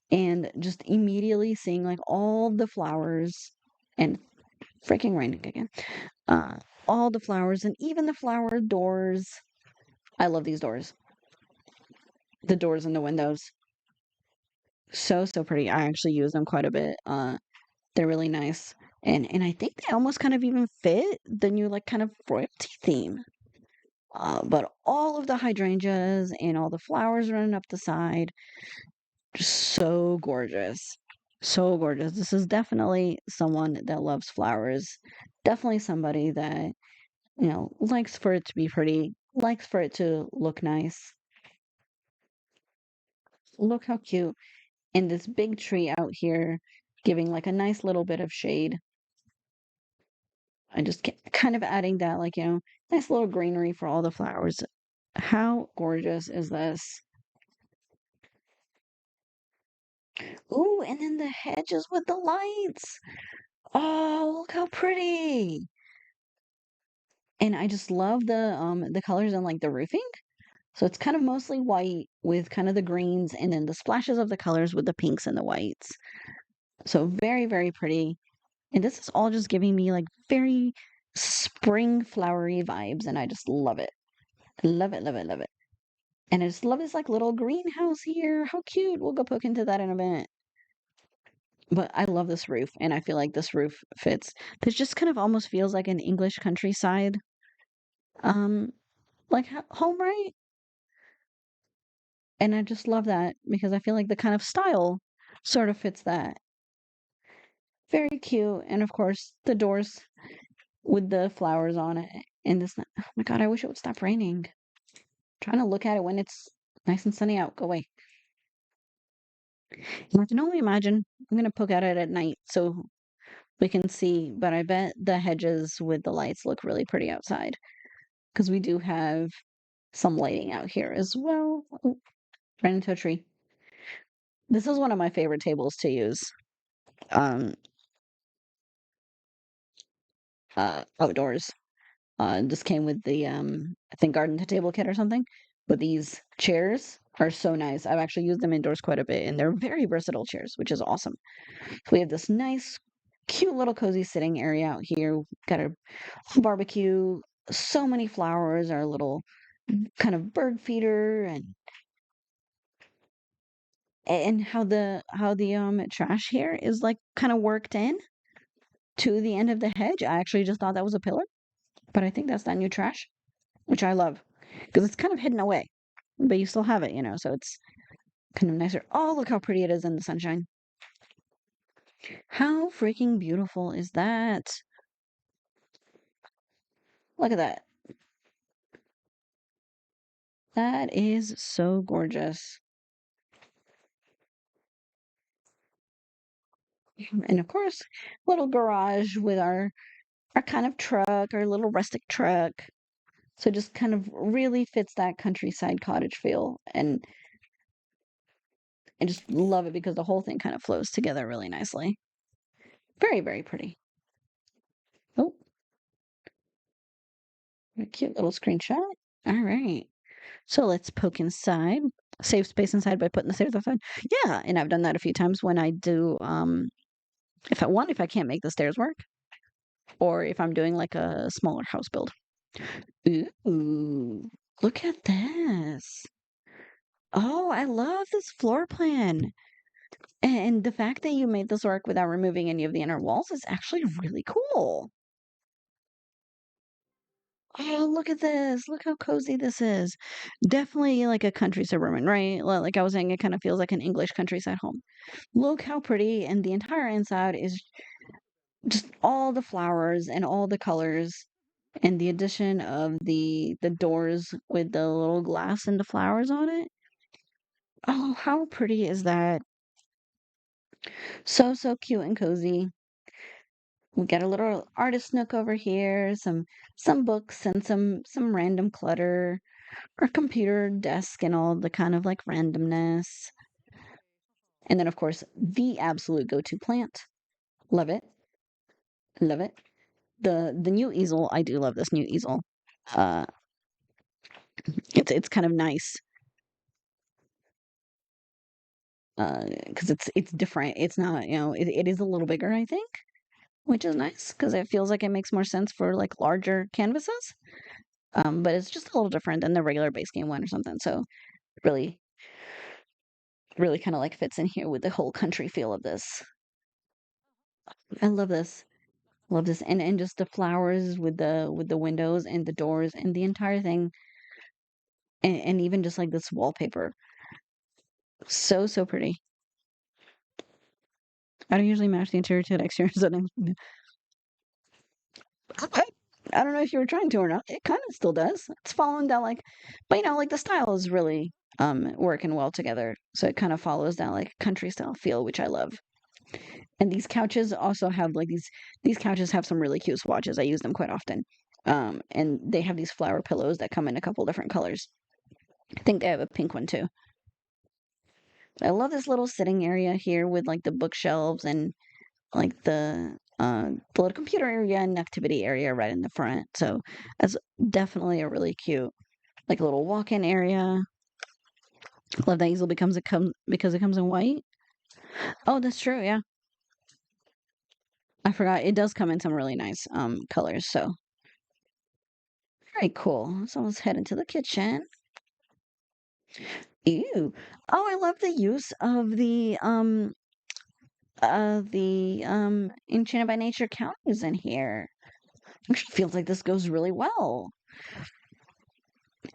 and just immediately seeing like all the flowers and freaking raining again. Uh, all the flowers and even the flower doors. I love these doors. The doors and the windows. So pretty. I actually use them quite a bit. They're really nice. And I think they almost kind of even fit the new like kind of royalty theme. But all of the hydrangeas and all the flowers running up the side, just so gorgeous. So gorgeous. This is definitely someone that loves flowers. Definitely somebody that, likes for it to be pretty, likes for it to look nice. Look how cute. And this big tree out here giving like a nice little bit of shade. I just kind of adding that, like, nice little greenery for all the flowers. How gorgeous is this? Ooh, and then the hedges with the lights. Oh, look how pretty. And I just love the colors and like the roofing. So it's kind of mostly white with kind of the greens and then the splashes of the colors with the pinks and the whites. So very, very pretty. And this is all just giving me like very spring flowery vibes, and I just love it. Love it, love it, love it. And I just love this like little greenhouse here. How cute. We'll go poke into that in a minute. But I love this roof, and I feel like this roof fits. This just kind of almost feels like an English countryside, um, like home, right? And I just love that because I feel like the kind of style sort of fits that. Very cute. And of course, the doors with the flowers on it. And this, oh my God, I wish it would stop raining. Trying to look at it when it's nice and sunny out. Go away. I can only imagine. I'm gonna poke at it at night so we can see, but I bet the hedges with the lights look really pretty outside because we do have some lighting out here as well. Oh, ran into a tree. This is one of my favorite tables to use. Um, Outdoors. This came with the I think garden to table kit or something. But these chairs are so nice. I've actually used them indoors quite a bit, and they're very versatile chairs, which is awesome. So we have this nice, cute little cozy sitting area out here. Got a barbecue, so many flowers, our little kind of bird feeder, and how the trash here is like kind of worked in to the end of the hedge. I actually just thought that was a pillar, but I think that's that new trash, which I love because it's kind of hidden away, but you still have it, so it's kind of nicer. Oh, look how pretty it is in the sunshine. How freaking beautiful is that? Look at that. That is so gorgeous. And of course, little garage with our kind of truck, our little rustic truck. So it just kind of really fits that countryside cottage feel. And I just love it because the whole thing kind of flows together really nicely. Very, very pretty. Oh, a cute little screenshot. All right. So let's poke inside. Save space inside by putting the stairs outside. Yeah, and I've done that a few times when I do if I can't make the stairs work, or if I'm doing like a smaller house build. Ooh, look at this. Oh, I love this floor plan. And the fact that you made this work without removing any of the inner walls is actually really cool. Oh, look at this. Look how cozy this is. Definitely like a country suburban, right? Like I was saying, it kind of feels like an English countryside home. Look how pretty. And the entire inside is just all the flowers and all the colors. And the addition of the doors with the little glass and the flowers on it. Oh, how pretty is that? So, so cute and cozy. We got a little artist nook over here, some books and some random clutter, our computer desk and all the kind of like randomness. And then of course the absolute go-to plant. Love it. Love it. The new easel, I do love this new easel. Uh it's kind of nice. Because it's different. It's not, it is a little bigger, I think, which is nice because it feels like it makes more sense for like larger canvases. But it's just a little different than the regular base game one or something. So really, really kind of like fits in here with the whole country feel of this. I love this. Love this. And just the flowers with the windows and the doors and the entire thing. And even just like this wallpaper. So, so pretty. I don't usually match the interior to the exterior, so I, I don't know if you were trying to or not. It kind of still does. It's following that like, but like the style is really working well together. So it kind of follows that like country style feel, which I love. And these couches also have like these couches have some really cute swatches. I use them quite often. And they have these flower pillows that come in a couple different colors. I think they have a pink one too. I love this little sitting area here with like the bookshelves and like the little computer area and activity area right in the front. So that's definitely a really cute. like a little walk-in area. Love that easel because it comes in white. Oh, that's true. Yeah, I forgot. It does come in some really nice colors. So very cool. So let's head into the kitchen. Ew. Oh, I love the use of the Enchanted by Nature counties in here. Actually feels like this goes really well.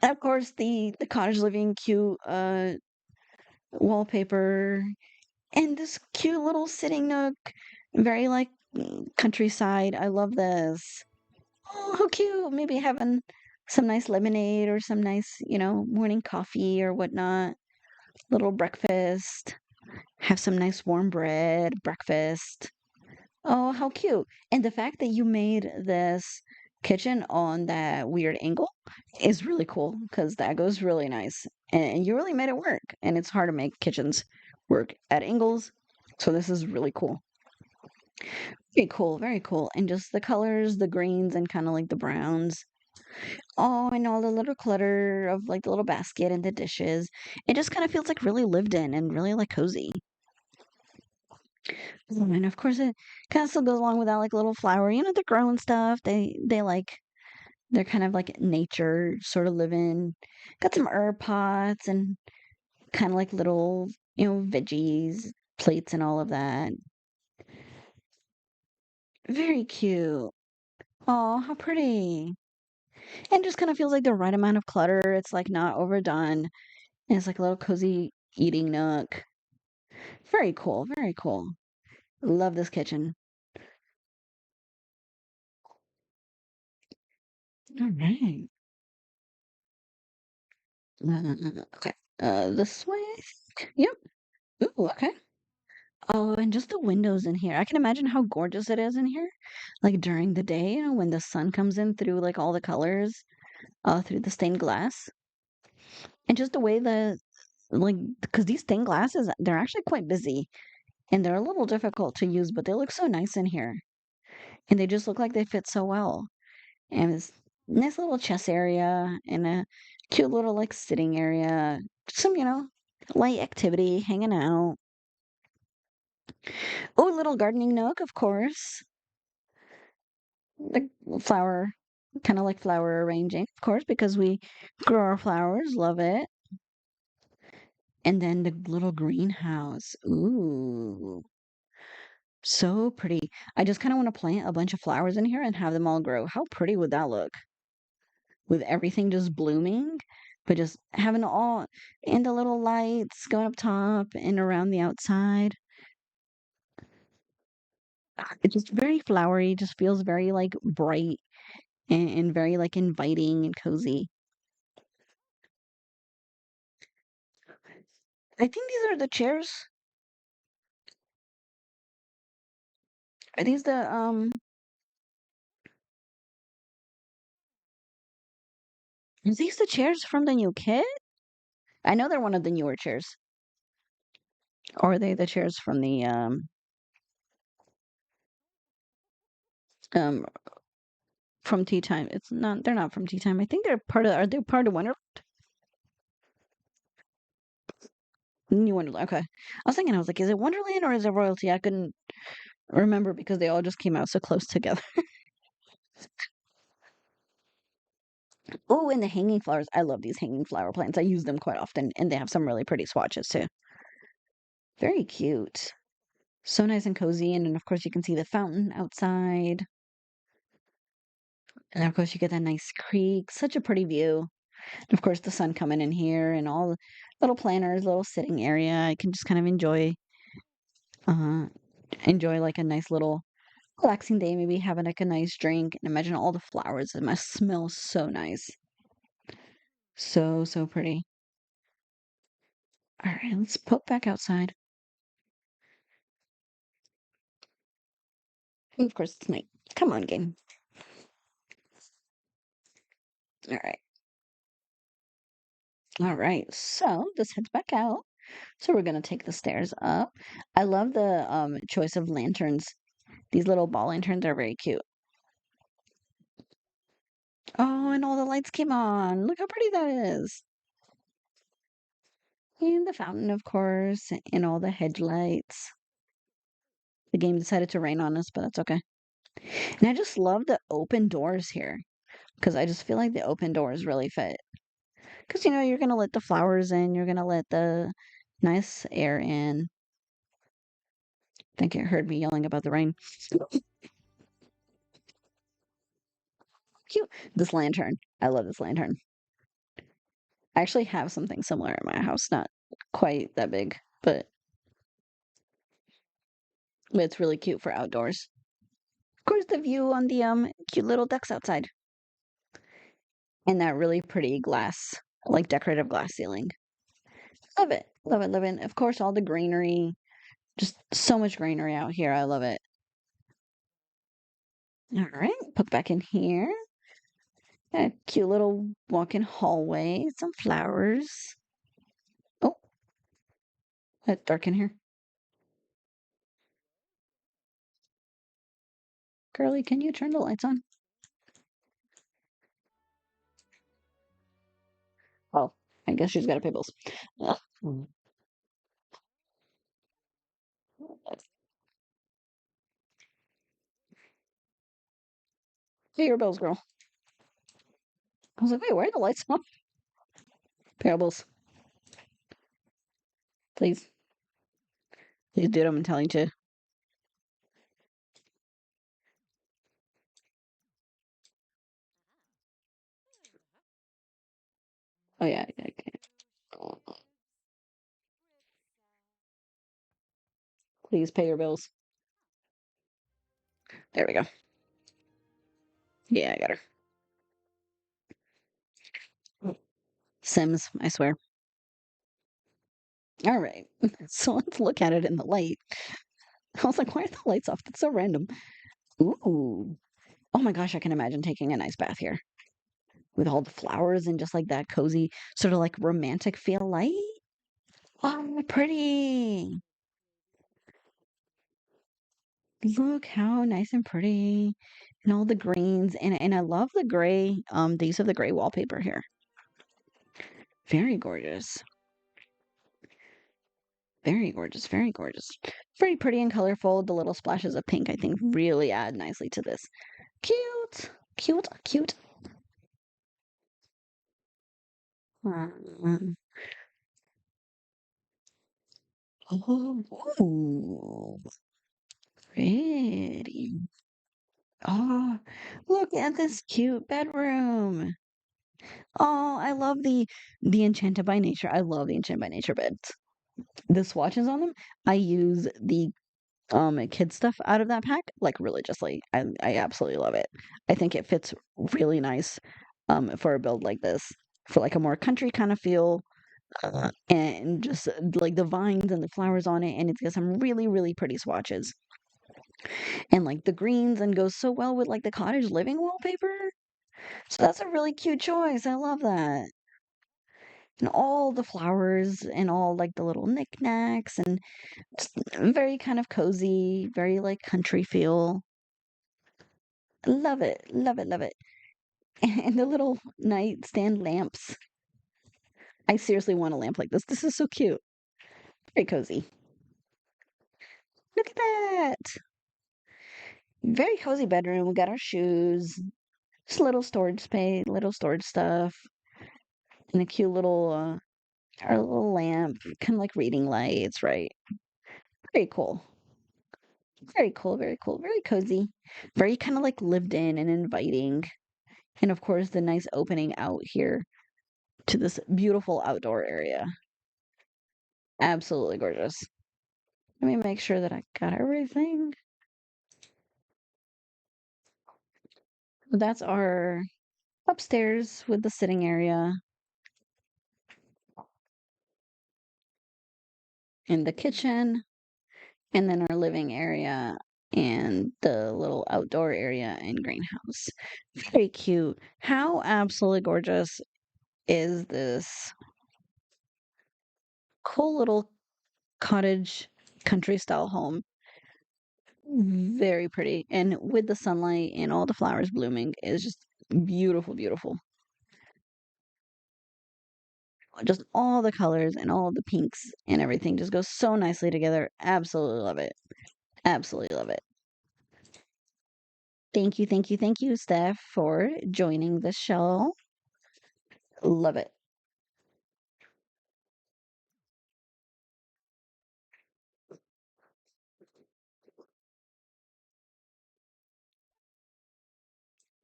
And of course, the cottage living cute wallpaper and this cute little sitting nook, very like countryside. I love this. Oh, how cute! Maybe having some nice lemonade or some nice, morning coffee or whatnot. Little breakfast. Have some nice warm bread, breakfast. Oh, how cute. And the fact that you made this kitchen on that weird angle is really cool because that goes really nice. And you really made it work. And it's hard to make kitchens work at angles. So this is really cool. Very cool, very cool. And just the colors, the greens and kind of like the browns. Oh, and all the little clutter of like the little basket and the dishes. It just kind of feels like really lived in and really like cozy. And of course, it kind of still goes along with that like little flower. They're growing stuff. They're kind of like nature sort of living. Got some herb pots and kind of like little veggies plates and all of that. Very cute. Oh, how pretty! And just kind of feels like the right amount of clutter. It's like not overdone. And it's like a little cozy eating nook. Very cool. Very cool. Love this kitchen. All right. Okay. This way. I think. Yep. Ooh, okay. Oh, and just the windows in here. I can imagine how gorgeous it is in here. Like during the day, when the sun comes in through like all the colors, through the stained glass. And just the way like, because these stained glasses, they're actually quite busy and they're a little difficult to use, but they look so nice in here. And they just look like they fit so well. And this nice little chess area and a cute little like sitting area. Some, light activity, hanging out. Oh, little gardening nook, of course. The flower, kind of like flower arranging, of course, because we grow our flowers. Love it. And then the little greenhouse. Ooh, so pretty. I just kind of want to plant a bunch of flowers in here and have them all grow. How pretty would that look? With everything just blooming, but just having all and the little lights going up top and around the outside. It's just very flowery, just feels very like bright and very like inviting and cozy. I think these are the chairs. Are these is these the chairs from the new kit? I know they're one of the newer chairs. Or are they the chairs from the um from Tea Time? It's not they're not from Tea Time. I think they're part of are they part of New Wonderland? Okay. I was thinking, I was like, is it Wonderland or is it Royalty? I couldn't remember because they all just came out so close together. Oh, and the hanging flowers. I love these hanging flower plants. I use them quite often, and they have some really pretty swatches too. Very cute. So nice and cozy. And then, of course, you can see the fountain outside. And of course, you get that nice creek. Such a pretty view. And of course, the sun coming in here and all the little planters, little sitting area. I can just kind of uh, enjoy like a nice little relaxing day. Maybe having like a nice drink and imagine all the flowers. It must smell so nice. So, so pretty. All right, let's poke back outside. And of course, it's night. Come on, game. All right. All right. So this heads back out. So we're gonna take the stairs up. I love the choice of lanterns. These little ball lanterns are very cute. Oh, and all the lights came on. Look how pretty that is. And the fountain, of course, and all the hedge lights. The game decided to rain on us, but that's okay. And I just love the open doors here because I just feel like the open doors really fit. Because, you're going to let the flowers in, you're going to let the nice air in. I think you heard me yelling about the rain. Cute. This lantern. I love this lantern. I actually have something similar in my house, not quite that big, but it's really cute for outdoors. Of course, the view on the cute little ducks outside and that really pretty glass, like decorative glass ceiling. Love it. Love it. Love it. And of course, all the greenery. Just so much greenery out here. I love it. All right. Put back in here. A cute little walk-in hallway. Some flowers. Oh, it's dark in here. Girly, can you turn the lights on? Oh, I guess she's got to pay bills. Ugh. Pay your bills, girl. I was like, wait, why are the lights on? Pay your bills. Please. Please do what I'm telling you to. Oh, yeah. Okay. Please pay your bills. There we go. Yeah, I got her. Sims, I swear. All right. So let's look at it in the light. I was like, why are the lights off? That's so random. Ooh. Oh my gosh, I can imagine taking a nice bath here with all the flowers and just like that cozy, sort of like romantic feel light. Oh, pretty. Look how nice and pretty. And all the greens. And I love the gray, the use of the gray wallpaper here. Very gorgeous. Very gorgeous, very gorgeous. Very pretty and colorful. The little splashes of pink, I think, really add nicely to this. Cute, cute, cute. Um, oh, ooh, pretty. Oh, look at this cute bedroom. Oh, I love the Enchanted by Nature. I love the Enchanted by Nature beds. The swatches on them, I use the kid stuff out of that pack like religiously. I absolutely love it. I think it fits really nice for a build like this for like a more country kind of feel and just like the vines and the flowers on it, and it's got some really really pretty swatches and like the greens and goes so well with like the cottage living wallpaper. So that's a really cute choice. I love that. And all the flowers and all like the little knickknacks and just very kind of cozy, very like country feel. Love it, love it, love it. And the little nightstand lamps. I seriously want a lamp like this. This is so cute. Very cozy. Look at that. Very cozy bedroom. We got our shoes. Just little storage space, little storage stuff, and a cute little our little lamp, kind of like reading lights, right? Very cool. Very cool, very cool, very cozy. Very kind of like lived in and inviting. And of course, the nice opening out here to this beautiful outdoor area. Absolutely gorgeous. Let me make sure that I got everything. That's our upstairs with the sitting area and the kitchen, and then our living area and the little outdoor area and greenhouse. Very cute. How absolutely gorgeous is this cool little cottage country style home? Very pretty. And with the sunlight and all the flowers blooming is just Beautiful, beautiful. Just all the colors and all the pinks and everything just goes so nicely together. Absolutely love it. Absolutely love it. Thank you, Steph, for joining the show. Love it.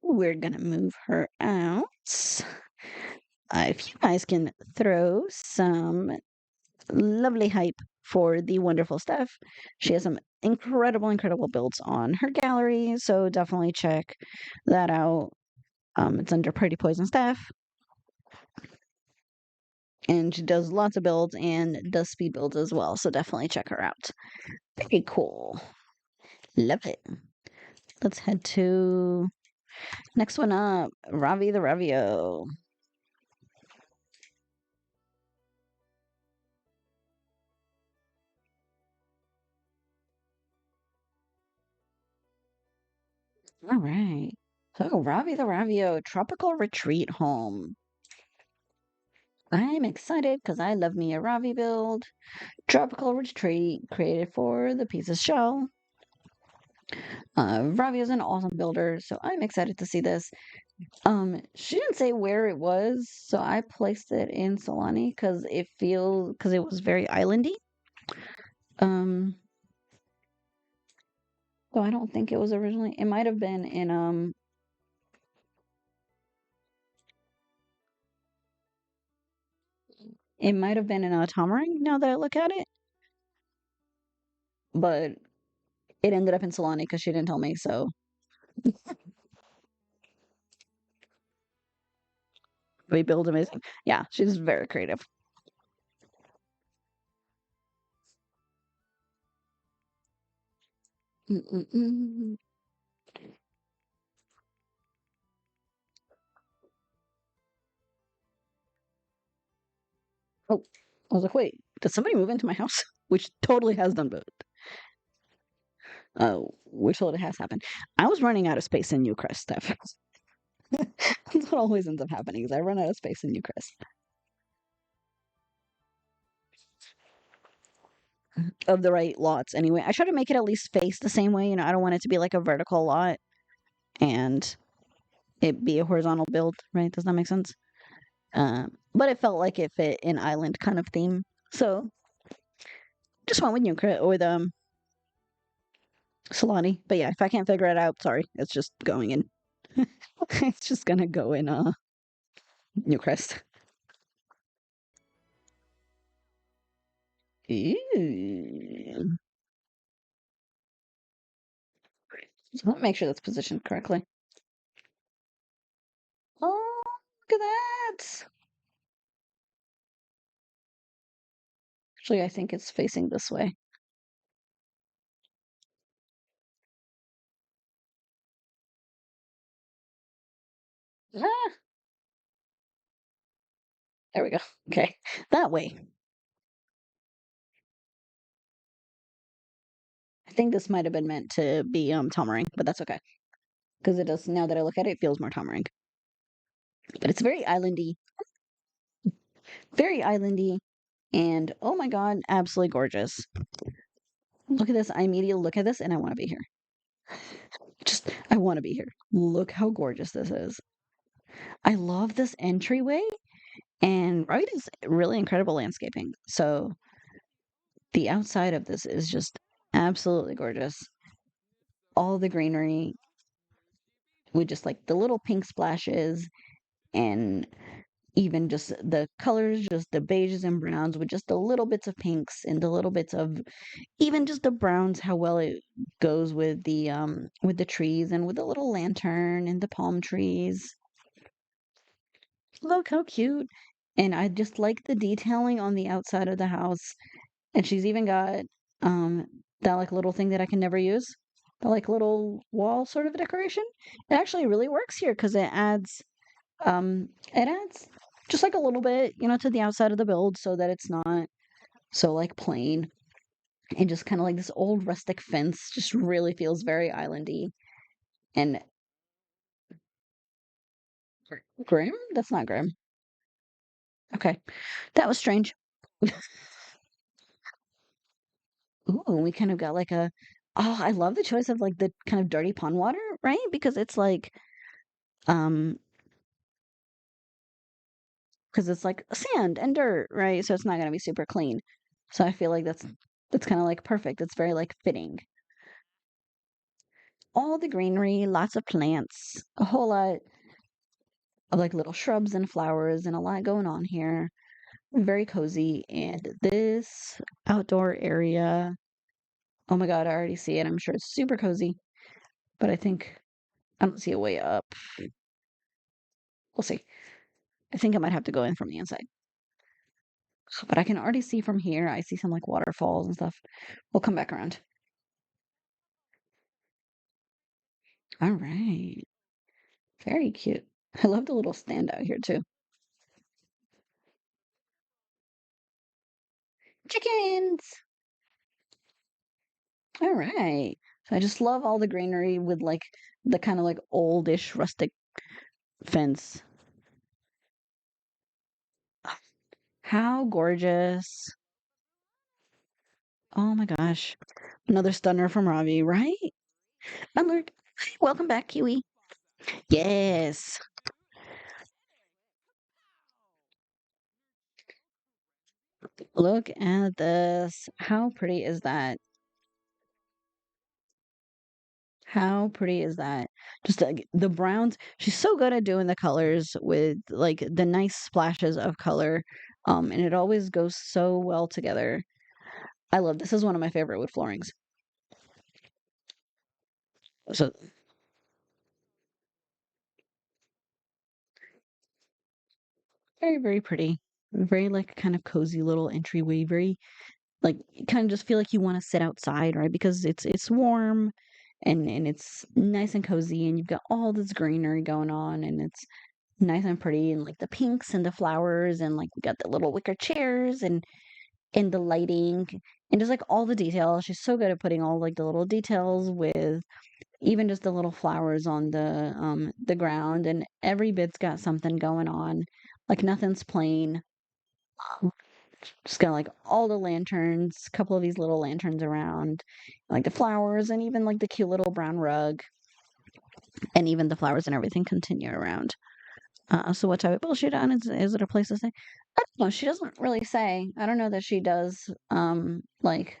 We're gonna move her out. If you guys can throw some lovely hype for the wonderful Steph. She has some incredible, incredible builds on her gallery, so definitely check that out. It's under Pretty Poison Steph, and she does lots of builds and does speed builds as well, so definitely check her out. Very cool. Love it. Let's head to next one up, RavitheRavio. All right. So RavitheRavio Tropical Retreat Home. I'm excited because I love me a Ravi build. Tropical Retreat created for the Pieces Shell. Ravi is an awesome builder, so I'm excited to see this. She didn't say where it was, so I placed it in Solani because it was very islandy. Um, so I don't think it was originally. It might have been in it might have been in Tamarind now that I look at it, but it ended up in Solani because she didn't tell me. So we build amazing. Yeah, she's very creative. Mm-mm-mm. Oh, I was like, wait, did somebody move into my house? Which totally has done both. Which totally has happened. I was running out of space in Newcrest stuff. That's what always ends up happening is I run out of space in Newcrest. Of the right lots anyway. I try to make it at least face the same way. I don't want it to be like a vertical lot and it be a horizontal build, right? Does that make sense? But it felt like it fit an island kind of theme. So just went with Newcrest with Solani. But yeah, if I can't figure it out, sorry. It's just going in. It's just gonna go in Newcrest. Ew. So let me make sure that's positioned correctly. Oh, look at that. Actually, I think it's facing this way. Ah, there we go. Okay, that way. I think this might have been meant to be Tomarang, but that's okay. Because it does, now that I look at it, it feels more Tomarang. But it's very islandy, and oh my god, absolutely gorgeous. Look at this. I immediately look at this and I want to be here. Just, I want to be here. Look how gorgeous this is. I love this entryway, and right is really incredible landscaping. So the outside of this is just absolutely gorgeous. All the greenery with just like the little pink splashes and even just the colors, just the beiges and browns with just the little bits of pinks and the little bits of even just the browns, how well it goes with the trees and with the little lantern and the palm trees. Look how cute. And I just like the detailing on the outside of the house. And she's even got um that like little thing that I can never use. The like little wall sort of decoration. It actually really works here because it adds just like a little bit, to the outside of the build so that it's not so like plain. And just kind of like this old rustic fence just really feels very islandy. And Grim? That's not grim. Okay. That was strange. Ooh, we kind of got like a oh, I love the choice of like the kind of dirty pond water, right? Because um it's like sand and dirt, right? So it's not gonna be super clean. So I feel like that's kind of like perfect. It's very like fitting. All the greenery, lots of plants, a whole lot of like little shrubs and flowers and a lot going on here. Very cozy. And this outdoor area, oh my God, I already see it. I'm sure it's super cozy, but I don't see a way up. We'll see. I think I might have to go in from the inside. But I can already see from here. I see some like waterfalls and stuff. We'll come back around. All right. Very cute. I love the little stand out here too. Chickens. All right. So I just love all the greenery with like the kind of like oldish rustic fence. How gorgeous. Oh my gosh. Another stunner from Ravi, right? Unlearned. Welcome back, Kiwi. Yes. Look at this. How pretty is that? How pretty is that? Just like the browns. She's so good at doing the colors with like the nice splashes of color. And it always goes so well together. I love this is one of my favorite wood floorings. So very, very pretty. Very like kind of cozy little entryway, very like you kind of just feel like you want to sit outside, right? Because it's warm and it's nice and cozy and you've got all this greenery going on and it's nice and pretty and like the pinks and the flowers and like we got the little wicker chairs and the lighting and just like all the details. She's so good at putting all like the little details with even just the little flowers on the ground and every bit's got something going on. Like nothing's plain. Just got like all the lanterns, a couple of these little lanterns around, like the flowers and even like the cute little brown rug and even the flowers and everything continue around. So what type of build she done? Is it a place to say? I don't know. She doesn't really say. I don't know that she does like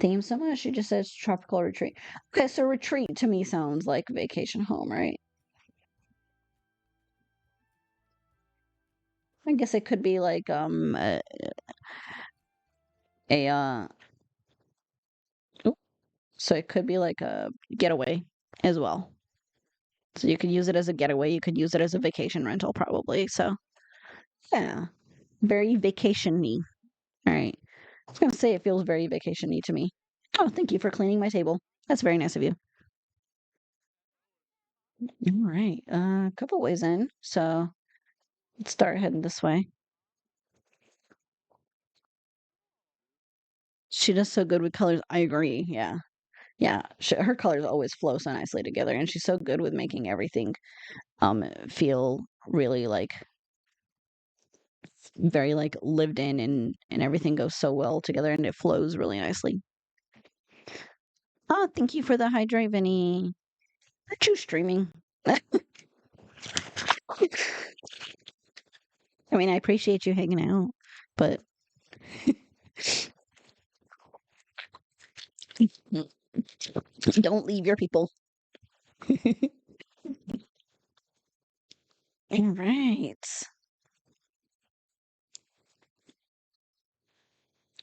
theme so much. She just says tropical retreat. Okay, so retreat to me sounds like vacation home, right? I guess it could be like a oop, so it could be like a getaway as well. So you could use it as a getaway. You could use it as a vacation rental, probably. So yeah, very vacation-y. All right. I was gonna say it feels very vacation-y to me. Oh, thank you for cleaning my table. That's very nice of you. All right. A couple ways in. So let's start heading this way. She does so good with colors. I agree. Yeah. Yeah. Her colors always flow so nicely together, and she's so good with making everything feel really like very like lived in and everything goes so well together and it flows really nicely. Oh, thank you for the hydrate, Vinny. Aren't you streaming? I mean, I appreciate you hanging out, but don't leave your people. All right.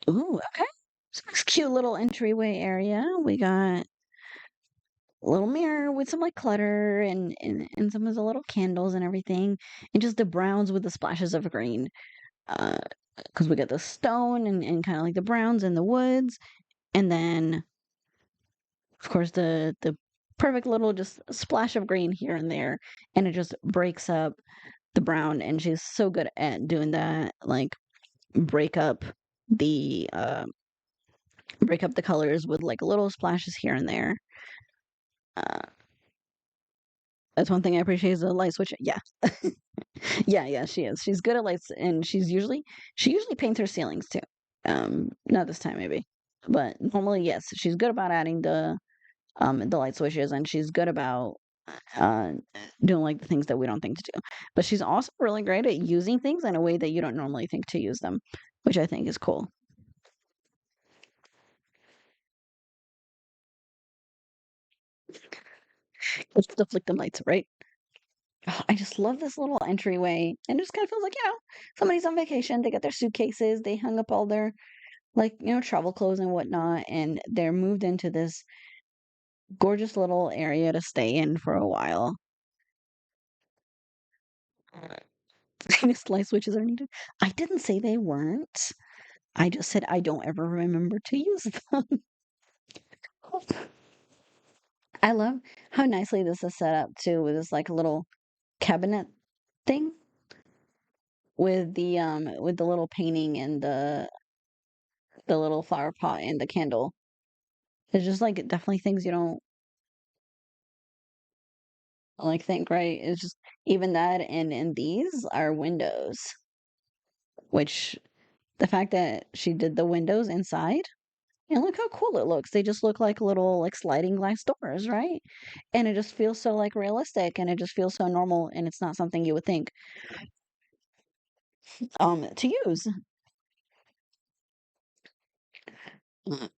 Ooh, okay. So this cute little entryway area. We got a little mirror with some like clutter and some of the little candles and everything, and just the browns with the splashes of green. Uh, because we got the stone and kind of like the browns and the woods, and then of course the perfect little just splash of green here and there, and it just breaks up the brown. And she's so good at doing that, like break up the uh break up the colors with like little splashes here and there. Uh, That's one thing I appreciate is the light switch. Yeah. Yeah, she is. She's good at lights, and she usually paints her ceilings too. Not this time maybe, but normally yes, she's good about adding the light switches, and she's good about uh doing like the things that we don't think to do. But she's also really great at using things in a way that you don't normally think to use them, which I think is cool. It's the flick them lights, right? Oh, I just love this little entryway, and it just kind of feels like somebody's on vacation. They got their suitcases, they hung up all their like travel clothes and whatnot, and they're moved into this gorgeous little area to stay in for a while. Light switches are needed. I didn't say they weren't. I just said I don't ever remember to use them. I love how nicely this is set up too, with this like little cabinet thing with the little painting and the little flower pot and the candle. It's just like definitely things you don't like think, right? It's just even that, and these are windows, which the fact that she did the windows inside, and look how cool it looks. They just look like little like sliding glass doors, right? And it just feels so like realistic, and it just feels so normal, and it's not something you would think to use.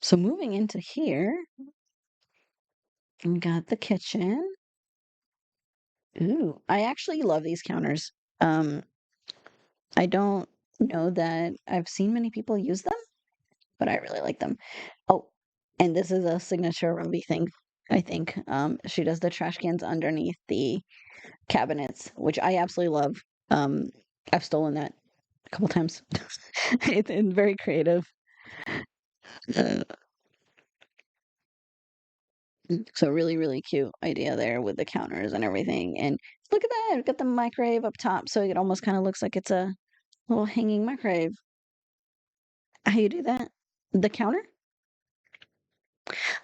So moving into here, we got the kitchen. Ooh, I actually love these counters. Um, I don't know that I've seen many people use them, but I really like them. Oh, and this is a signature Ruby thing, I think. She does the trash cans underneath the cabinets, which I absolutely love. Um, I've stolen that a couple times. It's very creative. Uh, so really, really cute idea there with the counters and everything. And look at that, we've got the microwave up top, so it almost kind of looks like it's a little hanging microwave. How you do that? The counter?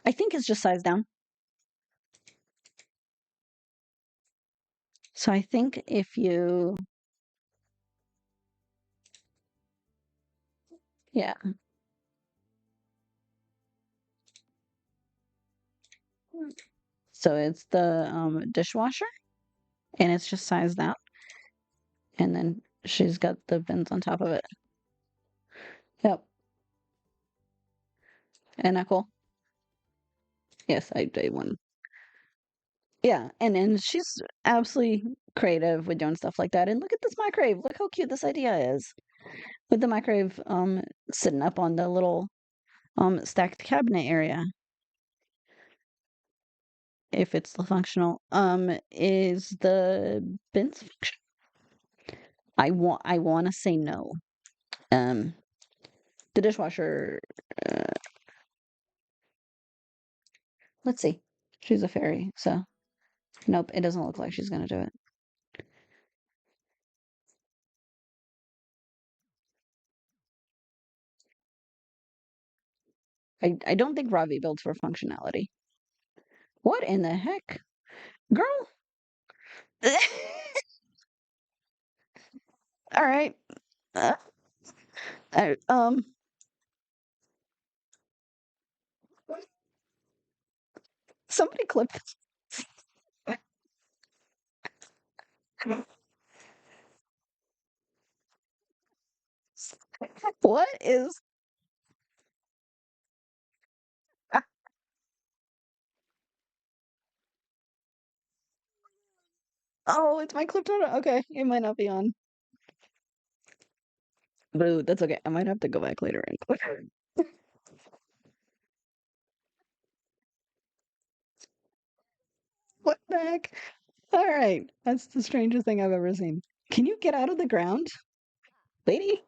I think it's just sized down. So I think if you, yeah. So it's the dishwasher, and it's just sized out, and then she's got the bins on top of it. Yep, and that cool. Yes, I won. Yeah, and then she's absolutely creative with doing stuff like that. And look at this microwave. Look how cute this idea is with the microwave sitting up on the little stacked cabinet area. If it's the functional, is the bins function? I want to say no. Um, the dishwasher. Uh, let's see. She's a fairy, so nope. It doesn't look like she's gonna do it. I don't think Ravi builds for functionality. What in the heck, girl? All right. Uh, I, somebody clip this. What is? Oh, it's my clip photo. Okay, it might not be on. Boo, that's okay. I might have to go back later and click. What the heck? All right, that's the strangest thing I've ever seen. Can you get out of the ground, lady?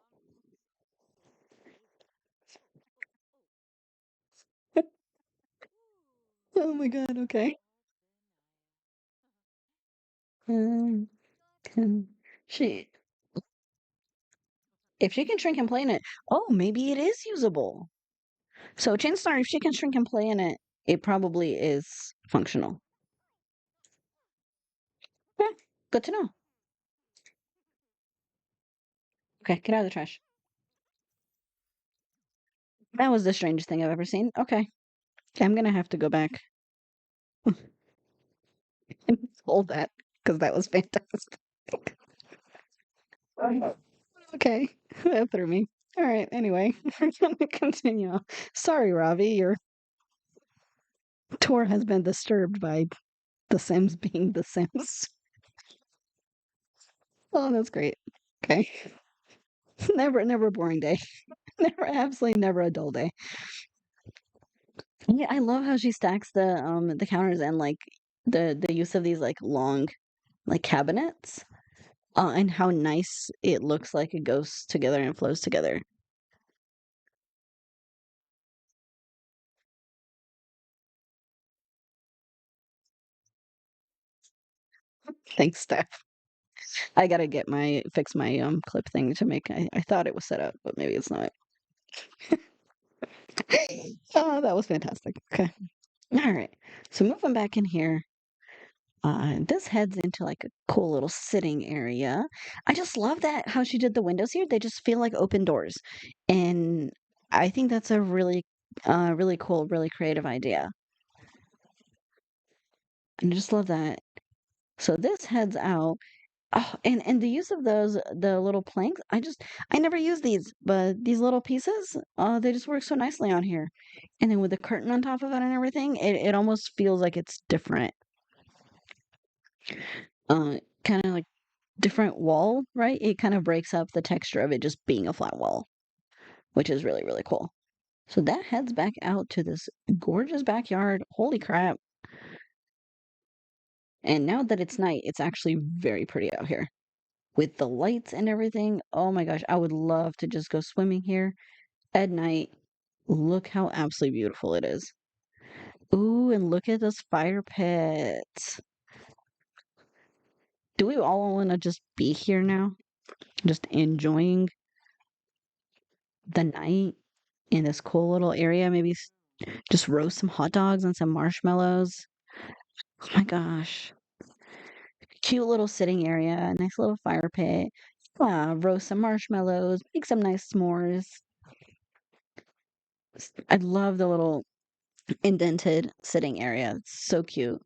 Oh my God. Okay. Um, can she? If she can shrink and play in it, oh, maybe it is usable. So chances are, if she can shrink and play in it, it probably is functional. Good to know. Okay, get out of the trash. That was the strangest thing I've ever seen. Okay. Okay, I'm gonna have to go back and hold that because that was fantastic. Okay, that threw me. All right, anyway, we're gonna continue on. Sorry, Ravi, your tour has been disturbed by The Sims being The Sims. Oh, that's great. Okay. Never a boring day. Never, absolutely never a dull day. Yeah, I love how she stacks the counters and like the use of these like long like cabinets. And how nice it looks like it goes together and flows together. Thanks, Steph. I gotta get my fix my clip thing to make. I thought it was set up, but maybe it's not. Oh, that was fantastic. Okay. All right. So moving back in here, this heads into like a cool little sitting area. I just love that how she did the windows here. They just feel like open doors. And I think that's a really cool, really creative idea. And I just love that. So this heads out. Oh, and the use of the little planks, I never use these, but these little pieces, they just work so nicely on here. And then with the curtain on top of it and everything, it almost feels like it's different. Kind of like different wall, right? It kind of breaks up the texture of it just being a flat wall, which is really, really cool. So that heads back out to this gorgeous backyard. Holy crap. And now that it's night, it's actually very pretty out here with the lights and everything. Oh my gosh, I would love to just go swimming here at night. Look how absolutely beautiful it is. Ooh, and look at this fire pit. Do we all want to just be here now? Just enjoying the night in this cool little area? Maybe just roast some hot dogs and some marshmallows. Oh my gosh. Cute little sitting area, nice little fire pit. Roast some marshmallows, make some nice s'mores. I love the little indented sitting area. It's so cute.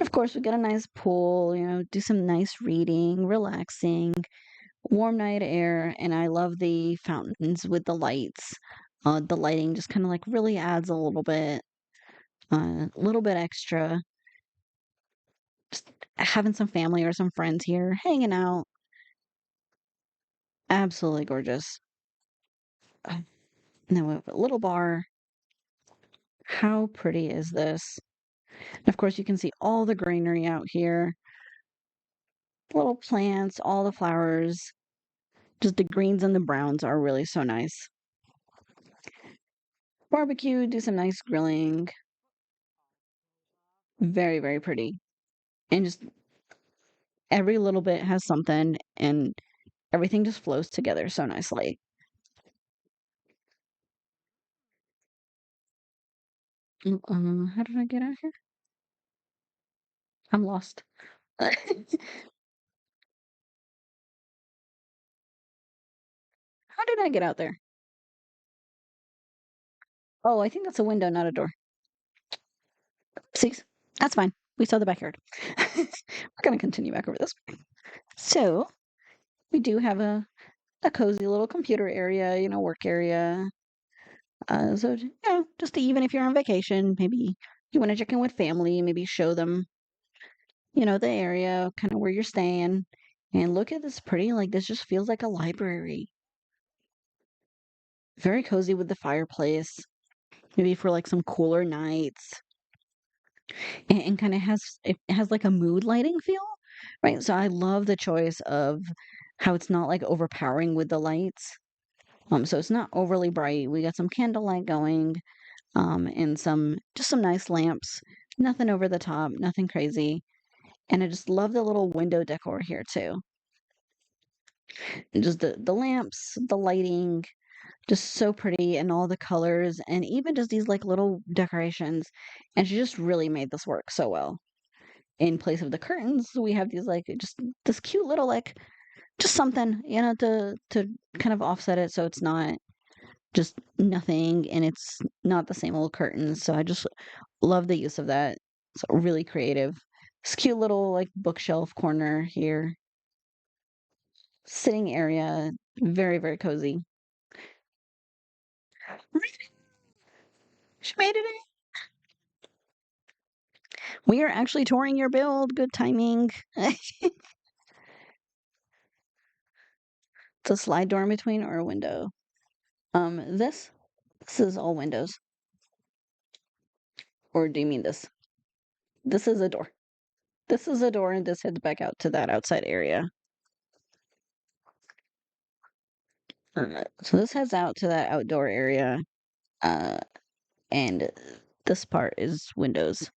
Of course, we got a nice pool, do some nice reading, relaxing, warm night air, and I love the fountains with the lights. The lighting just kind of like really adds a little bit extra. Just having some family or some friends here, hanging out. Absolutely gorgeous. And then we have a little bar. How pretty is this? And of course, you can see all the greenery out here. Little plants, all the flowers. Just the greens and the browns are really so nice. Barbecue, do some nice grilling. Very, very pretty. And just every little bit has something, and everything just flows together so nicely. How did I get out here? I'm lost. How did I get out there? Oh, I think that's a window, not a door. See, that's fine. We saw the backyard. We're going to continue back over this way. So, we do have a cozy little computer area, work area. So, just even if you're on vacation, maybe you want to check in with family, maybe show them, the area, kind of where you're staying. And look at this pretty, like, this just feels like a library. Very cozy with the fireplace, maybe for like some cooler nights. And kind of it has like a mood lighting feel, right? So I love the choice of how it's not like overpowering with the lights. So it's not overly bright. We got some candlelight going, and some nice lamps. Nothing over the top, nothing crazy. And I just love the little window decor here too. And just the lamps, the lighting, just so pretty and all the colors and even just these like little decorations. And she just really made this work so well. in place of the curtains, we have these like just this cute little like just something, to kind of offset it so it's not just nothing and it's not the same old curtains. So I just love the use of that. It's really creative. This cute little like bookshelf corner here, sitting area, very, very cozy. She made it in. We are actually touring your build. Good timing. It's a slide door in between or a window. This is all windows. Or do you mean this? This is a door. This is a door, and this heads back out to that outside area. So this heads out to that outdoor area, uh, and this part is windows.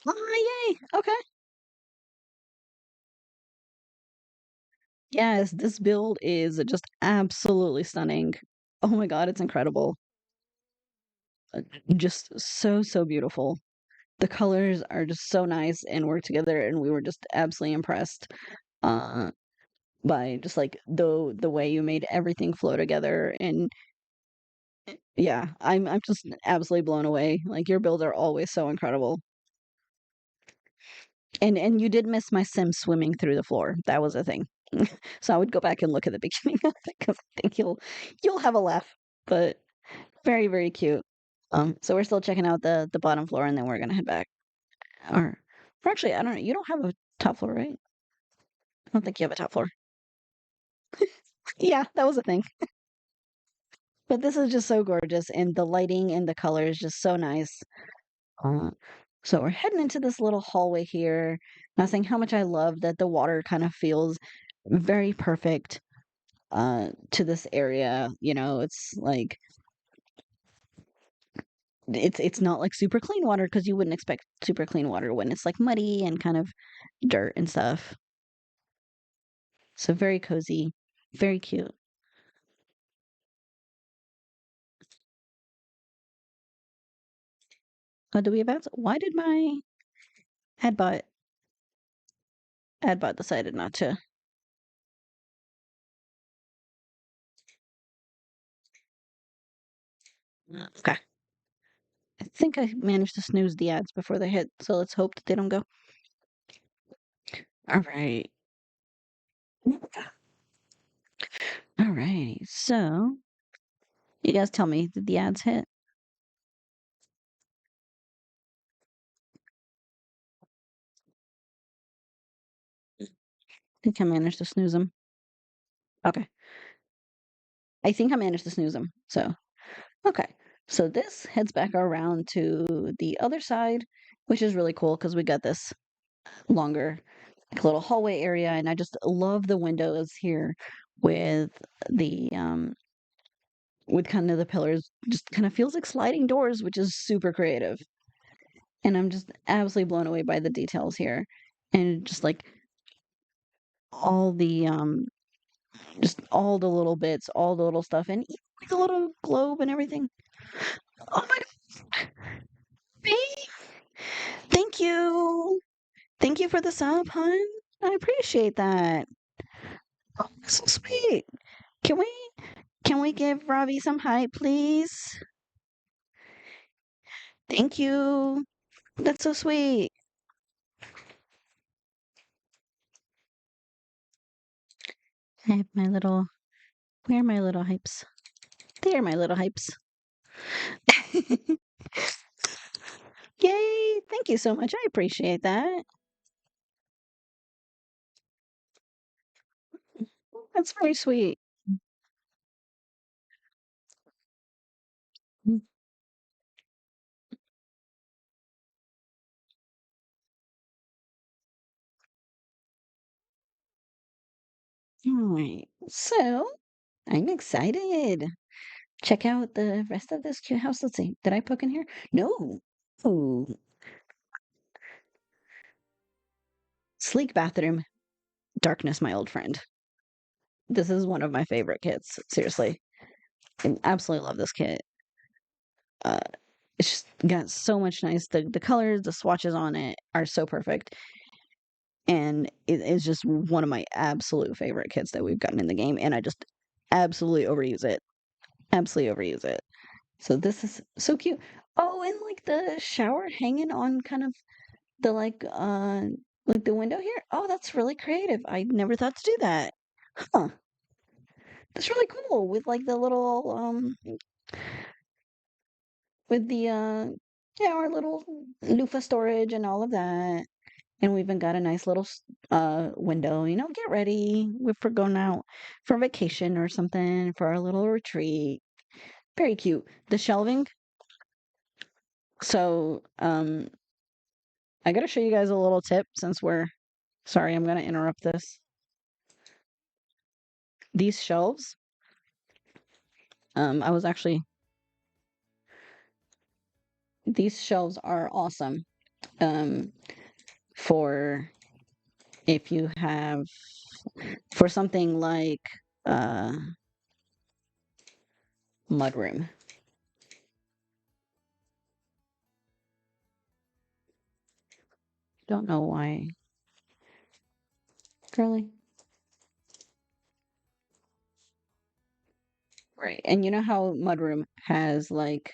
Oh, yay! Okay. Yes, this build is just absolutely stunning. Oh my God, it's incredible. Just so, so beautiful. The colors are just so nice and work together, and we were just absolutely impressed uh, by just like the way you made everything flow together. And yeah, I'm just absolutely blown away. Like your builds are always so incredible. And you did miss my sim swimming through the floor. That was a thing. So I would go back and look at the beginning of it because I think you'll have a laugh. But very, very cute. So we're still checking out the bottom floor and then we're gonna head back. Or actually, I don't know. You don't have a top floor, right? I don't think you have a top floor. Yeah, that was a thing. But this is just so gorgeous, and the lighting and the color is just so nice. Uh, so we're heading into this little hallway here. And I was saying how much I love that the water kind of feels very perfect to this area. It's like it's not like super clean water because you wouldn't expect super clean water when it's like muddy and kind of dirt and stuff. So very cozy, very cute. Oh, do we have ads? Why did my adbot adbot decided not to? Okay. I think I managed to snooze the ads before they hit, so let's hope that they don't go. All right. All right. So, you guys tell me, did the ads hit? I think I managed to snooze them. Okay. I think I managed to snooze them. So, okay. So this heads back around to the other side, which is really cool because we got this longer like little hallway area, and I just love the windows here with the with kind of the pillars. Just kind of feels like sliding doors, which is super creative. And I'm just absolutely blown away by the details here. And just like all the just all the little bits, all the little stuff, and even like the little globe and everything. Oh my God. Thank you. Thank you for the sub, hun. I appreciate that. Oh, that's so sweet. Can we can we give Ravi some hype, please? Thank you. That's so sweet. I have my little where are my little hypes? There are my little hypes. Yay! Thank you so much. I appreciate that. That's very sweet. Mm. All right. So I'm excited. Check out the rest of this cute house. Let's see. Did I poke in here? No. Oh, sleek bathroom. Darkness, my old friend. This is one of my favorite kits. Seriously. I absolutely love this kit. it's just got so much nice. The colors, the swatches on it are so perfect, and it is just one of my absolute favorite kits that we've gotten in the game, and I just absolutely overuse it. Absolutely overuse it. So this is so cute. Oh, and like the shower hanging on kind of the like the window here. Oh, that's really creative. I never thought to do that. Huh. That's really cool with like the little with the yeah, our little loofah storage and all of that. And we even got a nice little window, get ready if we're going out for vacation or something for our little retreat. Very cute. The shelving. So, I gotta show you guys a little tip since sorry, I'm gonna interrupt this. These shelves, I was actually, these shelves are awesome. For if you have, for something like, uh, mudroom. Don't know why. Girly. Right. And you know how mudroom has like,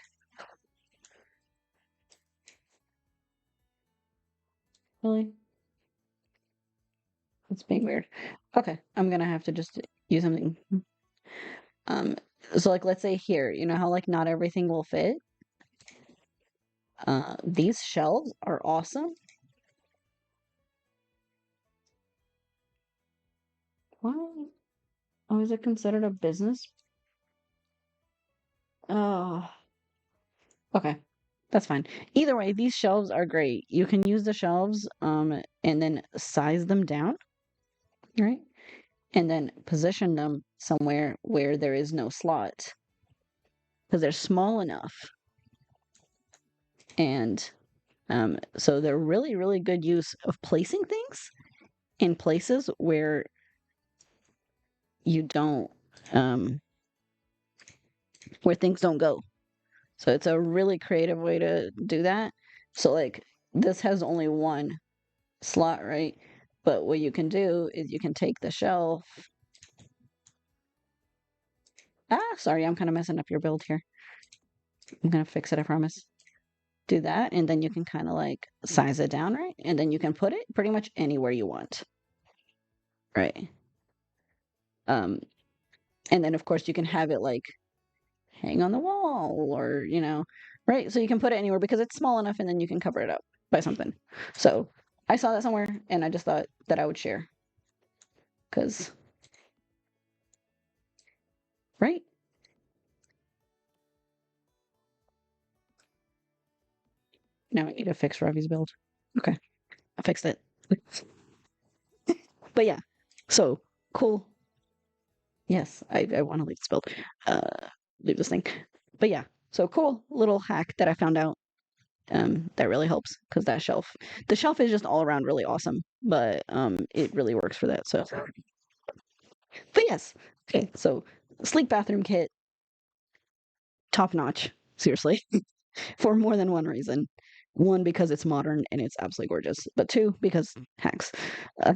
really? It's being weird. Okay, I'm gonna have to just use something. Um, so like let's say here, you know how like not everything will fit? These shelves are awesome. Why? Oh, is it considered a business? Oh, okay. That's fine. Either way, these shelves are great. You can use the shelves, and then size them down, right? And then position them somewhere where there is no slot because they're small enough. And so they're really, really good use of placing things in places where you don't, um, where things don't go. So it's a really creative way to do that. So like this has only one slot, right? But what you can do is you can take the shelf. Sorry, I'm kind of messing up your build here. I'm gonna fix it, I promise. Do that, and then you can kind of like size it down, right? And then you can put it pretty much anywhere you want, right? Um, and then of course you can have it like hang on the wall or, right? So you can put it anywhere because it's small enough and then you can cover it up by something. So I saw that somewhere and I just thought that I would share because, right? Now I need to fix Ravi's build. Okay, I fixed it. But yeah, so cool. Yes, I want to leave this build. Leave this thing. But yeah, so cool little hack that I found out. That really helps because the shelf is just all around really awesome, but it really works for that. So, but yes, okay. So sleek bathroom kit, top notch. Seriously, for more than one reason. One, because it's modern and it's absolutely gorgeous, but two, because hacks. Uh,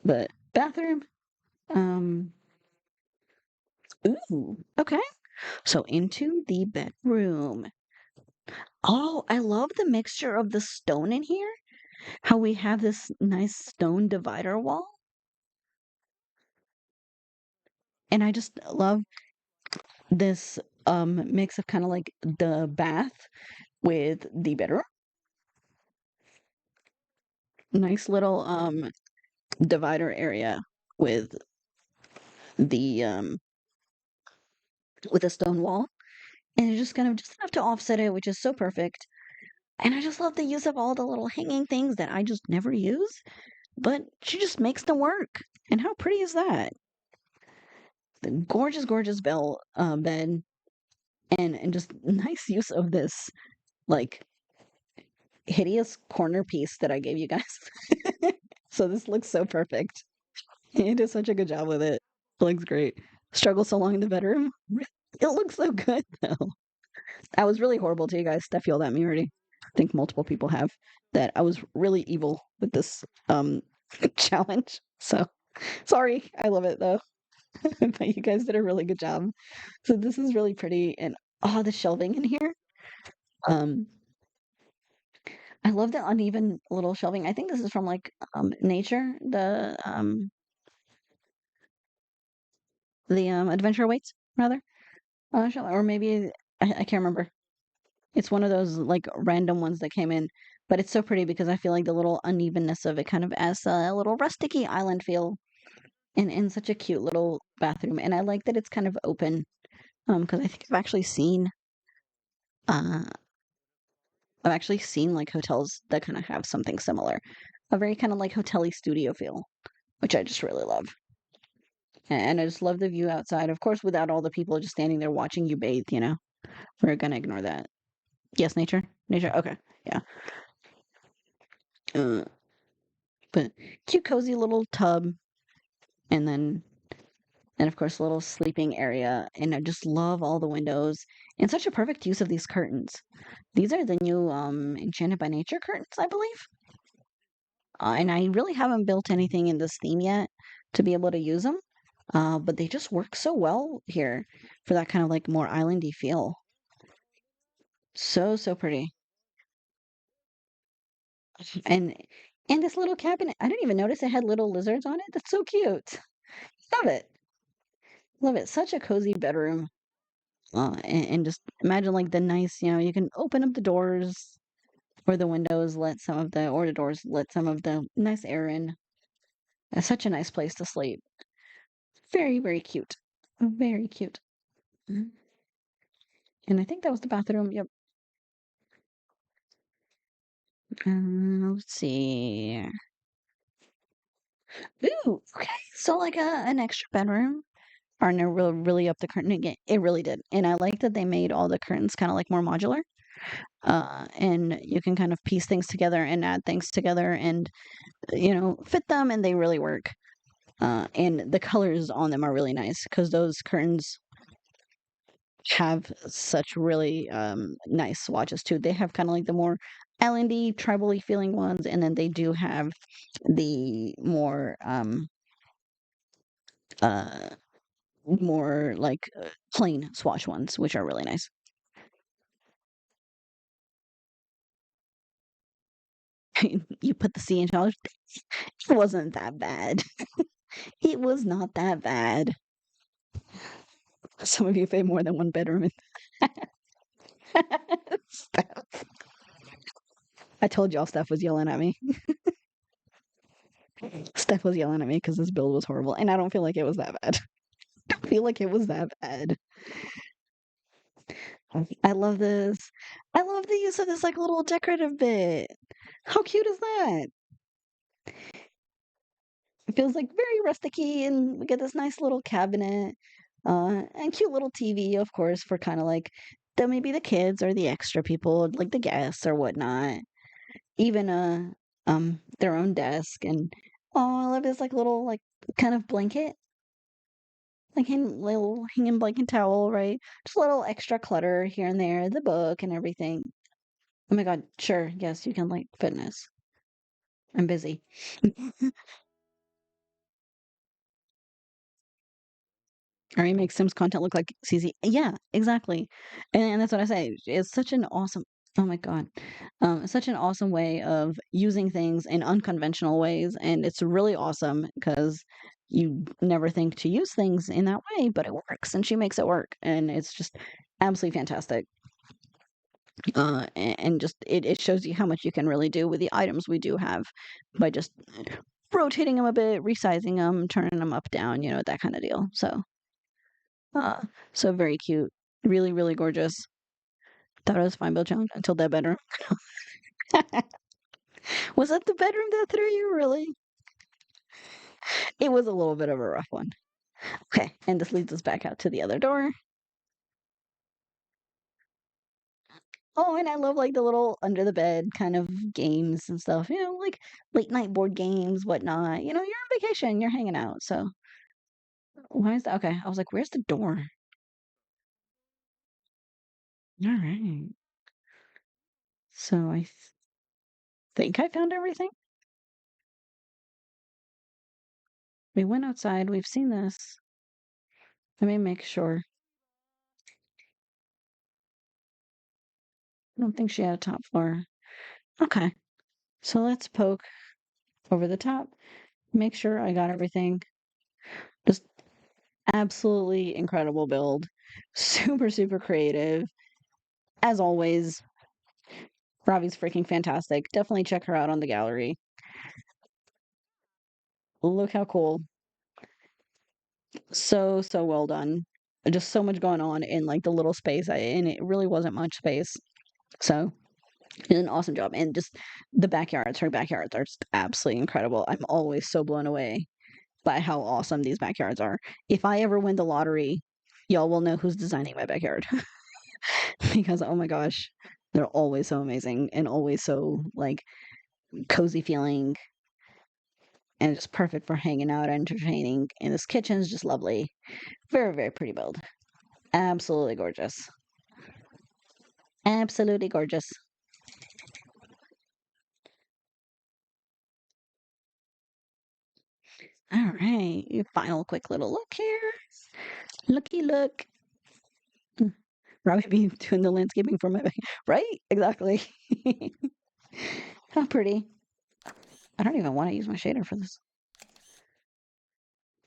but bathroom, um, ooh, okay. So into the bedroom. Oh, I love the mixture of the stone in here. How we have this nice stone divider wall. And I just love this mix of kind of like the bath with the bedroom. Nice little divider area with the with a stone wall. And it's just kind of just enough to offset it, which is so perfect. And I just love the use of all the little hanging things that I just never use, but she just makes them work. And how pretty is that? The gorgeous, gorgeous bed, and just nice use of this like hideous corner piece that I gave you guys. So this looks so perfect. He did such a good job with it. It looks great. Struggle so long in the bedroom. It looks so good though. I was really horrible to you guys. Steph yelled at me already. I think multiple people have that I was really evil with this challenge. So sorry. I love it though. But you guys did a really good job. So this is really pretty and oh the shelving in here. Um I love the uneven little shelving. I think this is from like nature, the adventure awaits rather. Or maybe I can't remember. It's one of those like random ones that came in, but it's so pretty because I feel like the little unevenness of it kind of adds a little rusticy island feel in such a cute little bathroom. And I like that it's kind of open because I think uh I've actually seen like hotels that kind of have something similar, a very kind of like hotel-y studio feel, which I just really love. And I just love the view outside, of course, without all the people just standing there watching you bathe. We're gonna ignore that. Yes, nature, nature. Okay, yeah. Uh, but cute, cozy little tub, and then and of course a little sleeping area. And I just love all the windows and such a perfect use of these curtains. These are the new Enchanted by Nature curtains, I believe. And I really haven't built anything in this theme yet to be able to use them. But they just work so well here for that kind of like more islandy feel. So, so pretty. And and this little cabinet, I didn't even notice it had little lizards on it. That's so cute. Love it. Love it. Such a cozy bedroom. And just imagine like the nice, you can open up the doors or the windows, or the doors let some of the nice air in. It's such a nice place to sleep. Very, very cute. Very cute. Mhm. And I think that was the bathroom. Yep. Let's see. Ooh, okay. So like an extra bedroom. Or no, really up the curtain again. It really did. And I like that they made all the curtains kind of like more modular. And you can kind of piece things together and add things together and fit them and they really work. And the colors on them are really nice because those curtains have such really nice swatches too. They have kind of like the more islandy, tribally feeling ones, and then they do have the uh more like plain swatch ones, which are really nice. You put the C in challenge. It wasn't that bad. It was not that bad. Some of you pay more than one bedroom. Steph. I told y'all Steph was yelling at me. Steph was yelling at me because this build was horrible, and I don't feel like it was that bad. I don't feel like it was that bad. I love this. I love the use of this like little decorative bit. How cute is that? It feels like very rusticy, and we get this nice little cabinet, and cute little TV, of course, for kind of like maybe the kids or the extra people, like the guests or whatnot. Even their own desk, and oh, I love this like little like kind of blanket, like little hanging blanket towel, right? Just a little extra clutter here and there, the book and everything. Oh my God, sure, yes, you can like fitness. I'm busy. Or you make Sims content look like CZ. Yeah, exactly. And that's what I say. It's such an awesome, oh my God, it's such an awesome way of using things in unconventional ways. And it's really awesome because you never think to use things in that way, but it works and she makes it work. And it's just absolutely fantastic. And just it shows you how much you can really do with the items we do have by just rotating them a bit, resizing them, turning them up, down, that kind of deal. Uh, so very cute. Really, really gorgeous. Thought it was fine, Bill Jones, until that bedroom. Was that the bedroom that threw you? Really? It was a little bit of a rough one. Okay, and this leads us back out to the other door. Oh, and I love like the little under the bed kind of games and stuff, like late night board games, whatnot. You're on vacation, you're hanging out. So why is that? Okay, I was like, where's the door? All right. So I think I found everything. We went outside. We've seen this. Let me make sure. I don't think she had a top floor. Okay. So let's poke over the top. Make sure I got everything. Just absolutely incredible build. Super, super creative. As always, Ravi's freaking fantastic. Definitely check her out on the gallery. Look how cool. So, so well done. Just so much going on in like the little space. And it really wasn't much space. So, it's an awesome job. And just her backyards are just absolutely incredible. I'm always so blown away by how awesome these backyards are. If I ever win the lottery, y'all will know who's designing my backyard. Because oh my gosh, they're always so amazing and always so like cozy feeling and just perfect for hanging out and entertaining. And this kitchen is just lovely. Very, very pretty build. Absolutely gorgeous. Absolutely gorgeous. All right, final quick little look here. Looky look. Probably be doing the landscaping for my back, right? Exactly. How pretty. I don't even want to use my shader for this.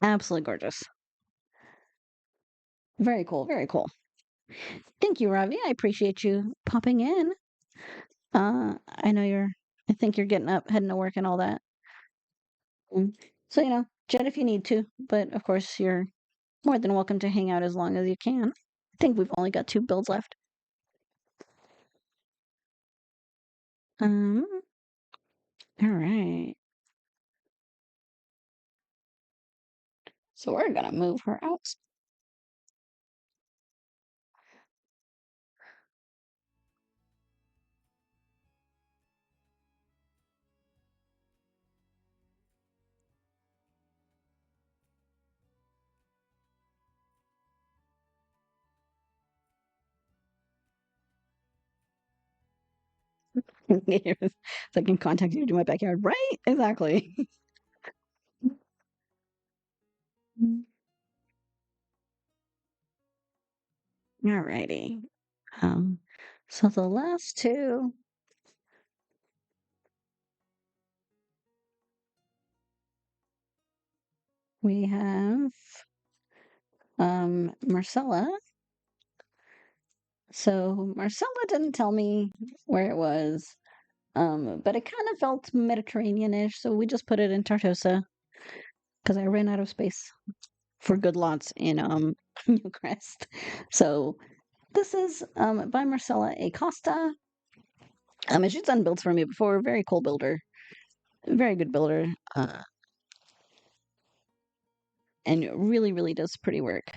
Absolutely gorgeous. Very cool. Very cool. Thank you, Ravi. I appreciate you popping in. I know I think you're getting up, heading to work and all that. So, chat if you need to, but of course, you're more than welcome to hang out as long as you can. I think we've only got 2 builds left. Um, all right. So we're gonna move her out. So I can contact you to my backyard, right? Exactly. All righty. Um, so the last 2 we have Marcella. So Marcella didn't tell me where it was, but it kind of felt Mediterranean-ish, so we just put it in Tartosa because I ran out of space for good lots in Newcrest. So this is by MarcelaAcosta. And she's done builds for me before. Very cool builder, very good builder, and really, really does pretty work.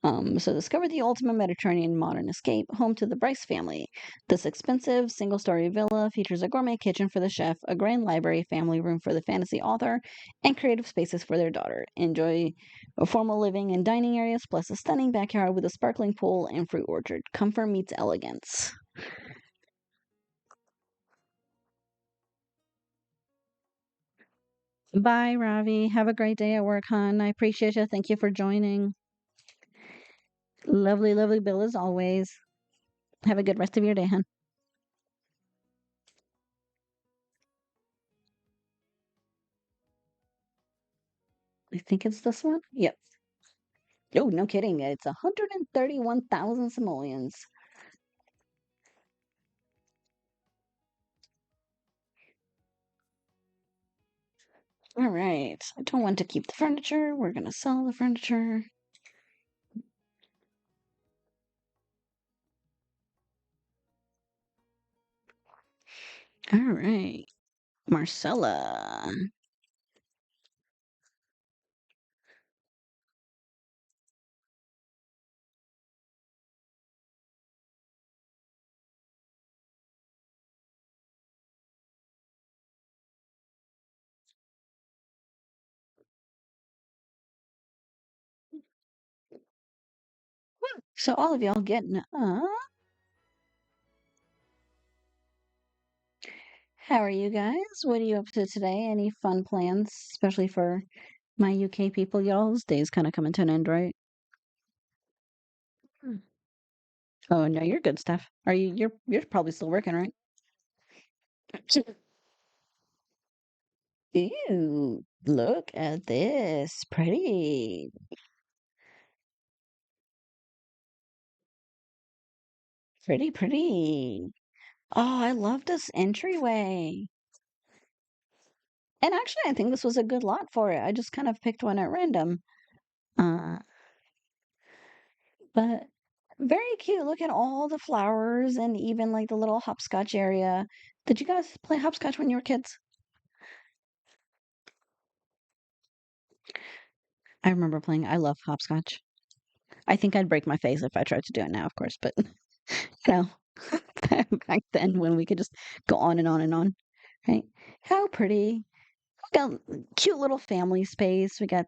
So discover the ultimate Mediterranean modern escape, home to the Bryce family. This expensive single-story villa features a gourmet kitchen for the chef, a grand library, family room for the fantasy author, and creative spaces for their daughter. Enjoy a formal living and dining areas, plus a stunning backyard with a sparkling pool and fruit orchard. Comfort meets elegance. Bye, Ravi. Have a great day at work, hon. I appreciate you. Thank you for joining. Lovely, lovely bill as always. Have a good rest of your day, hon. I think it's this one. Yep. Oh, no kidding. It's 131,000 simoleons. All right. I don't want to keep the furniture. We're going to sell the furniture. All right. Marcella. So all of y'all getting How are you guys? What are you up to today? Any fun plans, especially for my UK people? Y'all's day's kind of coming to an end, right? Hmm. Oh no, you're good stuff. Are you? You're probably still working, right? Ew! Look at this, pretty, pretty. Oh, I love this entryway. And actually, I think this was a good lot for it. I just kind of picked one at random. Uh, but very cute. Look at all the flowers and even like the little hopscotch area. Did you guys play hopscotch when you were kids? I remember playing. I love hopscotch. I think I'd break my face if I tried to do it now, of course, but know, back then when we could just go on and on and on, right? How pretty. We got cute little family space. We got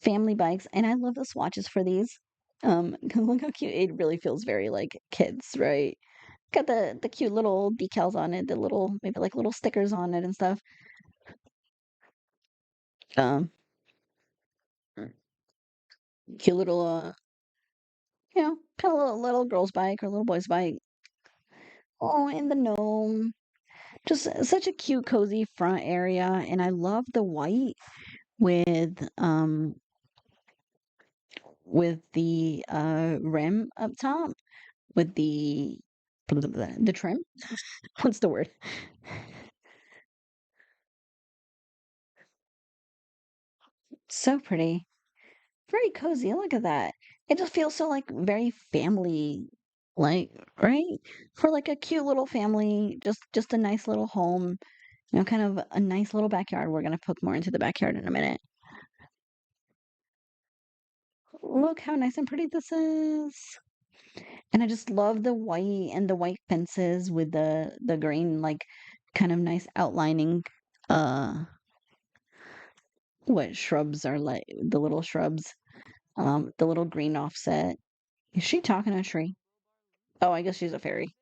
family bikes, and I love the swatches for these. 'Cause look how cute. It really feels very like kids, right? Got the cute little decals on it, the little maybe like little stickers on it and stuff. Um, cute little kind of little girl's bike or little boy's bike. Oh, and the gnome. Just such a cute, cozy front area, and I love the white with the rim up top with the trim. What's the word? So pretty, very cozy. Look at that. It just feels so like very family, like right for like a cute little family, just a nice little home. Kind of a nice little backyard. We're gonna poke more into the backyard in a minute. Look how nice and pretty this is. And I just love the white and the white fences with the green, like kind of nice outlining uh what shrubs are like the little shrubs, the little green offset. Is she talking to a tree? Oh, I guess she's a fairy.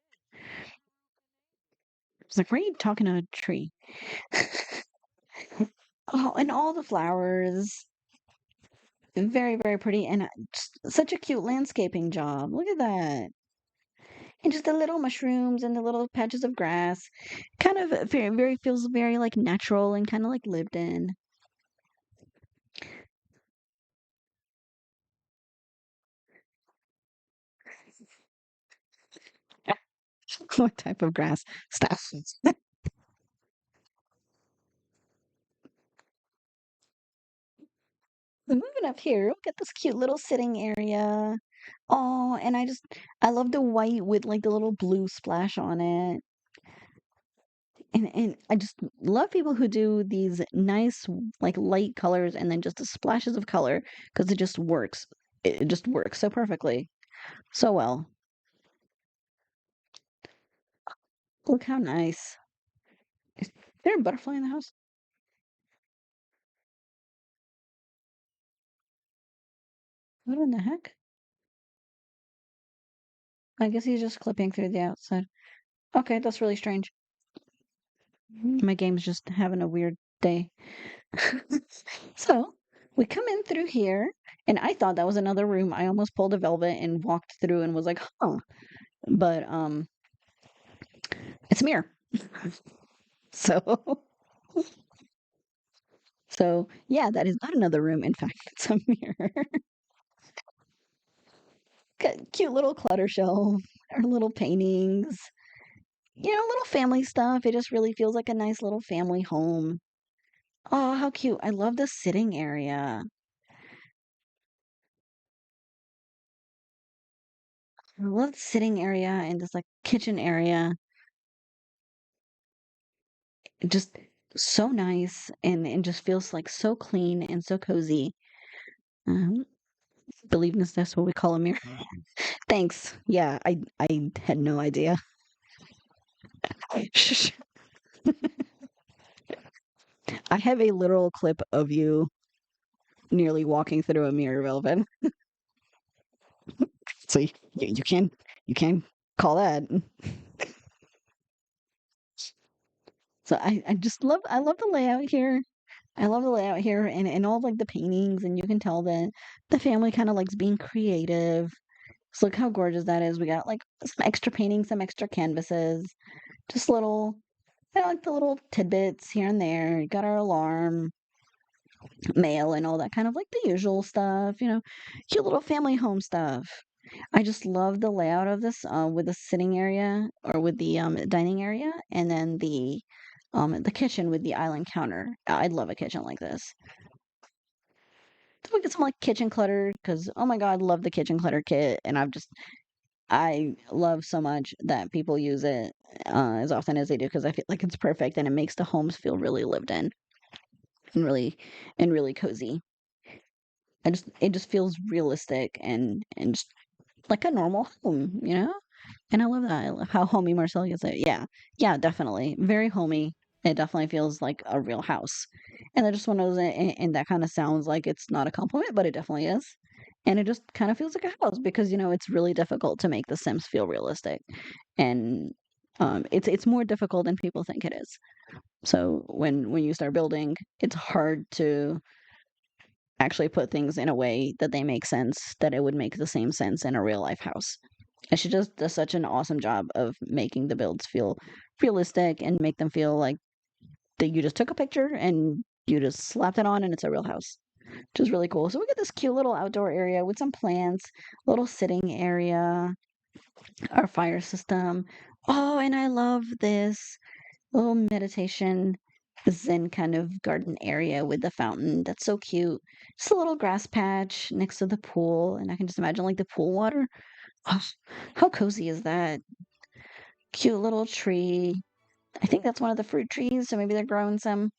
It's like, why are you talking to a tree? Oh, and all the flowers. Very pretty and just such a cute landscaping job. Look at that. And just the little mushrooms and the little patches of grass. Kind of very feels very like natural and kind of like lived in. What type of grass? Stop. Moving up here, look at this cute little sitting area. Oh, and I love the white with like the little blue splash on it. And I just love people who do these nice like light colors and then just the splashes of color because it just works. It just works so perfectly. So well. Look how nice. Is there a butterfly in the house? What in the heck? I guess he's just clipping through the outside. Okay, that's really strange. My game's just having a weird day. So we come in through here, and I thought that was another room. I almost pulled a velvet and walked through and was like, "Huh," but it's a mirror. So, so yeah, that is not another room. In fact, it's a mirror. Got cute little clutter shelf, our little paintings, little family stuff. It just really feels like a nice little family home. Oh, how cute! I love the sitting area. I love the sitting area and this like kitchen area. Just so nice and just feels like so clean and so cozy. Um, believe me, that's what we call a mirror. Thanks. Yeah, I had no idea. I have a literal clip of you nearly walking through a mirror, Velvet. So you can call that. So I just love the layout here. I love the layout here and all like the paintings, and you can tell that the family kind of likes being creative. So look how gorgeous that is. We got like some extra paintings, some extra canvases, just little, I like the little tidbits here and there. You got our alarm, mail, and all that kind of like the usual stuff, cute little family home stuff. I just love the layout of this with the sitting area or with the dining area, and then the kitchen with the island counter. I'd love a kitchen like this. So we get some like kitchen clutter because oh my god, love the kitchen clutter kit, and I love so much that people use it as often as they do because I feel like it's perfect and it makes the homes feel really lived in and really cozy. It just feels realistic and just like a normal home. And I love that. I love how homey Marcel gets it. Yeah, yeah, definitely very homey. It definitely feels like a real house, and I just one of those, and that kind of sounds like it's not a compliment, but it definitely is. And it just kind of feels like a house because it's really difficult to make The Sims feel realistic, and it's more difficult than people think it is. So when you start building, it's hard to actually put things in a way that they make sense, that it would make the same sense in a real life house. And she just does such an awesome job of making the builds feel realistic and make them feel like that you just took a picture and you just slapped it on and it's a real house, which is really cool. So we get this cute little outdoor area with some plants, little sitting area, our fire system. Oh, and I love this little meditation zen kind of garden area with the fountain. That's so cute. Just a little grass patch next to the pool, and I can just imagine like the pool water. Oh, how cozy is that? Cute little tree. I think that's one of the fruit trees, so maybe they're growing some.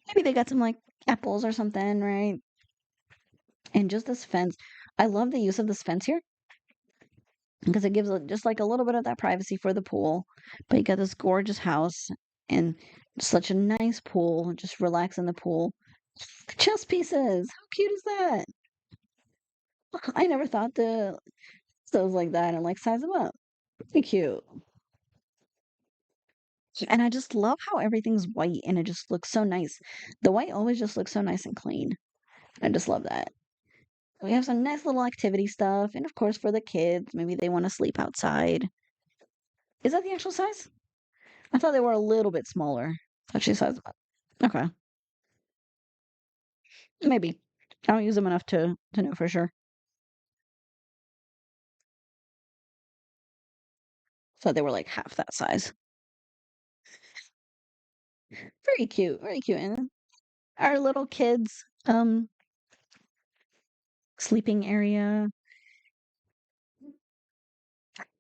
Maybe they got some like apples or something, right? And just this fence. I love the use of this fence here because it gives just like a little bit of that privacy for the pool. But you got this gorgeous house and such a nice pool. Just relax in the pool. Chess pieces. How cute is that? I never thought to those like that and like size them up. Pretty cute. And I just love how everything's white and it just looks so nice. The white always just looks so nice and clean. I just love that. We have some nice little activity stuff. And of course, for the kids, maybe they want to sleep outside. Is that the actual size? I thought they were a little bit smaller. Actually, size. Okay, maybe. I don't use them enough to know for sure. So they were like half that size. Very cute, very cute. And our little kids, sleeping area.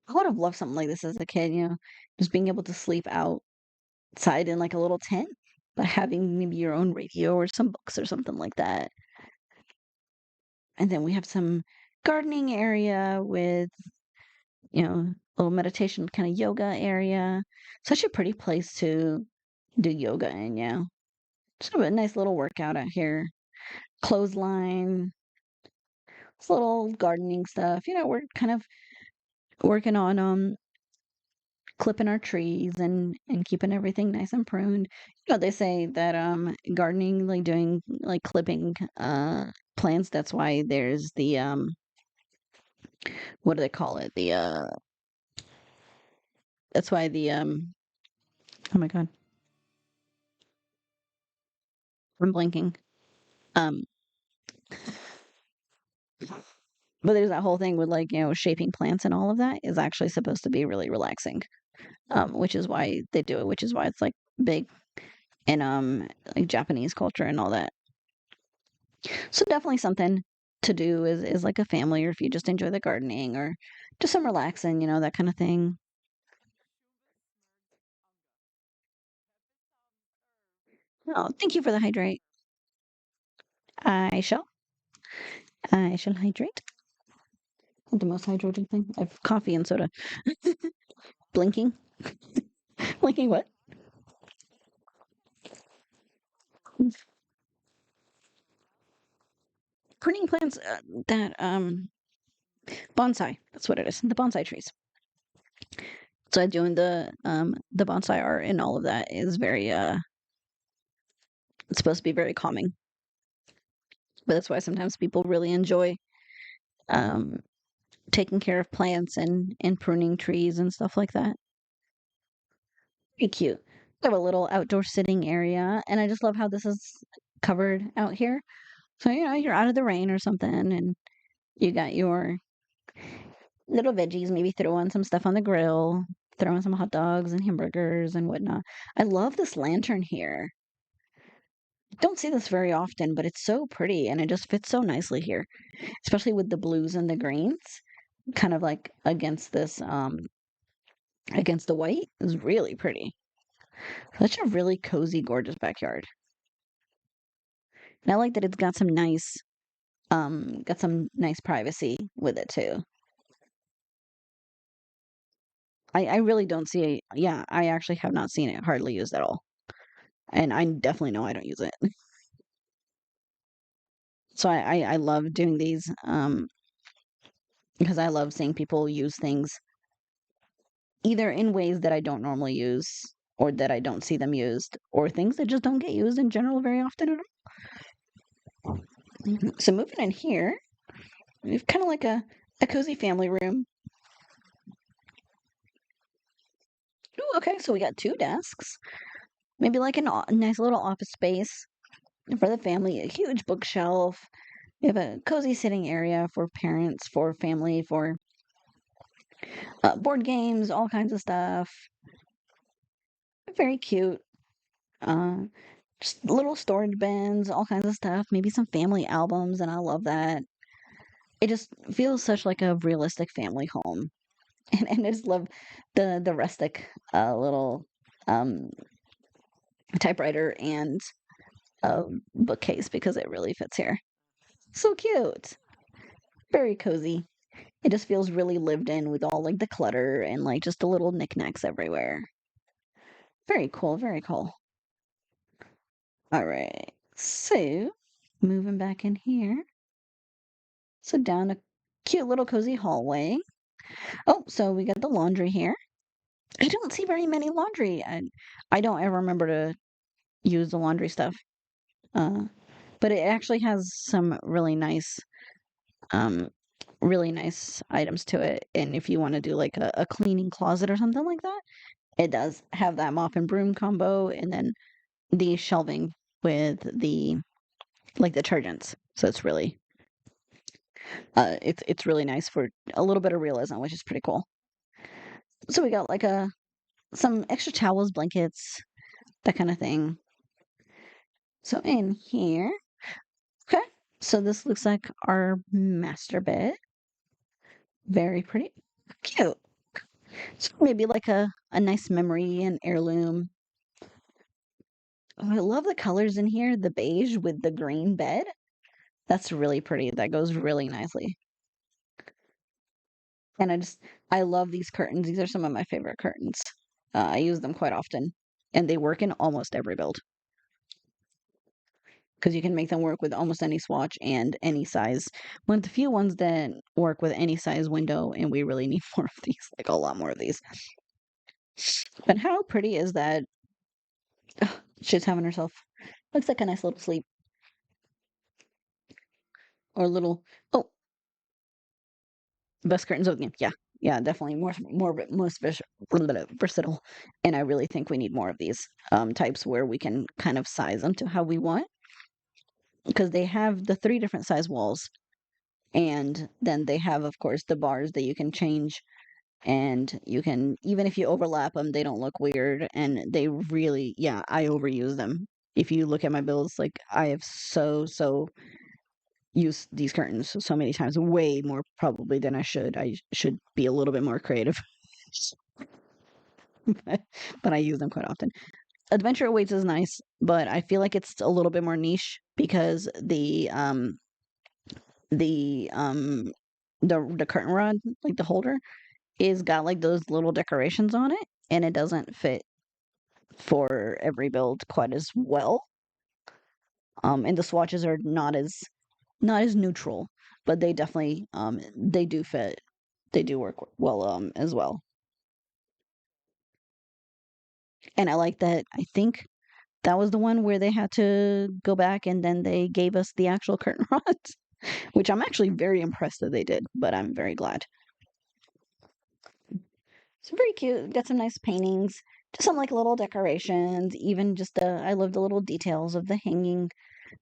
I would have loved something like this as a kid, just being able to sleep outside in like a little tent, but having maybe your own radio or some books or something like that. And then we have some gardening area with, little meditation kind of yoga area. Such a pretty place to do yoga in, yeah. Just have a nice little workout out here. Clothesline, this little gardening stuff. We're kind of working on clipping our trees and keeping everything nice and pruned. They say that gardening, like doing like clipping plants, that's why there's the what do they call it? The that's why the oh my god, I'm blinking. Um but there's that whole thing with like, shaping plants and all of that is actually supposed to be really relaxing. Which is why they do it, which is why it's like big in like Japanese culture and all that. So definitely something to do is like a family, or if you just enjoy the gardening or just some relaxing, that kind of thing. Oh, thank you for the hydrate. I shall. I shall hydrate. The most hydrated thing. I have coffee and soda. Blinking. Blinking what? Pruning plants that bonsai. That's what it is. The bonsai trees. So doing the bonsai art and all of that is very it's supposed to be very calming. But that's why sometimes people really enjoy um taking care of plants and pruning trees and stuff like that. Pretty cute. We have a little outdoor sitting area, and I just love how this is covered out here. So, you're out of the rain or something, and you got your little veggies, maybe throw on some stuff on the grill, throw on some hot dogs and hamburgers and whatnot. I love this lantern here. Don't see this very often, but it's so pretty and it just fits so nicely here, especially with the blues and the greens, kind of like against the white is really pretty. Such a really cozy, gorgeous backyard. And I like that it's got some nice privacy with it too. I really don't see yeah, I actually have not seen it hardly used at all. And I definitely know I don't use it. So I love doing these because I love seeing people use things either in ways that I don't normally use or that I don't see them used or things that just don't get used in general very often at all. So moving in here, we've kind of like a cozy family room. Oh, okay, so we got two desks, maybe like a nice little office space for the family, a huge bookshelf. We have a cozy sitting area for parents, for family, for board games, all kinds of stuff. Very cute. Uh, just little storage bins, all kinds of stuff. Maybe some family albums, and I love that. It just feels such like a realistic family home, and I just love the rustic little um, typewriter and bookcase because it really fits here. So cute, very cozy. It just feels really lived in with all like the clutter and like just the little knickknacks everywhere. Very cool, very cool. All right. So, moving back in here. So down a cute little cozy hallway. Oh, so we got the laundry here. I don't see very many laundry. I don't ever remember to use the laundry stuff. Uh, but it actually has some um, really nice items to it. And if you want to do like a cleaning closet or something like that, it does have that mop and broom combo, and then the shelving with the like detergents. So it's really nice for a little bit of realism, which is pretty cool. So we got like a some extra towels, blankets, that kind of thing. So in here, okay. So this looks like our master bed. Very pretty, cute. So maybe like a nice memory and heirloom. Oh, I love the colors in here. The beige with the green bed. That's really pretty. That goes really nicely. And I love these curtains. These are some of my favorite curtains. I use them quite often, and they work in almost every build because you can make them work with almost any swatch and any size. One of the few ones that work with any size window, and we really need more of these, like a lot more of these. But how pretty is that? Ugh, she's having herself. Looks like a nice little sleep or little. Oh, best curtains of the game. Yeah, yeah, definitely most versatile. And I really think we need more of these types where we can kind of size them to how we want because they have the three different size walls, and then they have, of course, the bars that you can change, and you can even if you overlap them, they don't look weird, and they really, yeah, I overuse them. If you look at my builds, like I have so used these curtains so many times, way more probably than I should. I should be a little bit more creative, but, but I use them quite often. Adventure Awaits is nice, but I feel like it's a little bit more niche because the um the curtain rod, like the holder, is got like those little decorations on it, and it doesn't fit for every build quite as well. And the swatches are not as neutral, but they definitely they do fit. They do work well as well. And I like that. I think that was the one where they had to go back and then they gave us the actual curtain rods, which I'm actually very impressed that they did, but I'm very glad. It's very cute. Got some nice paintings, just some like little decorations, even just I love the little details of the hanging,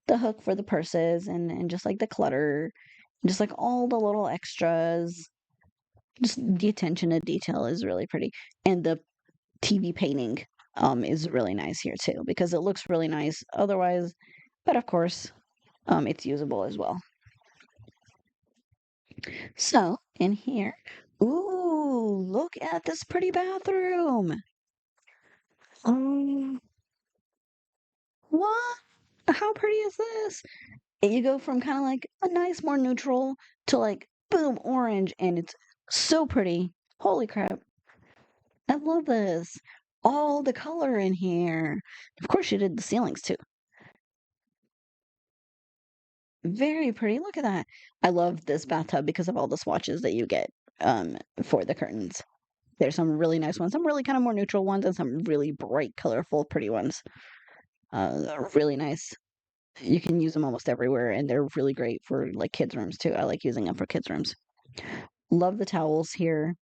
the hook for the purses and just like the clutter, just like all the little extras. Just the attention to detail is really pretty. And the TV painting is really nice here too because it looks really nice otherwise, but of course, it's usable as well. So in here, ooh, look at this pretty bathroom. Um, what? How pretty is this? And you go from kind of like a nice, more neutral to like boom, orange, and it's so pretty. Holy crap. I love this. All the color in here. Of course, you did the ceilings too. Very pretty. Look at that. I love this bathtub because of all the swatches that you get for the curtains. There's some really nice ones, some really kind of more neutral ones, and some really bright, colorful, pretty ones. They're really nice. You can use them almost everywhere, and they're really great for like kids' rooms too. I like using them for kids' rooms. Love the towels here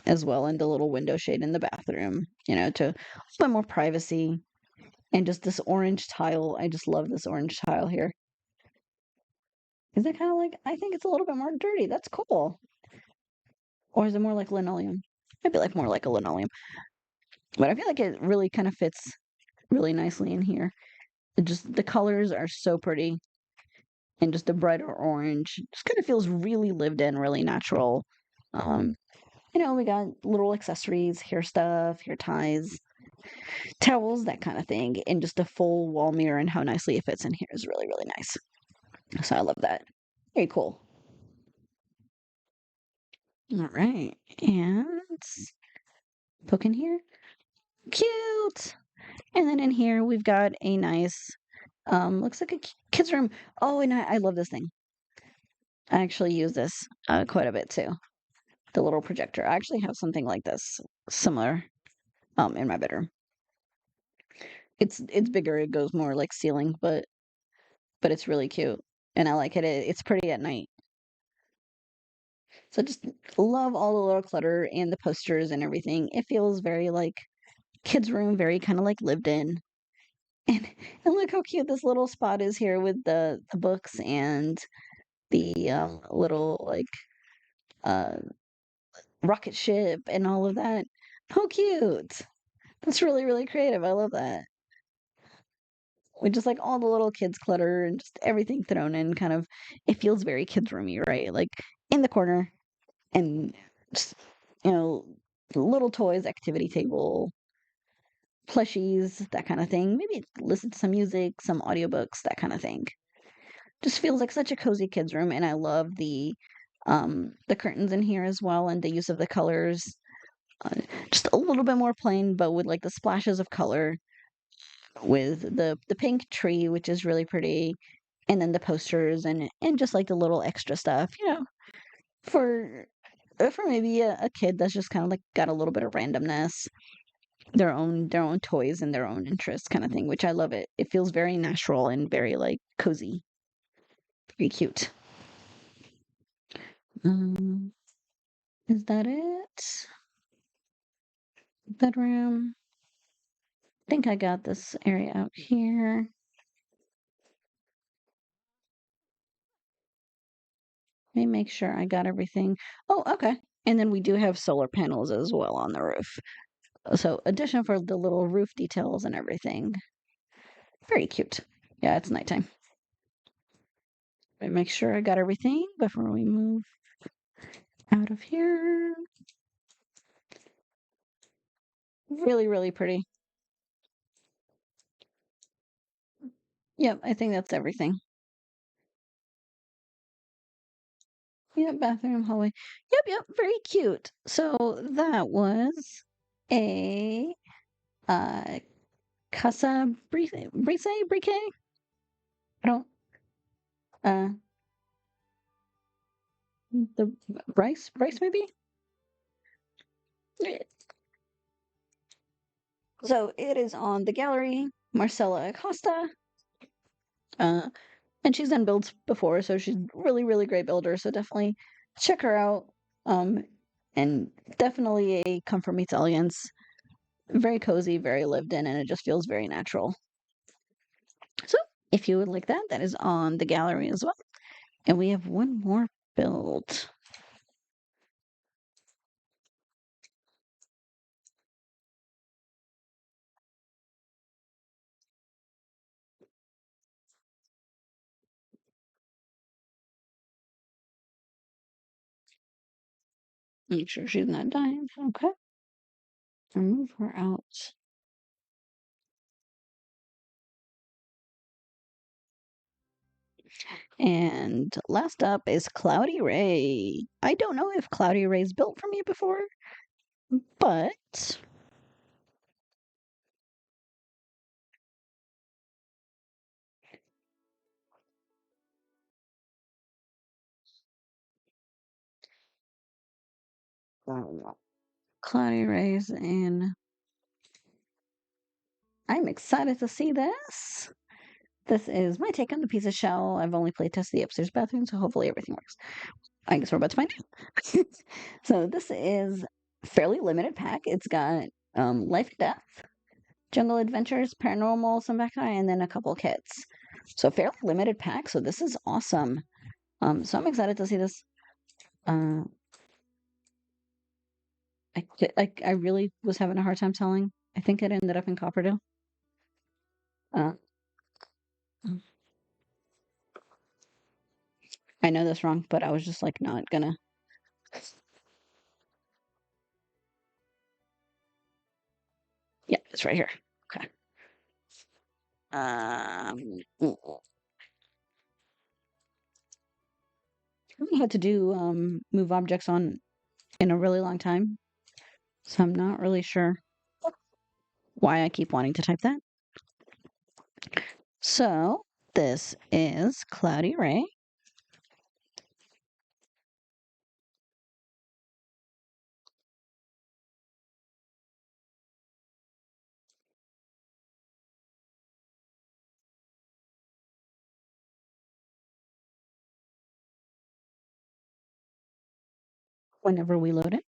as well, and the little window shade in the bathroom, to a little more privacy. And just this orange tile. I just love this orange tile here. Is it kind of like, I think it's a little bit more dirty. That's cool. Or is it more like linoleum? Maybe like more like a linoleum. But I feel like it really kind of fits really nicely in here. Just the colors are so pretty. And just the brighter orange just kind of feels really lived in, really natural. Um, we got little accessories, hair stuff, hair ties, towels, that kind of thing. And just a full wall mirror and how nicely it fits in here is really, really nice. So I love that. Very cool. All right. And poke in here. Cute. And then in here we've got a nice looks like a kid's room. Oh, and I love this thing. I actually use this quite a bit too. The little projector. I actually have something like this similar in my bedroom. It's bigger. It goes more like ceiling, but it's really cute. And I like it. It's pretty at night. So just love all the little clutter and the posters and everything. It feels very like kids' room, very kind of like lived in. And look how cute this little spot is here with the books and the little like uh rocket ship and all of that. How cute. That's really, really creative. I love that. With just like all the little kids clutter and just everything thrown in kind of it feels very kids roomy, right? Like in the corner and just you know, little toys, activity table, plushies, that kind of thing. Maybe listen to some music, some audiobooks, that kind of thing. Just feels like such a cozy kids room, and I love the curtains in here as well and the use of the colors. Uh, just a little bit more plain, but with like the splashes of color with the pink tree, which is really pretty, and then the posters and just like the little extra stuff, for for maybe a kid that's just kind of like got a little bit of randomness, their own toys and their own interests kind of thing, which I love it. It feels very natural and very like cozy, very cute. Um, is that it? Bedroom. I think I got this area out here. Let me make sure I got everything. Oh, okay. And then we do have solar panels as well on the roof. So addition for the little roof details and everything. Very cute. Yeah, it's nighttime. Let me make sure I got everything before we move out of here. Really, really pretty. Yep, I think that's everything. Yep, bathroom, hallway. Yep, yep, very cute. So that was a uh casa brique. I don't uh the rice maybe. So it is on the gallery, MarcelaAcosta. And she's done builds before, so she's really, really great builder. So definitely check her out. Um, and definitely a comfort meets elegance. Very cozy, very lived in, and it just feels very natural. So if you would like that, that is on the gallery as well. And we have one more build. Make sure she's not dying. Okay. Move her out. And last up is Cloudyrae. I don't know if Cloudyrae's built for me before, but Cloudyrae's in. I'm excited to see this. This is my take on the piece of shell. I've only played tested the upstairs bathroom, so hopefully everything works. I guess we're about to find out. So this is fairly limited pack. It's got Life and Death, Jungle Adventures, Paranormal, some back and then a couple kits. So fairly limited pack. So this is awesome. So I'm excited to see this. Uh, I really was having a hard time telling. I think it ended up in Copperdale. Uh, I know this wrong, but I was just like not gonna. Yeah, it's right here. Okay. I haven't had to do move objects on in a really long time, so I'm not really sure why I keep wanting to type that. So this is Cloudyrae. Whenever we load it.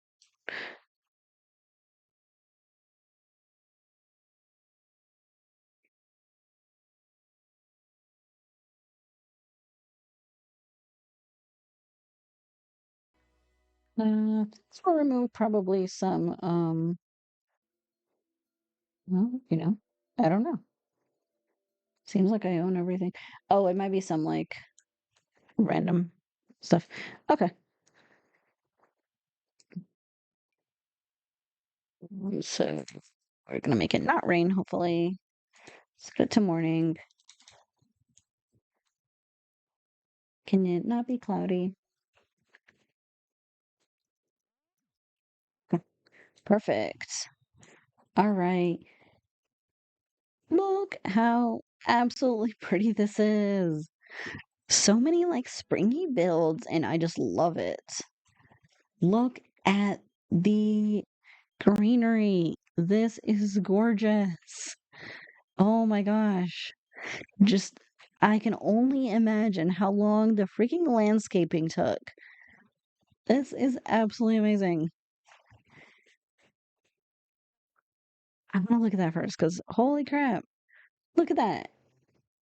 So we'll remove probably some well, I don't know. Seems like I own everything. Oh, it might be some like random stuff. Okay. So we're gonna make it not rain, hopefully. Set it to morning. Can it not be cloudy? Okay. Perfect. All right. Look how absolutely pretty this is. So many like springy builds, and I just love it. Look at the greenery. This is gorgeous. Oh my gosh. Just, I can only imagine how long the freaking landscaping took. This is absolutely amazing. I'm gonna look at that first because holy crap. Look at that.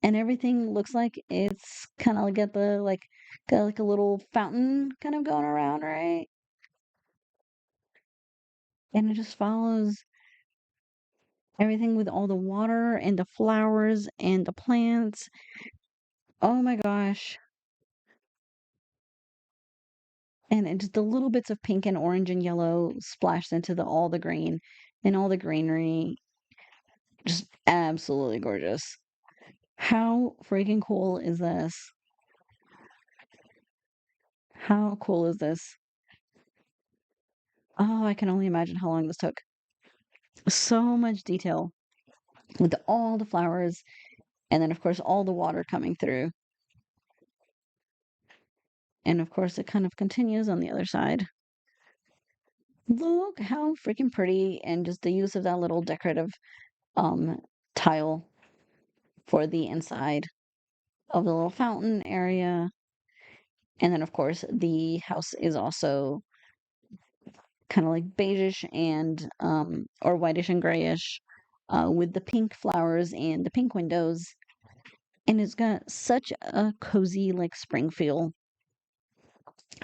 And everything looks like it's kind of like got like a little fountain kind of going around, right? And it just follows everything with all the water and the flowers and the plants. Oh my gosh. And just the little bits of pink and orange and yellow splashed into all the green and all the greenery. Just absolutely gorgeous. How freaking cool is this? How cool is this? Oh, I can only imagine how long this took. So much detail with all the flowers and then of course all the water coming through. And of course it kind of continues on the other side. Look how freaking pretty, and just the use of that little decorative um tile for the inside of the little fountain area. And then of course the house is also kind of like beigeish and or whitish and grayish with the pink flowers and the pink windows. And it's got such a cozy like spring feel.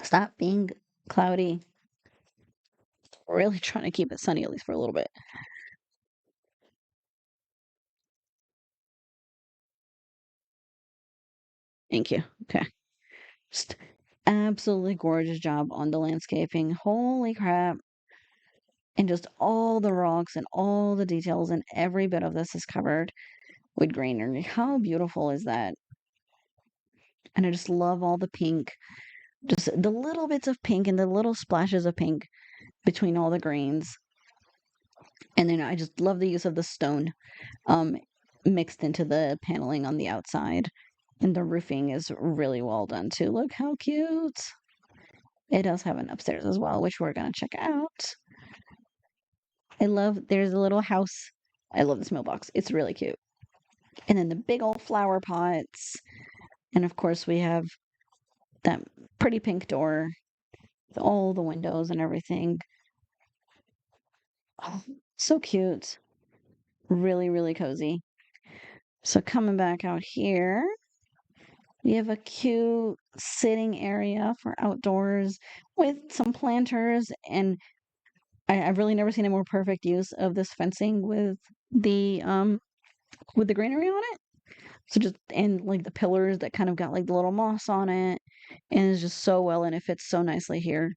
Stop being cloudy. Really trying to keep it sunny at least for a little bit. Thank you. Okay. Just absolutely gorgeous job on the landscaping. Holy crap. And just all the rocks and all the details, and every bit of this is covered with greenery. How beautiful is that? And I just love all the pink, just the little bits of pink and the little splashes of pink between all the greens. And then I just love the use of the stone um, mixed into the paneling on the outside. And the roofing is really well done too. Look how cute. It does have an upstairs as well, which we're going to check out. There's a little house. I love this mailbox. It's really cute. And then the big old flower pots. And of course, we have that pretty pink door with all the windows and everything. Oh, so cute. Really, really cozy. So coming back out here, we have a cute sitting area for outdoors with some planters. And I've really never seen a more perfect use of this fencing with the greenery on it. So just and like the pillars that kind of got like the little moss on it, and it's just so well, and it fits so nicely here.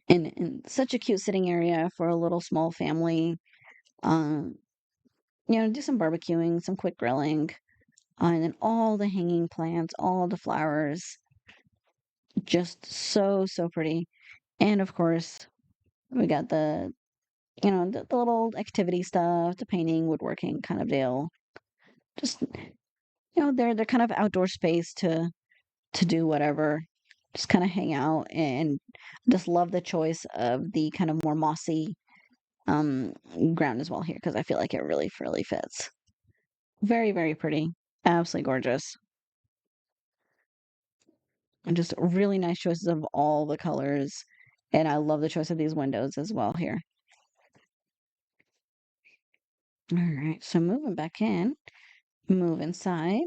And such a cute sitting area for a little small family. Um, do some barbecuing, some quick grilling, and then all the hanging plants, all the flowers, just so pretty. And of course, we got the little activity stuff, the painting, woodworking kind of deal. Just they're kind of outdoor space to do whatever, just kind of hang out, and just love the choice of the kind of more mossy um ground as well here because I feel like it really fits. Very, very pretty. Absolutely gorgeous. And just really nice choices of all the colors. And I love the choice of these windows as well here. All right, so moving back in, move inside.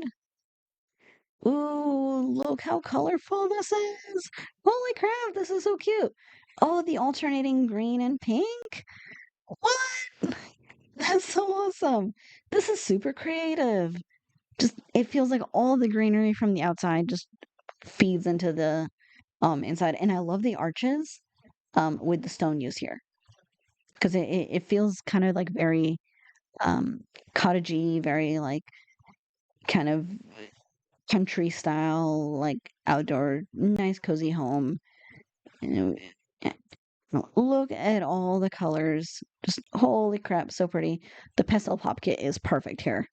Ooh, look how colorful this is. Holy crap, this is so cute. Oh, the alternating green and pink. What? That's so awesome. This is super creative. Just it feels like all the greenery from the outside just feeds into the inside. And I love the arches with the stone use here because it feels kind of like very um cottagey, very like kind of country style, like outdoor, nice cozy home. You know, eh, look at all the colors. Just holy crap, so pretty. The pastel pop kit is perfect here.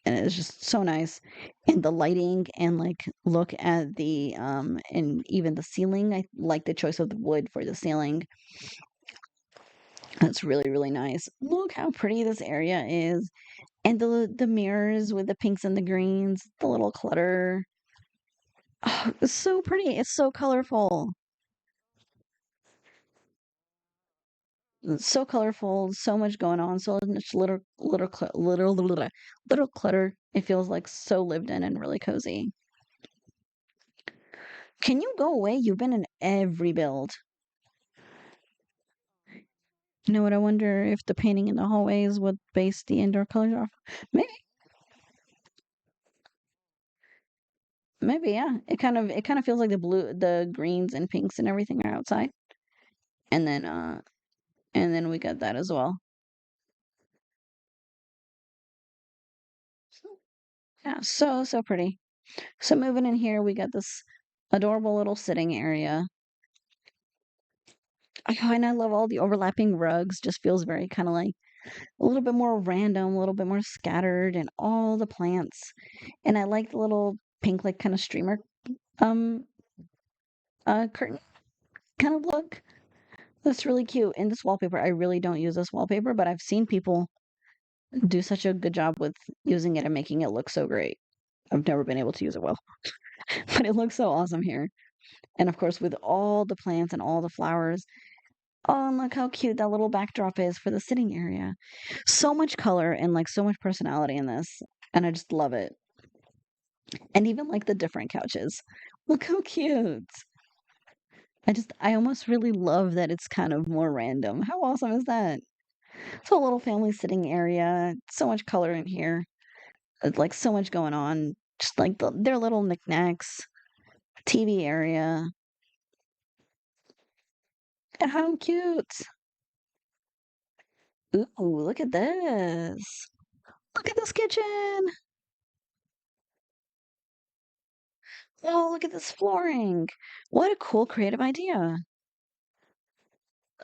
And it's just so nice. And the lighting and like look at the and even the ceiling. I like the choice of the wood for the ceiling. That's really nice. Look how pretty this area is. And the mirrors with the pinks and the greens, the little clutter. Oh, it's so pretty. It's so colorful. It's so colorful, so much going on, so much little clutter. It feels like so lived in and really cozy. Can you go away? You've been in every build. You know what? I wonder if the painting in the hallways would base the indoor colors off. Maybe, maybe, yeah. It kind of feels like the greens and pinks and everything are outside, and then we got that as well. So, yeah, so pretty. So moving in here, we got this adorable little sitting area. And I love all the overlapping rugs. Just feels very kind of like a little bit more random, a little bit more scattered, and all the plants. And I like the little pink, like kind of streamer um curtain kind of look. That's really cute. And this wallpaper, I really don't use this wallpaper, but I've seen people do such a good job with using it and making it look so great. I've never been able to use it well, but it looks so awesome here. And of course, with all the plants and all the flowers. Oh, and look how cute that little backdrop is for the sitting area. So much color and like so much personality in this. And I just love it. And even like the different couches. Look how cute. I almost really love that it's kind of more random. How awesome is that? So a little family sitting area. So much color in here. Like so much going on. Just like their little knickknacks. TV area. How cute. Ooh, look at this. Look at this kitchen. Oh, look at this flooring. What a cool creative idea.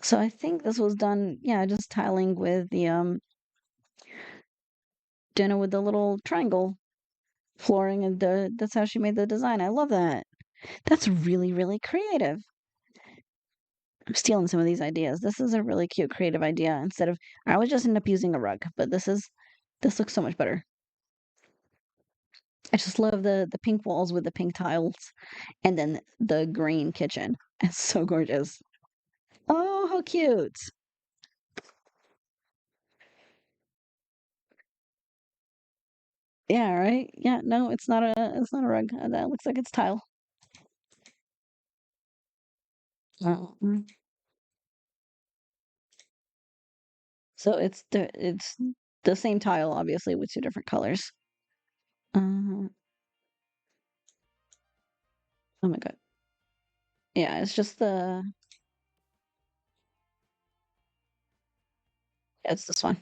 So I think this was done, yeah, just tiling with the dinner with the little triangle flooring and that's how she made the design. I love that. That's really, really creative. I'm stealing some of these ideas. This is a really cute creative idea instead of I would just end up using a rug, but this looks so much better. I just love the pink walls with the pink tiles and then the green kitchen. It's so gorgeous. Oh, how cute. Yeah, right? Yeah, no, it's not a rug. That looks like it's tile. Mm. So it's the same tile, obviously, with two different colors. Uh, oh my God. Yeah, it's this one.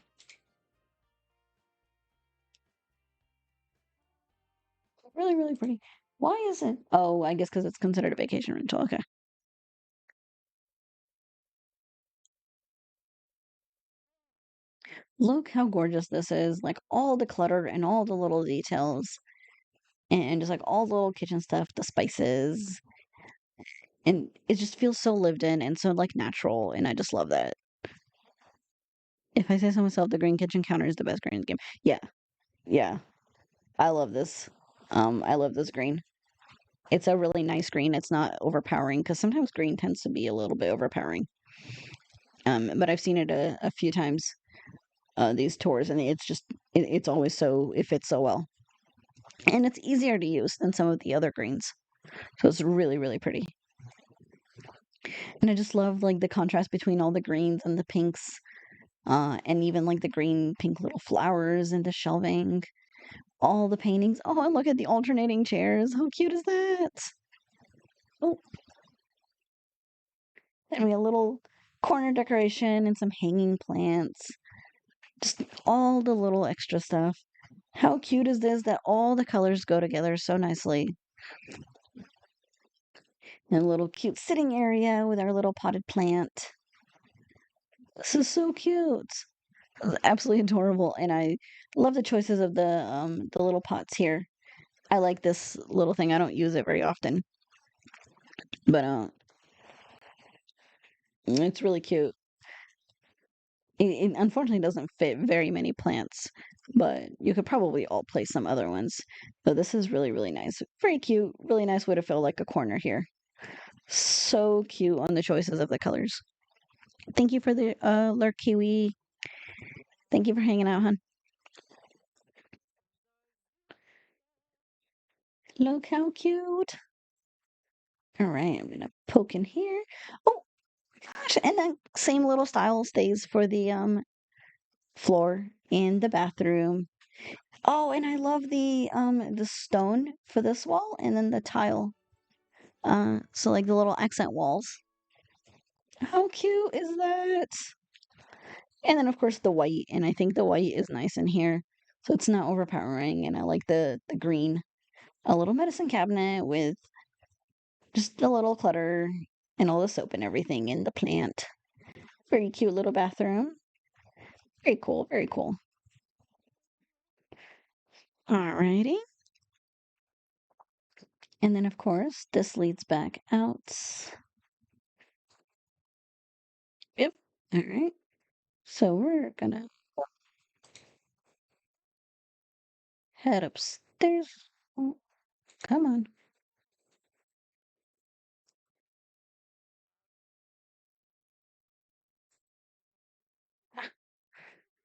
Really, really pretty. Why is it? Oh, I guess because it's considered a vacation rental. Okay. Look how gorgeous this is. Like all the clutter and all the little details and just like all the little kitchen stuff, the spices, and it just feels so lived in and so like natural, and I just love that. If I say so myself, the green kitchen counter is the best green in the game. Yeah, yeah. I love this. I love this green. It's a really nice green. It's not overpowering because sometimes green tends to be a little bit overpowering. But I've seen it a few times, these tours, and it's always so it fits so well, and it's easier to use than some of the other greens. So it's really really pretty, and I just love like the contrast between all the greens and the pinks, and even like the green pink little flowers and the shelving, all the paintings. Oh, and look at the alternating chairs. How cute is that? Oh, and we have a little corner decoration and some hanging plants. Just all the little extra stuff. How cute is this that all the colors go together so nicely? And a little cute sitting area with our little potted plant. This is so cute. This is absolutely adorable. And I love the choices of the little pots here. I like this little thing. I don't use it very often, but it's really cute. It unfortunately doesn't fit very many plants, but you could probably all place some other ones. But this is really, really nice. Very cute. Really nice way to feel like a corner here. So cute on the choices of the colors. Thank you for the lurk, Kiwi. Thank you for hanging out, hon. Look how cute. All right, I'm gonna poke in here. Oh gosh, and that same little style stays for the floor in the bathroom. Oh, and I love the stone for this wall and then the tile. So like the little accent walls. How cute is that? And then of course the white, and I think the white is nice in here. So it's not overpowering, and I like the green. A little medicine cabinet with just a little clutter and all the soap and everything in the plant. Very cute little bathroom. Very cool, very cool. Alrighty. And then of course this leads back out. All right. So we're gonna head upstairs. Oh, come on.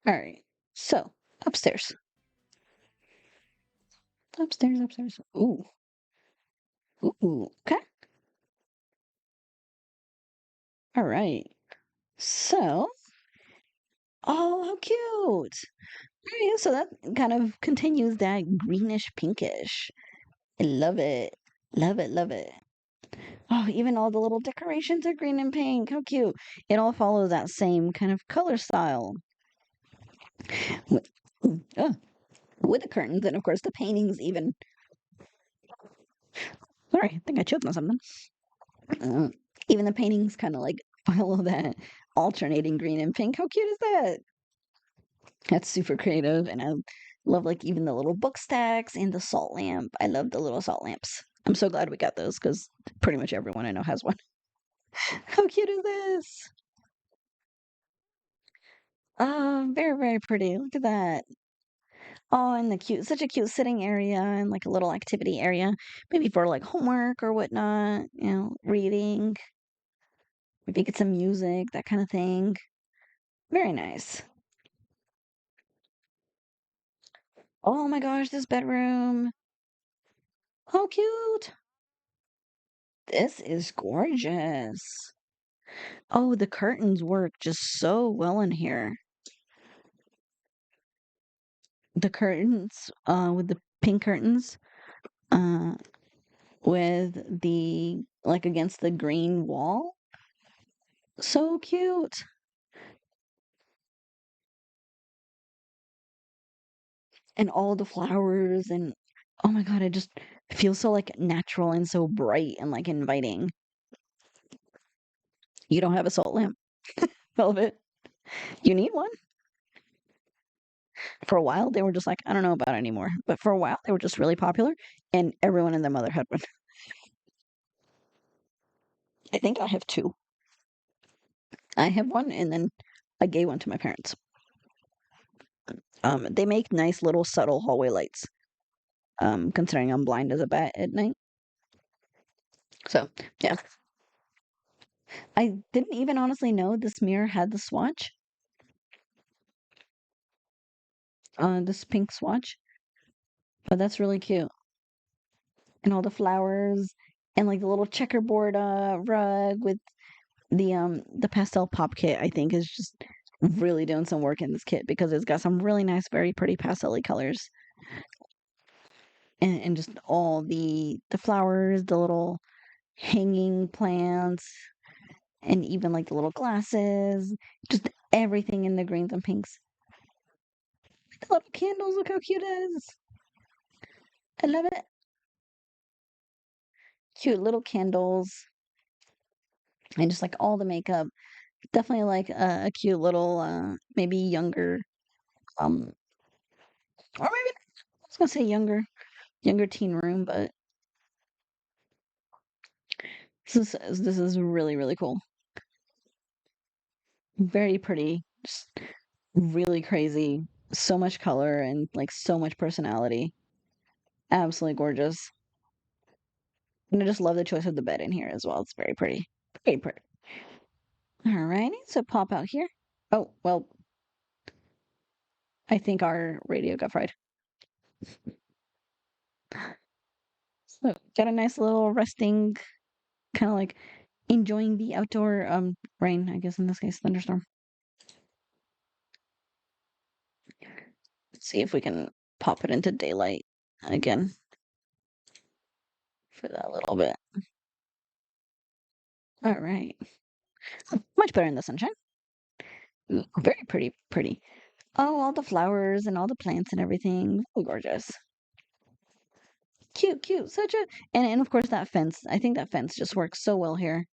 All right. So upstairs. Upstairs, upstairs. Ooh. Ooh. Okay. All right. So, oh, how cute. Yeah, so that kind of continues that greenish pinkish. I love it. Love it, love it. Oh, even all the little decorations are green and pink. How cute. It all follows that same kind of color style. With, uh, with the curtains and of course the paintings even. Sorry, I think I choked on something. Uh, even the paintings kind of like follow that alternating green and pink. How cute is that? That's super creative, and I love like even the little book stacks and the salt lamp. I love the little salt lamps. I'm so glad we got those because pretty much everyone I know has one. How cute is this? Oh, very, very pretty. Look at that. Oh, and the cute, such a cute sitting area and like a little activity area, maybe for like homework or whatnot, reading, maybe get some music, that kind of thing. Very nice. Oh my gosh, this bedroom. How cute. This is gorgeous. Oh, the curtains work just so well in here. The curtains, with the pink curtains, uh, with the like against the green wall. So cute. And all the flowers and oh my God, it just feels so like natural and so bright and like inviting. You don't have a salt lamp, Velvet. You need one. For a while, they were just like, I don't know about it anymore. But for a while, they were just really popular, and everyone and their mother had one. I think I have two. I have one, and then I gave one to my parents. They make nice little subtle hallway lights. Considering I'm blind as a bat at night, so yeah, I didn't even honestly know this mirror had the swatch. This pink swatch, but that's really cute, and all the flowers, and like the little checkerboard rug with the pastel pop kit. I think is just really doing some work in this kit because it's got some really nice, very pretty pastel colors. And just all the flowers, the little hanging plants, and even like the little glasses, just everything in the greens and pinks. The little candles, look how cute it is. I love it. Cute little candles, and just like all the makeup. Definitely like a cute little, maybe younger, or maybe I was gonna say younger teen room, but this is really really cool. Very pretty, just really crazy. So much color and like so much personality. Absolutely gorgeous. And I just love the choice of the bed in here as well. It's very pretty. Very pretty. Alrighty, so pop out here. Oh, well, I think our radio got fried. So got a nice little resting, kind of like enjoying the outdoor rain, I guess in this case, thunderstorm. Let's see if we can pop it into daylight again for that little bit. All right. Much better in the sunshine. Ooh, very pretty, pretty. Oh, all the flowers and all the plants and everything. Oh, gorgeous. Cute, cute. Such a and of course that fence. I think that fence just works so well here.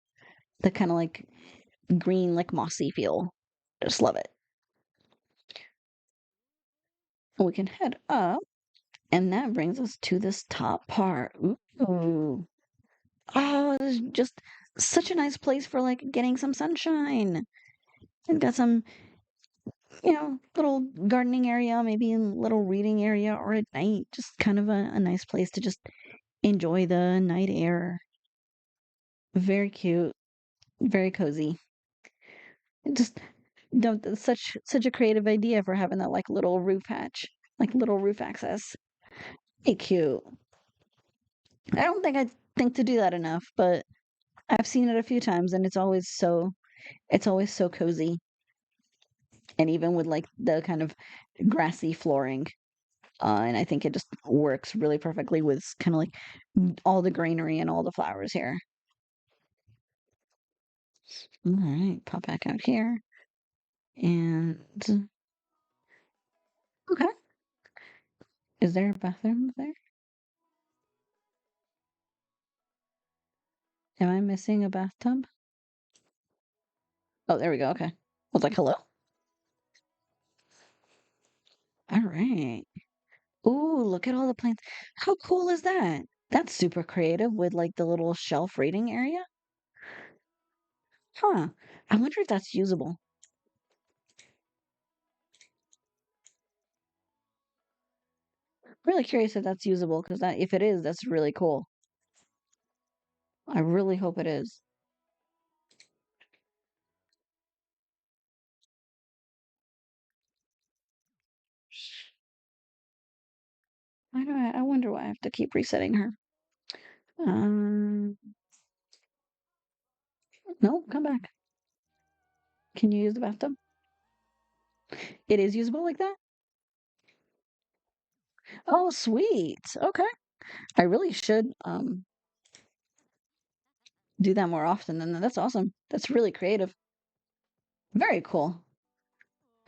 The kind of like green, like mossy feel. Just love it. We can head up, and that brings us to this top part. Ooh. Oh, this is just such a nice place for like getting some sunshine. And got some, little gardening area, maybe a little reading area, or at night, just kind of a nice place to just enjoy the night air. Very cute, very cozy. It just don't such a creative idea for having that like little roof hatch, like little roof access. Hey, cute. I don't think I think to do that enough, but I've seen it a few times and it's always so cozy. And even with like the kind of grassy flooring, and I think it just works really perfectly with kind of like all the greenery and all the flowers here. All right, pop back out here. And okay, is there a bathroom there? Am I missing a bathtub? Oh, there we go. Okay. I was like, hello? All right. Ooh, look at all the plants. How cool is that? That's super creative with like the little shelf reading area. Huh. I wonder if that's usable. Really curious if that's usable because that if it is, that's really cool. I really hope it is. I wonder why I have to keep resetting her. Um, no, come back. Can you use the bathtub? It is usable like that? Oh, sweet. Okay. I really should do that more often then. That's awesome. That's really creative. Very cool.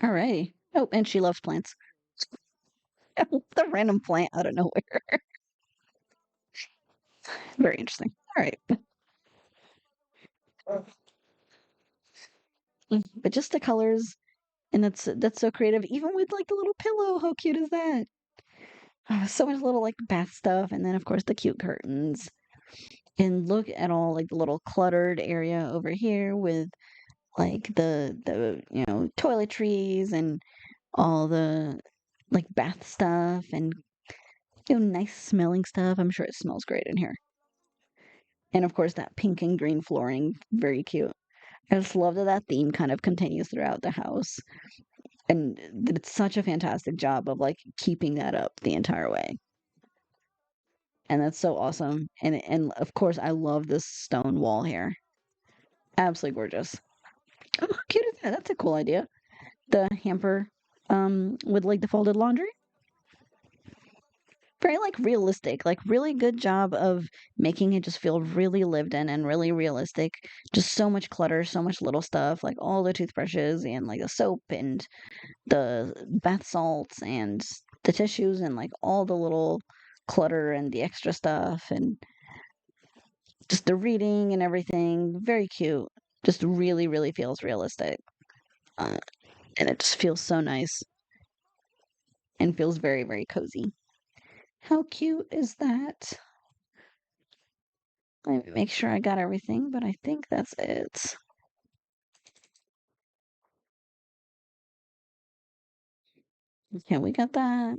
All righty. Oh, and she loves plants. The random plant out of nowhere. Very interesting. All right. But just the colors, and that's so creative. Even with like the little pillow, how cute is that? So much little like bath stuff, and then of course the cute curtains. And look at all like the little cluttered area over here with like the toiletries and all the like bath stuff and nice smelling stuff. I'm sure it smells great in here. And of course that pink and green flooring, very cute. I just love that that theme kind of continues throughout the house, and that it's such a fantastic job of like keeping that up the entire way. And that's so awesome. And of course, I love this stone wall here. Absolutely gorgeous. Oh, how cute is that? That's a cool idea. The hamper, with like the folded laundry. Very like realistic, like really good job of making it just feel really lived in and really realistic. Just so much clutter, so much little stuff, like all the toothbrushes and like the soap and the bath salts and the tissues and like all the little clutter and the extra stuff and just the reading and everything. Very cute. Just really, really feels realistic. Uh, and it just feels so nice and feels very, very cozy. How cute is that? Let me make sure I got everything, but I think that's it. Okay, we got that.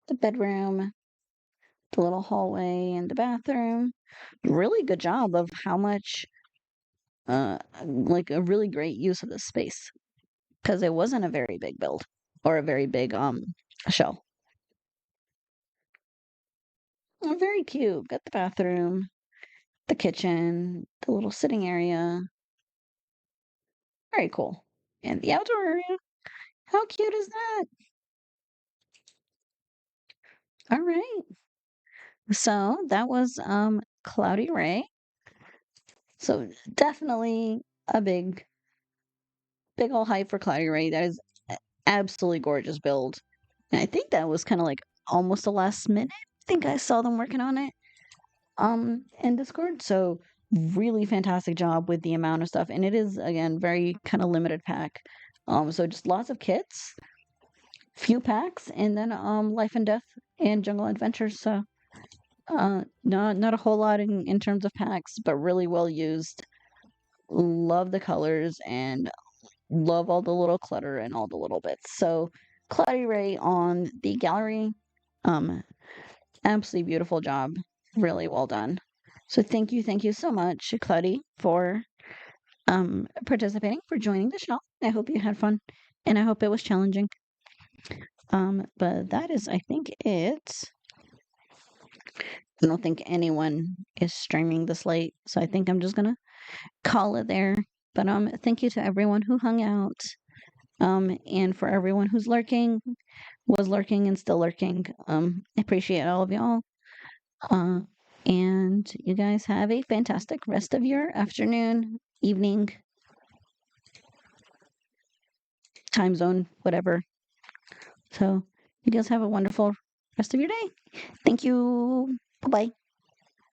The bedroom, the little hallway, and the bathroom. Really good job of how much, like a really great use of the space because it wasn't a very big build or a very big shell. Oh, very cute. Got the bathroom, the kitchen, the little sitting area. Very cool. And the outdoor area. How cute is that? All right. So that was Cloudyrae. So definitely a big old hype for Cloudyrae. That is absolutely gorgeous build. And I think that was kind of like almost the last minute. I think I saw them working on it in Discord. So really fantastic job with the amount of stuff. And it is again very kind of limited pack. So just lots of kits, few packs, and then Life and Death and Jungle Adventures. So not a whole lot in terms of packs, but really well used. love the colors and love all the little clutter and all the little bits. So Cloudyrae on the gallery, um, absolutely beautiful job. Really well done. So thank you so much, Cloudy, for participating, for joining the show. I hope you had fun and I hope it was challenging. But that is, I think, it. I don't think anyone is streaming this late, so I think I'm just gonna call it there. But thank you to everyone who hung out. And for everyone who's lurking, was lurking and still lurking. I appreciate all of y'all. Uh, and you guys have a fantastic rest of your afternoon, evening, time zone, whatever. So you guys have a wonderful rest of your day. Thank you. Bye bye.